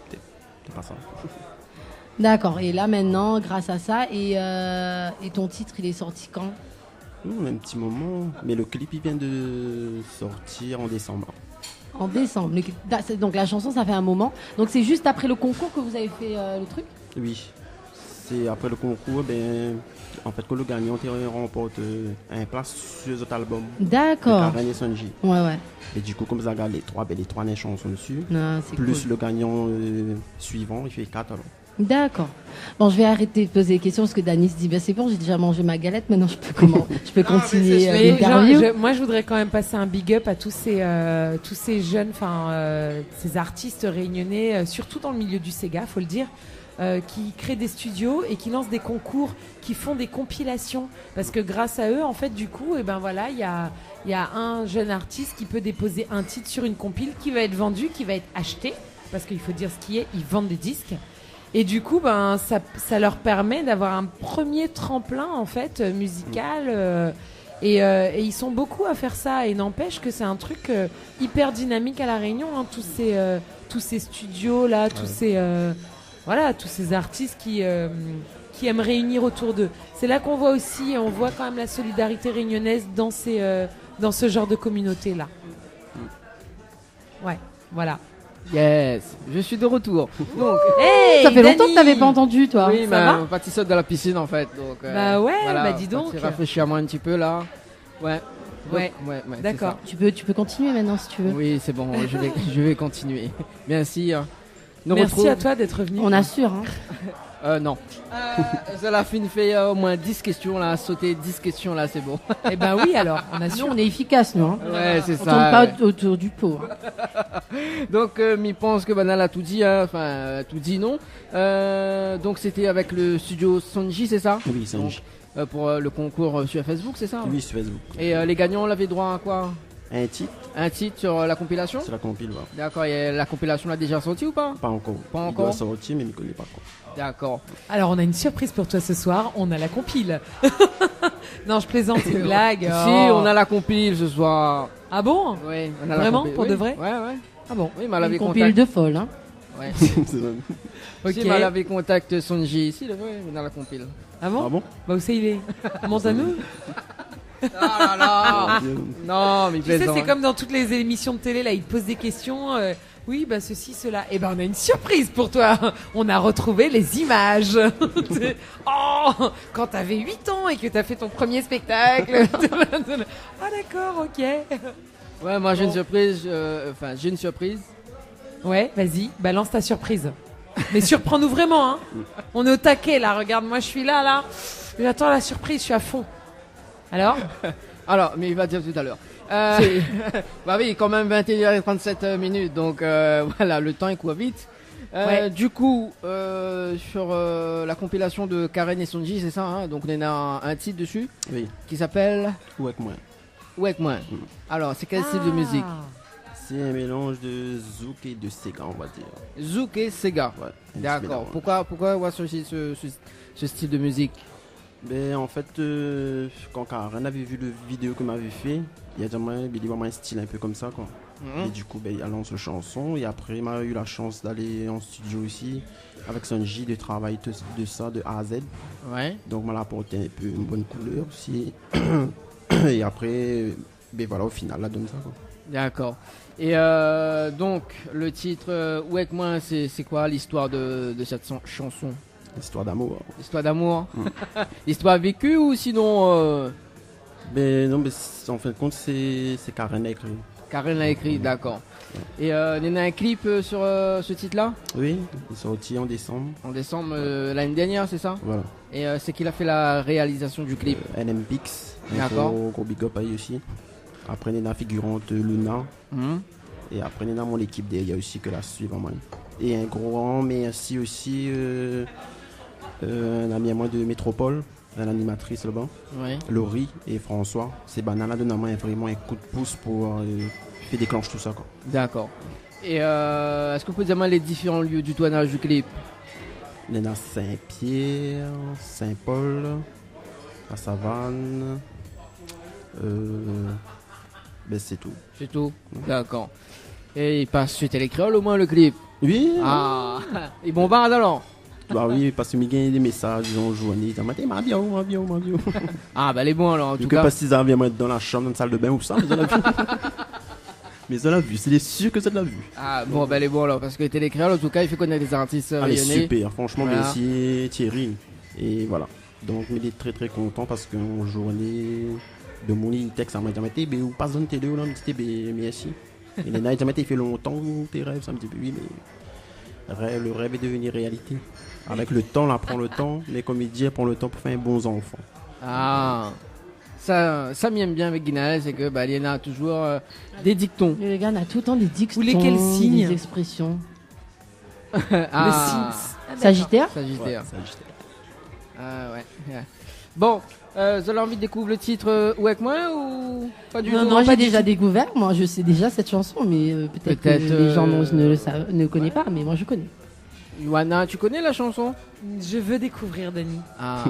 T'es pas ça. D'accord. Et là, maintenant, grâce à ça, et ton titre, il est sorti quand? Un petit moment, mais le clip, il vient de sortir en décembre. En décembre. Donc la chanson, ça fait un moment. Donc c'est juste après le concours que vous avez fait le truc? Oui. c'est après le concours, en fait, que le gagnant remporte un place sur cet album. D'accord. De Karen et Sonji. Ouais. Et du coup, comme ça, les trois chansons dessus. Non, c'est plus cool. le gagnant suivant, il fait 4 alors. D'accord. Bon, je vais arrêter de poser des questions parce que Dany se dit c'est bon, j'ai déjà mangé ma galette, maintenant je peux continuer l'interview. Moi, je voudrais quand même passer un big up à tous ces jeunes, ces artistes réunionnais, surtout dans le milieu du Sega, faut le dire. Qui créent des studios et qui lancent des concours, qui font des compilations, parce que grâce à eux, en fait, du coup, il y a un jeune artiste qui peut déposer un titre sur une compile qui va être vendu, qui va être acheté, parce qu'il faut dire ce qui est, ils vendent des disques. Et du coup, ça leur permet d'avoir un premier tremplin en fait musical. Et ils sont beaucoup à faire ça. Et n'empêche que c'est un truc hyper dynamique à La Réunion. Hein, tous ces studios là, tous ces artistes qui aiment réunir autour d'eux. C'est là qu'on voit aussi, on voit quand même la solidarité réunionnaise dans ce genre de communauté là. Ouais, voilà. Yes, je suis de retour. Donc, ça fait longtemps que t'avais pas entendu, toi. Oui, mais on pâtissait de la piscine en fait. Donc, dis donc. Rafraîchir moi un petit peu là. Ouais. D'accord. Tu peux continuer maintenant si tu veux. Oui, c'est bon, je vais continuer. Merci. Merci à toi d'être venu. On assure. Non. Cela fait au moins 10 questions là, sauter 10 questions là, c'est bon. Eh ben oui, alors, on assure. Nous, on est efficace, nous. Hein. Ouais, c'est on ça. On tourne pas autour du pot. Donc, m'y pense que Banal a tout dit, tout dit non. Donc, c'était avec le studio Sonji, c'est ça? Oui, Sonji. Pour le concours sur Facebook, c'est ça? Oui, sur Facebook. Et les gagnants, on avait droit à quoi? Un titre sur la compilation? Sur la compile, ouais. D'accord, et la compilation l'a déjà sortie ou pas? Pas encore. Il doit sortir, mais il ne connaît pas encore. D'accord. Alors, on a une surprise pour toi ce soir. On a la compile. Non, je plaisante, c'est une blague. Si, on a la compile ce soir. Ah bon? Oui, on a vraiment, la compile. pour de vrai? Ouais. Ah bon? Oui, mais une compile de folle, hein. Ouais. Ok. Si elle avait contact Sonji ici, on a la compile. Ah bon? Ah bon? Bah, où ça il est? Monte à nous? Ah là là. Non, mais tu sais, plaisant. c'est comme dans toutes les émissions de télé, là, ils te posent des questions. Oui, bah ceci, cela. Eh ben, on a une surprise pour toi. On a retrouvé les images. Oh, quand t'avais 8 ans et que t'as fait ton premier spectacle. Ah d'accord, ok. Ouais, moi j'ai une surprise. J'ai une surprise. Ouais, vas-y, balance ta surprise. Mais surprends-nous vraiment, hein. On est au taquet, là. Regarde, moi je suis là. J'attends la surprise, je suis à fond. Alors, mais il va dire tout à l'heure. Bah oui, quand même 21h37 minutes, donc voilà, le temps il court vite. Ouais. Du coup, sur la compilation de Karen et Sonji, c'est ça, hein, donc on a un titre dessus, oui, qui s'appelle Ou avec moi. Alors, c'est quel style de musique? C'est un mélange de zouk et de Sega, on va dire. Zouk et Sega. Ouais. D'accord. Pourquoi avoir choisi ce style de musique? En fait, quand Karen avait vu le vidéo que m'avait fait, il y a vraiment un style un peu comme ça, quoi. Et du coup, il a lancé la chanson. Et après, il m'a eu la chance d'aller en studio aussi avec Sonji, de travailler de ça de A à Z. Ouais. Donc, m'a apporté un peu une bonne couleur aussi. Et après, voilà, au final, là, donne ça, quoi. D'accord. Et donc, le titre Ou avec moi, c'est quoi l'histoire de cette chanson? L'histoire d'amour. L'histoire d'amour. L'histoire vécue ou sinon Non, mais en fin de compte, c'est Karen a écrit. Karen l'a écrit, d'accord. Et il y en a un clip sur ce titre-là? Oui, il est sorti en décembre. En décembre l'année dernière, c'est ça? Voilà. Et c'est qui a fait la réalisation du clip? NMPix. D'accord. Gros big up à lui aussi. Après, Nena figurante Luna. Et après, Nena, mon équipe derrière aussi que la suivre en main. Et un grand merci aussi un ami à moi de Métropole, une animatrice là-bas, ouais. Laurie et François. C'est Banana de Nama, vraiment un coup de pouce pour faire déclencher tout ça, quoi. D'accord. Et est-ce que vous pouvez dire les différents lieux du tournage du clip? Nena Saint-Pierre, Saint-Paul, la Savane. C'est tout. C'est tout. D'accord. Et il passe sur Télécréole au moins le clip? Oui. Ah, il bombarde alors? Bah oui, parce que je gagne des messages en journée. Ma bio. Ah, bah les bons alors en tout cas. Pas si ça vient dans la chambre, dans la salle de bain ou ça, mais ça l'a vu. Mais ça l'a vu, c'est sûr que ça l'a vu. Ah bon, bah les bons alors, parce que Télécréole en tout cas, il fait connaître des artistes rayonnés. Allez, super, franchement, voilà. Merci Thierry. Et voilà. Donc, il est très très content parce qu'en journée de mon texte, ça m'a dit, mais ou pas zone télé ou non, merci. Et les nights, ça fait longtemps tes rêves, ça me dit, oui, mais le rêve est devenu réalité. Avec le temps, on prend le temps, les comédiens prennent le temps pour faire un bon enfant. Ah, ça m'aime bien avec Guinaël, c'est que il y en a toujours des dictons. Le gars a tout le temps des dictons, Vous voulez quel signe? des expressions. Ah, Sagittaire. Sagittaire. Ouais, Sagittaire. Ah ouais. Bon, vous avez envie de découvrir le titre ou avec moi ou pas du tout? Non, moi j'ai déjà découvert, moi je sais déjà cette chanson, mais peut-être que les gens ne connaissent pas, mais moi je connais. Johanna, tu connais la chanson? Je veux découvrir, Dani. Ah.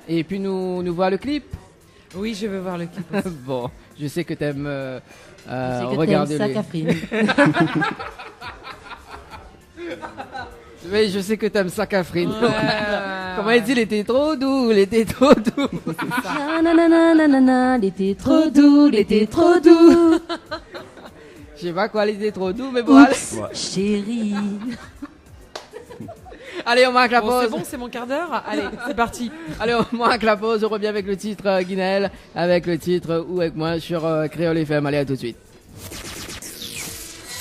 Et puis nous voir le clip? Oui, je veux voir le clip aussi. Bon, je sais que t'aimes regarder ça, Catherine. Oui, je sais que t'aimes ça, Catherine. Comment il dit, il était trop doux, il était trop doux. Il était trop doux, il était trop doux. Je sais pas quoi, il était trop doux, mais bon, allez. Ouais. Chérie. Allez, on marque la Bon, pause. c'est bon, c'est mon quart d'heure. Allez, c'est parti. Allez, on marque la pause. On revient avec le titre Guinaël, avec le titre Ou avec moi sur Créole FM. Allez, à tout de suite.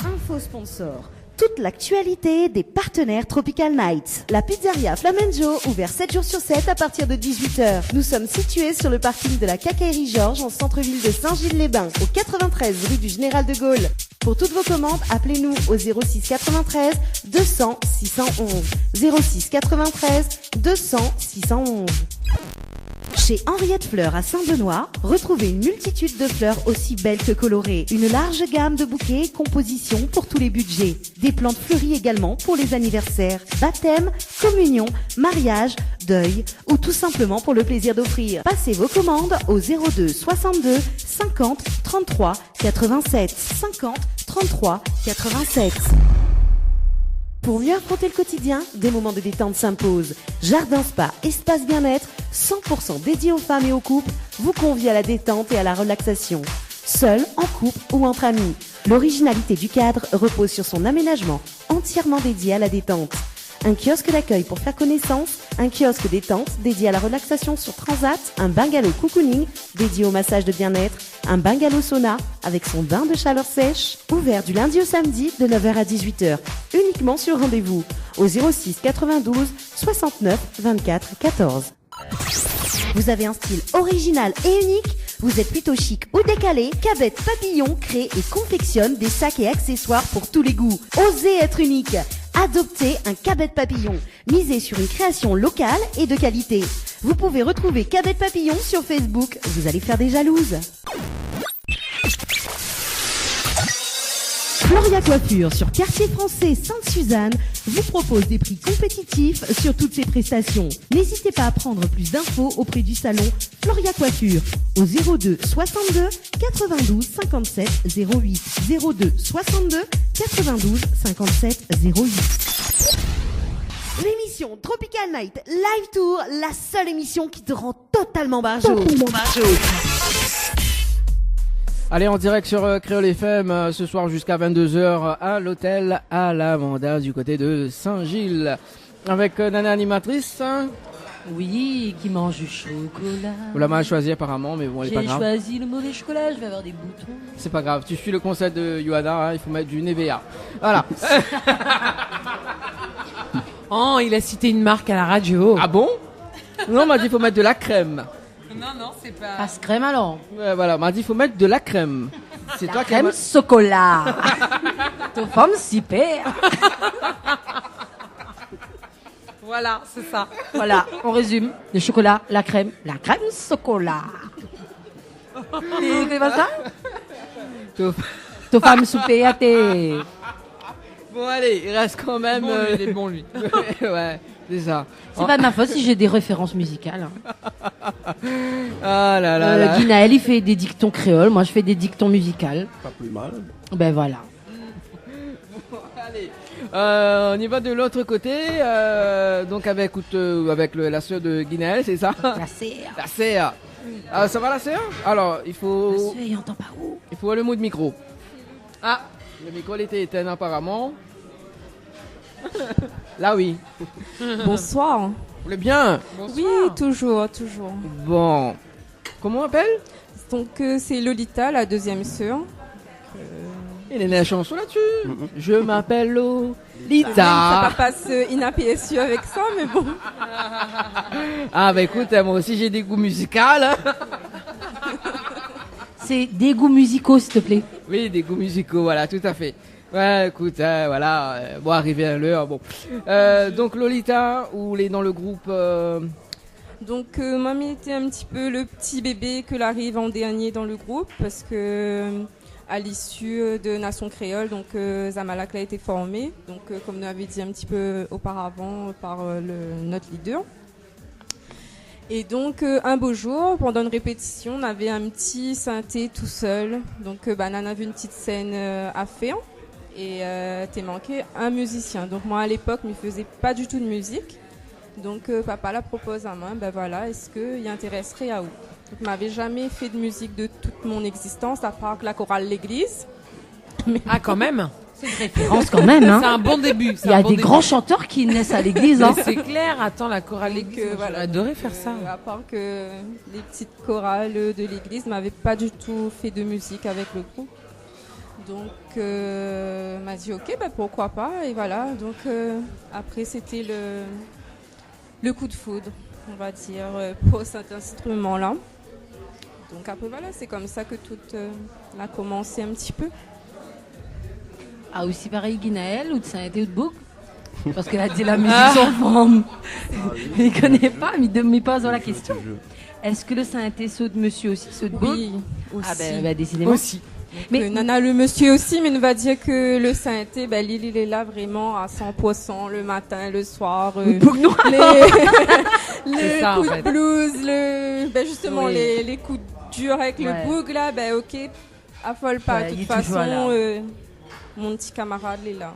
Info sponsor. Toute l'actualité des partenaires Tropical Nights. La pizzeria Flamenjo, ouvert 7 jours sur 7 à partir de 18h. Nous sommes situés sur le parking de la Quincaillerie Georges en centre-ville de Saint-Gilles-les-Bains, au 93 rue du Général de Gaulle. Pour toutes vos commandes, appelez-nous au 06 93 200 611. 06 93 200 611. Chez Henriette Fleurs à Saint-Benoît, retrouvez une multitude de fleurs aussi belles que colorées. Une large gamme de bouquets et compositions pour tous les budgets. Des plantes fleuries également pour les anniversaires, baptêmes, communions, mariages, deuil ou tout simplement pour le plaisir d'offrir. Passez vos commandes au 02 62 50 33 87. 50 33 87. Pour mieux affronter le quotidien, des moments de détente s'imposent. Jardin Spa, espace bien-être, 100% dédié aux femmes et aux couples, vous convie à la détente et à la relaxation. Seul, en couple ou entre amis. L'originalité du cadre repose sur son aménagement, entièrement dédié à la détente. Un kiosque d'accueil pour faire connaissance, un kiosque détente dédié à la relaxation sur Transat, un bungalow cocooning dédié au massage de bien-être, un bungalow sauna avec son bain de chaleur sèche, ouvert du lundi au samedi de 9h à 18h, uniquement sur rendez-vous, au 06 92 69 24 14. Vous avez un style original et unique? Vous êtes plutôt chic ou décalé? Cabette Papillon crée et confectionne des sacs et accessoires pour tous les goûts. Osez être unique. Adoptez un Cabette Papillon. Misez sur une création locale et de qualité. Vous pouvez retrouver Cabette Papillon sur Facebook. Vous allez faire des jalouses. Floria Coiffure sur Quartier Français Sainte-Suzanne vous propose des prix compétitifs sur toutes ses prestations. N'hésitez pas à prendre plus d'infos auprès du salon Floria Coiffure au 02 62 92 57 08 02 62 92 57 08. L'émission Tropical Night Live Tour, la seule émission qui te rend totalement barjot. Allez, en direct sur Créole FM ce soir jusqu'à 22h à l'hôtel à la Vanda du côté de Saint-Gilles. Avec Nana animatrice. Oui, qui mange du chocolat. Vous l'avez mal choisi apparemment, mais bon, elle est pas grave. J'ai choisi le mauvais chocolat, je vais avoir des boutons. C'est pas grave, tu suis le conseil de Yohana, il faut mettre du Nevea. Voilà. Oh, il a cité une marque à la radio. Ah bon? Non, on m'a dit il faut mettre de la crème. Non, c'est pas... Passe crème alors. Voilà, on m'a dit il faut mettre de la crème. C'est toi qui crème chocolat. Ton femme s'y perd. Voilà, c'est ça. Voilà, on résume. Le chocolat, la crème chocolat. C'est pas ça? Ton femme souper à tes... Bon allez, il reste quand même... Bon, il est bon lui. Ouais, c'est ça. C'est pas de ma faute si j'ai des références musicales. Ah là là là. Guinaël, il fait des dictons créoles, moi je fais des dictons musicales. Pas plus mal. Ben voilà. Bon, allez, on y va de l'autre côté, donc avec la sœur de Guinaël, c'est ça? La serre. La serre. Ça va la serre? Alors, il faut... La serre, il entend pas où? Il faut le mot de micro. Ah, le micro il était éteint apparemment. Là oui. Bonsoir. voulez bien? Oui, toujours. Bon. Comment on appelle? Donc c'est Lolita, la deuxième sœur. Il est né la chanson là-dessus. Je m'appelle Lolita. Ça passe inaperçu avec ça, mais bon. Ah bah écoute, moi aussi j'ai des goûts musicaux. Hein. C'est des goûts musicaux, s'il te plaît. Oui, des goûts musicaux, voilà, tout à fait. Ouais, écoute, voilà, bon, arrivé à l'heure, bon. Donc Lolita, où elle est dans le groupe Donc Mamie était un petit peu le petit bébé que l'arrive en dernier dans le groupe, parce que à l'issue de Nation Créole, donc Zamalak a été formé, donc comme nous avait dit un petit peu auparavant par notre leader. Et donc un beau jour, pendant une répétition, on avait un petit synthé tout seul, donc Banane avait une petite scène à faire. Et t'es manqué un musicien. Donc moi à l'époque, je ne faisais pas du tout de musique. Donc papa la propose à moi, ben voilà, est-ce qu'il intéresserait à où? Donc, je m'avais jamais fait de musique de toute mon existence, à part que la chorale l'église. Mais... Ah quand même. C'est une référence quand même. Hein. C'est un bon début. Il y a des grands chanteurs qui naissent à l'église. Hein. C'est clair, attends, la chorale l'église, voilà, j'adorais faire ça. À part que les petites chorales de l'église, je m'avais pas du tout fait de musique avec le groupe. Donc, m'a dit ok, bah, pourquoi pas, et voilà. Donc, après, c'était le coup de foudre, on va dire, pour cet instrument-là. Donc, après, voilà, c'est comme ça que tout a commencé un petit peu. Ah, aussi pareil, Guinaël, ou de Saint-Étienne ou de Bouc? Parce qu'elle a dit la musique sans forme. Je ne connais pas, mais ne me pose la question. Est-ce que le Saint-Étienne saut de monsieur aussi, saut de Bouc? Oui, aussi. Ah, ben, décidément. Aussi. Mais Nana le monsieur aussi, mais on va dire que le Saint-Étienne, ben, Lily il est là vraiment à 100% le matin, le soir. Les coups de blues, ben, justement les coups durs avec le boug là, ben ok, affole pas. De toute façon, mon petit camarade il est là.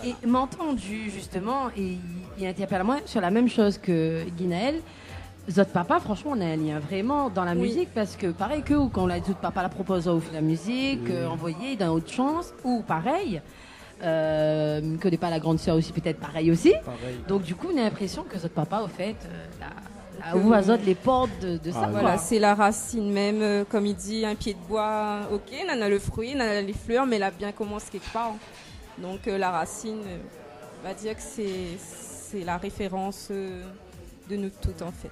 Et m'a entendu justement, et il interpelle à moi sur la même chose que Guinaël. Zot Papa, franchement, on a un lien vraiment dans la musique parce que pareil que quand la Zot Papa la propose au la musique, envoyé dans autre chance, ou pareil, ne connaît pas la grande sœur aussi, peut-être pareil aussi. Pareil. Donc du coup, on a l'impression que Zot Papa, au fait, ouvre à Zot les portes de ça. Voilà, c'est la racine même, comme il dit, un pied de bois, ok, on a le fruit, on a les fleurs, mais elle a bien commencé quelque part. Donc la racine, on va dire que c'est la référence de nous toutes en fait.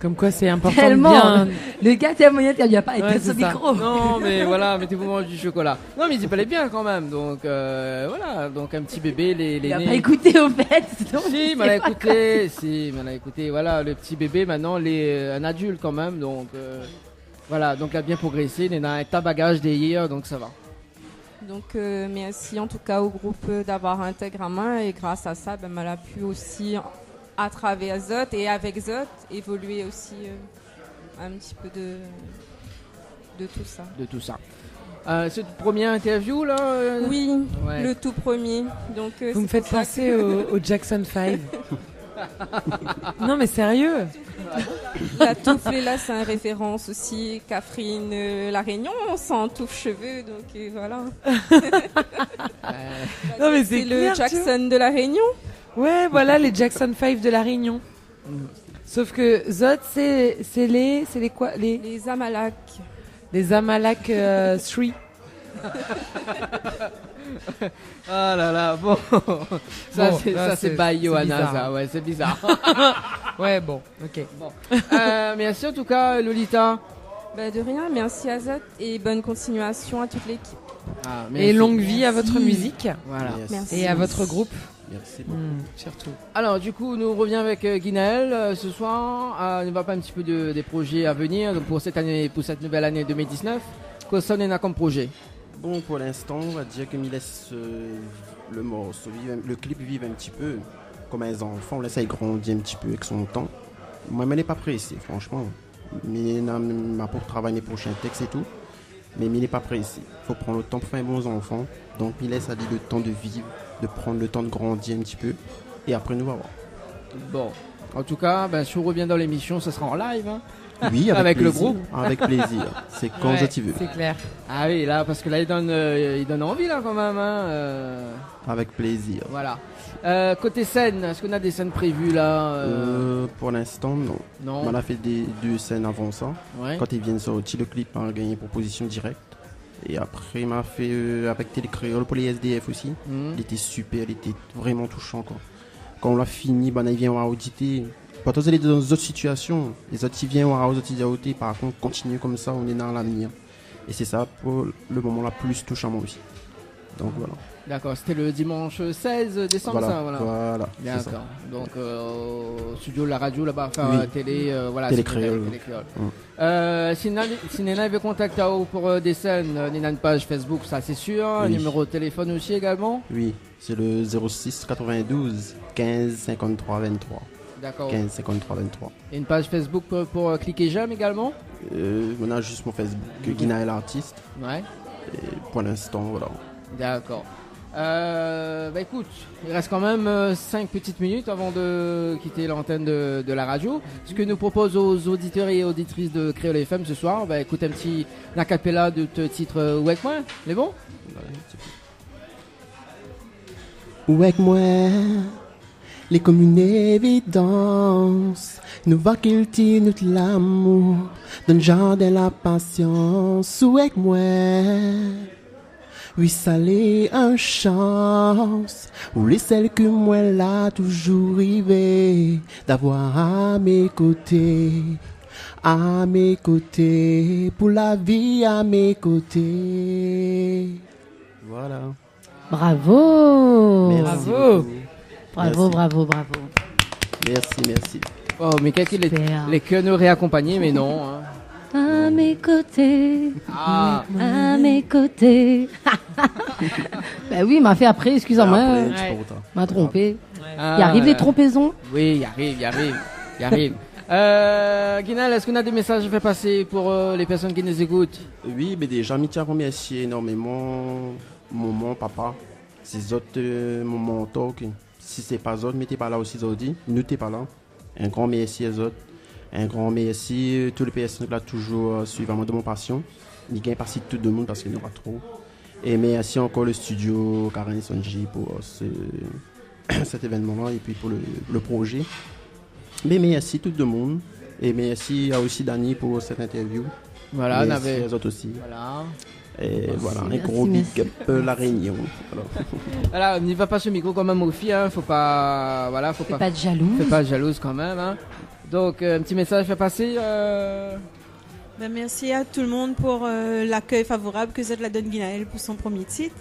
Comme quoi c'est important tellement, de bien... Le gars tellement il n'y a pas avec son micro. Non mais voilà, mettez-vous manger du chocolat. Non mais il parlait bien quand même. Donc voilà, donc un petit bébé, les il a pas écouté au fait. Si, il m'a écouté. Si, il m'a écouté. Voilà, le petit bébé maintenant, un adulte quand même. Donc voilà, donc il a bien progressé. Il a un tas de bagages d'hier, donc ça va. Donc merci en tout cas au groupe d'avoir intégré à moi et grâce à ça, elle a pu aussi à travers Zot et avec Zot évoluer aussi un petit peu de tout ça. De tout ça. Cette première interview là Oui, le tout premier. Donc, vous me faites penser au Jackson 5. Non mais sérieux. La touffe là, c'est une référence aussi. Catherine La Réunion, on s'en touffe cheveux, donc voilà. Non mais c'est le Jackson de La Réunion. Ouais, voilà les Jackson 5 de La Réunion. Sauf que Zot, c'est les quoi les Amalak. Les Amalak 3. Ah là là, bon. Ça c'est by Johanna, ça, ouais, c'est bizarre. Ouais, bon, ok. Bon. Merci en tout cas, Lolita. Bah, de rien, merci à Zot et bonne continuation à toute l'équipe. Ah, et longue vie à votre musique. Voilà. Merci. Et à votre groupe. Merci beaucoup. Surtout. Alors du coup, nous revenons avec Guinaël ce soir. On va pas un petit peu des projets à venir donc pour cette année, pour cette nouvelle année 2019. Qu'est-ce qu'on a comme projet? Bon, pour l'instant, on va dire que me laisse le morceau, le clip vivre un petit peu comme un enfant. On laisse ça grandir un petit peu avec son temps. Moi, je n'ai pas pressé, franchement. Mais pour travailler les prochains textes et tout. Mais il n'est pas pressé. Il faut prendre le temps pour faire un bon enfant. Donc, il laisse aller le temps de vivre, de prendre le temps de grandir un petit peu. Et après, nous allons voir. Bon. En tout cas, si on revient dans l'émission, ça sera en live. Hein. Oui, avec plaisir, le groupe. Avec plaisir. C'est quand je t'y veux. C'est clair. Ah oui, là, parce que là, il donne envie, là, quand même. Hein, Avec plaisir. Voilà. Côté scène, est-ce qu'on a des scènes prévues, là Pour l'instant, non. On a fait 2 scènes avant ça. Ouais. Quand ils viennent sortir le clip, on a gagné proposition directe. Et après, il m'a fait avec Télé Créole pour les SDF aussi. Il était super, il était vraiment touchant, quoi. Quand on l'a fini, il vient à auditer. Quand on est dans d'autres situations, les autres qui viennent aux autres qui disent, par contre, continue comme ça, on est dans l'avenir. Et c'est ça pour le moment la plus touchant moi aussi. Donc voilà. D'accord, c'était le dimanche 16 décembre, voilà, ça, voilà. D'accord. Donc au studio de la radio là-bas, télé, voilà. Télé Créole. Si Nena veut contacter pour des scènes, Nena une page Facebook, ça c'est sûr. Un numéro de téléphone aussi également. Oui, c'est le 06 92 15 53 23. D'accord. 15 53 23. Et une page Facebook pour cliquer j'aime également. On a juste mon Facebook, Guinaël Artiste. Ouais. Et pour l'instant, voilà. D'accord. Écoute, il reste quand même 5 petites minutes avant de quitter l'antenne de la radio. Ce que nous propose aux auditeurs et auditrices de Créole FM ce soir, écoute un petit acapella de titre Ou avec moi, les bons? Ou avec moi, les communes évidences, nous va qu'il tire notre l'amour, d'un genre de la patience. Ou avec moi, oui, ça l'est un chance, ou les celles que moi l'a toujours rêvé, d'avoir à mes côtés, pour la vie à mes côtés. Voilà. Bravo. Merci Bravo. Bravo, bravo, bravo. Merci. Oh, mais quelqu'un les cœurs nous réaccompagner, mais non. Hein. À mes côtés. Ah. À mes côtés. Ben oui, il m'a fait après, excusez-moi. M'a trompé. Il arrive les trompaisons. Oui, il arrive. Guinal, est-ce qu'on a des messages à faire passer pour les personnes qui nous écoutent? Oui, mais déjà, je tiens à remercier énormément maman, papa, ces autres moments talk. Si c'est pas eux, mais t'es pas là aussi aujourd'hui. Nous t'es pas là. Un grand merci aux autres. Un grand merci à toutes les personnes qui ont toujours suivi de mon passion. Il gagne pas si tout le monde parce qu'il n'y en a pas trop. Et merci encore le studio Karen Sonji pour cet événement-là et puis pour le projet. Mais merci tout le monde. Et merci aussi Dani pour cette interview. Voilà, merci aux autres aussi. Voilà. Et voilà, un gros big up la Réunion. Voilà, n'y va pas ce micro quand même aux filles, hein. Faut pas être jalouse. Fais pas jalouse quand même, hein. Donc un petit message à passer. Merci à tout le monde pour l'accueil favorable que la donne Guinaël pour son premier titre.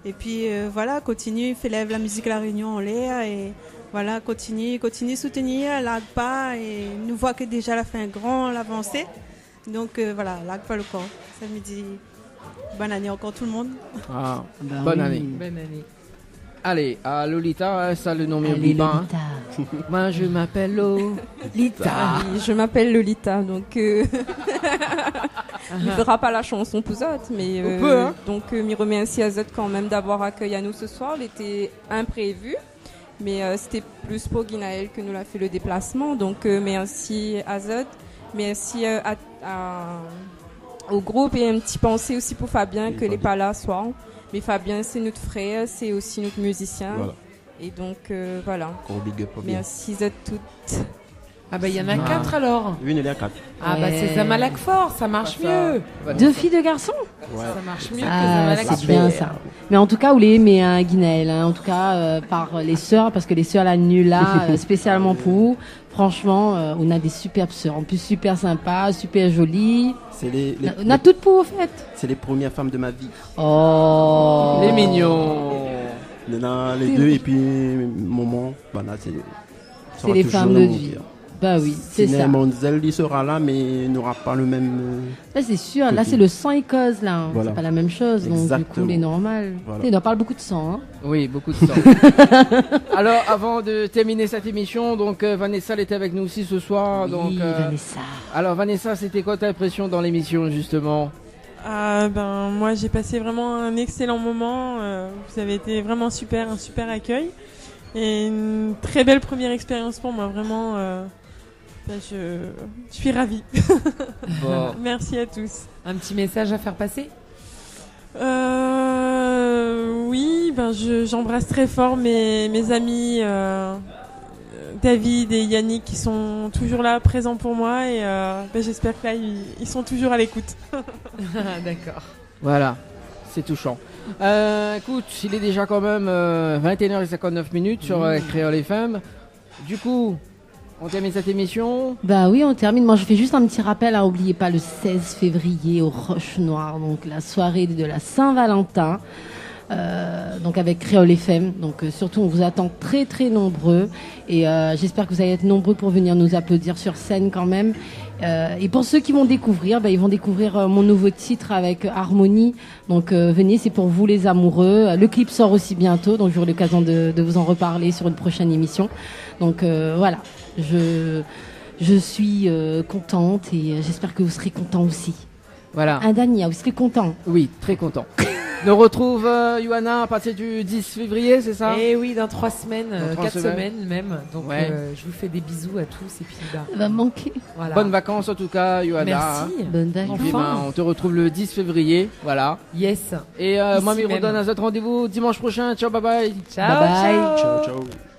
Et puis voilà, continue, fait lève la musique à la Réunion en l'air et voilà, continue soutenir, lag pas et nous voit que déjà elle a fait un grand avancée. Donc voilà, lag pas le corps. Ça me dit bonne année encore tout le monde. Ah, bonne année. Allez, à Lolita, hein, ça le nom est Lolita. Moi je m'appelle Lolita. Je m'appelle Lolita, donc il fera pas la chanson pour Zot, mais donc m'y remercie à Zot quand même d'avoir accueilli à nous ce soir. Il était imprévu, mais c'était plus pour Guinaël que nous l'a fait le déplacement. Donc merci à Zot, merci au groupe et un petit pensée aussi pour Fabien que n'est pas là ce soir. Mais Fabien, c'est notre frère, c'est aussi notre musicien. Voilà. Et donc, voilà. Merci à toutes. Ah bah il y en a 4 alors. Oui, il y en a 4. Ah bah c'est Zamalak Fort, ça marche mieux. 2 filles, 2 garçons. Ouais. Ça marche mieux que Zamalak Fort. C'est bien ça. Mais en tout cas, vous les aimez, hein, Guinaël. Hein, en tout cas, par les sœurs, parce que les sœurs, la nuit là, spécialement pour vous. Franchement, on a des superbes sœurs. En plus, super sympas, super jolies. On a toutes pour, au fait. C'est les premières femmes de ma vie. Oh. Les mignons. Les deux, et puis maman, là, c'est les femmes de vie. Bah oui, c'est ça. Monzel, il sera là, mais il n'aura pas le même. Là, c'est sûr. Côté. Là, c'est le sang et cause, là. Voilà. C'est pas la même chose. Exactement. Donc, du coup, il est normal. Voilà. On en parle beaucoup de sang, hein. Oui, beaucoup de sang. Alors, avant de terminer cette émission, donc Vanessa, elle était avec nous aussi ce soir. Oui, donc, Vanessa. Alors, Vanessa, c'était quoi ta impression dans l'émission, justement? Moi, j'ai passé vraiment un excellent moment. Vous avez été vraiment super, un super accueil. Et une très belle première expérience pour moi, vraiment. Je suis ravie. Bon. Merci à tous. Un petit message à faire passer? Oui, j'embrasse très fort mes amis David et Yannick qui sont toujours là, présents pour moi, et j'espère que là ils sont toujours à l'écoute. D'accord. Voilà, c'est touchant. Écoute, il est déjà quand même 21h59 sur Créole FM. Du coup, on termine cette émission. Bah oui, on termine. Moi, je fais juste un petit rappel. N'oubliez pas le 16 février au Roche Noire, donc la soirée de la Saint-Valentin. Donc avec Créole FM. Donc surtout, on vous attend très très nombreux. Et j'espère que vous allez être nombreux pour venir nous applaudir sur scène quand même. Et pour ceux qui vont découvrir, ils vont découvrir mon nouveau titre avec Harmonie. Donc venez, c'est pour vous les amoureux. Le clip sort aussi bientôt, donc j'aurai l'occasion de vous en reparler sur une prochaine émission. Donc voilà, je suis contente et j'espère que vous serez contents aussi. Voilà. Dania, vous serez content? Oui, très content. On retrouve Johanna à partir du 10 février, c'est ça? Eh oui, dans 3 semaines, 4 semaines. semaines même. Donc je vous fais des bisous à tous et puis Ça va manquer. voilà. Bonnes vacances en tout cas, Johanna. Merci. Bonne vacances. Et on te retrouve le 10 février, voilà. Yes. Et moi, je vous même. redonne un autre rendez-vous dimanche prochain. Ciao, bye bye. Ciao, Bye bye. ciao. Ciao, ciao.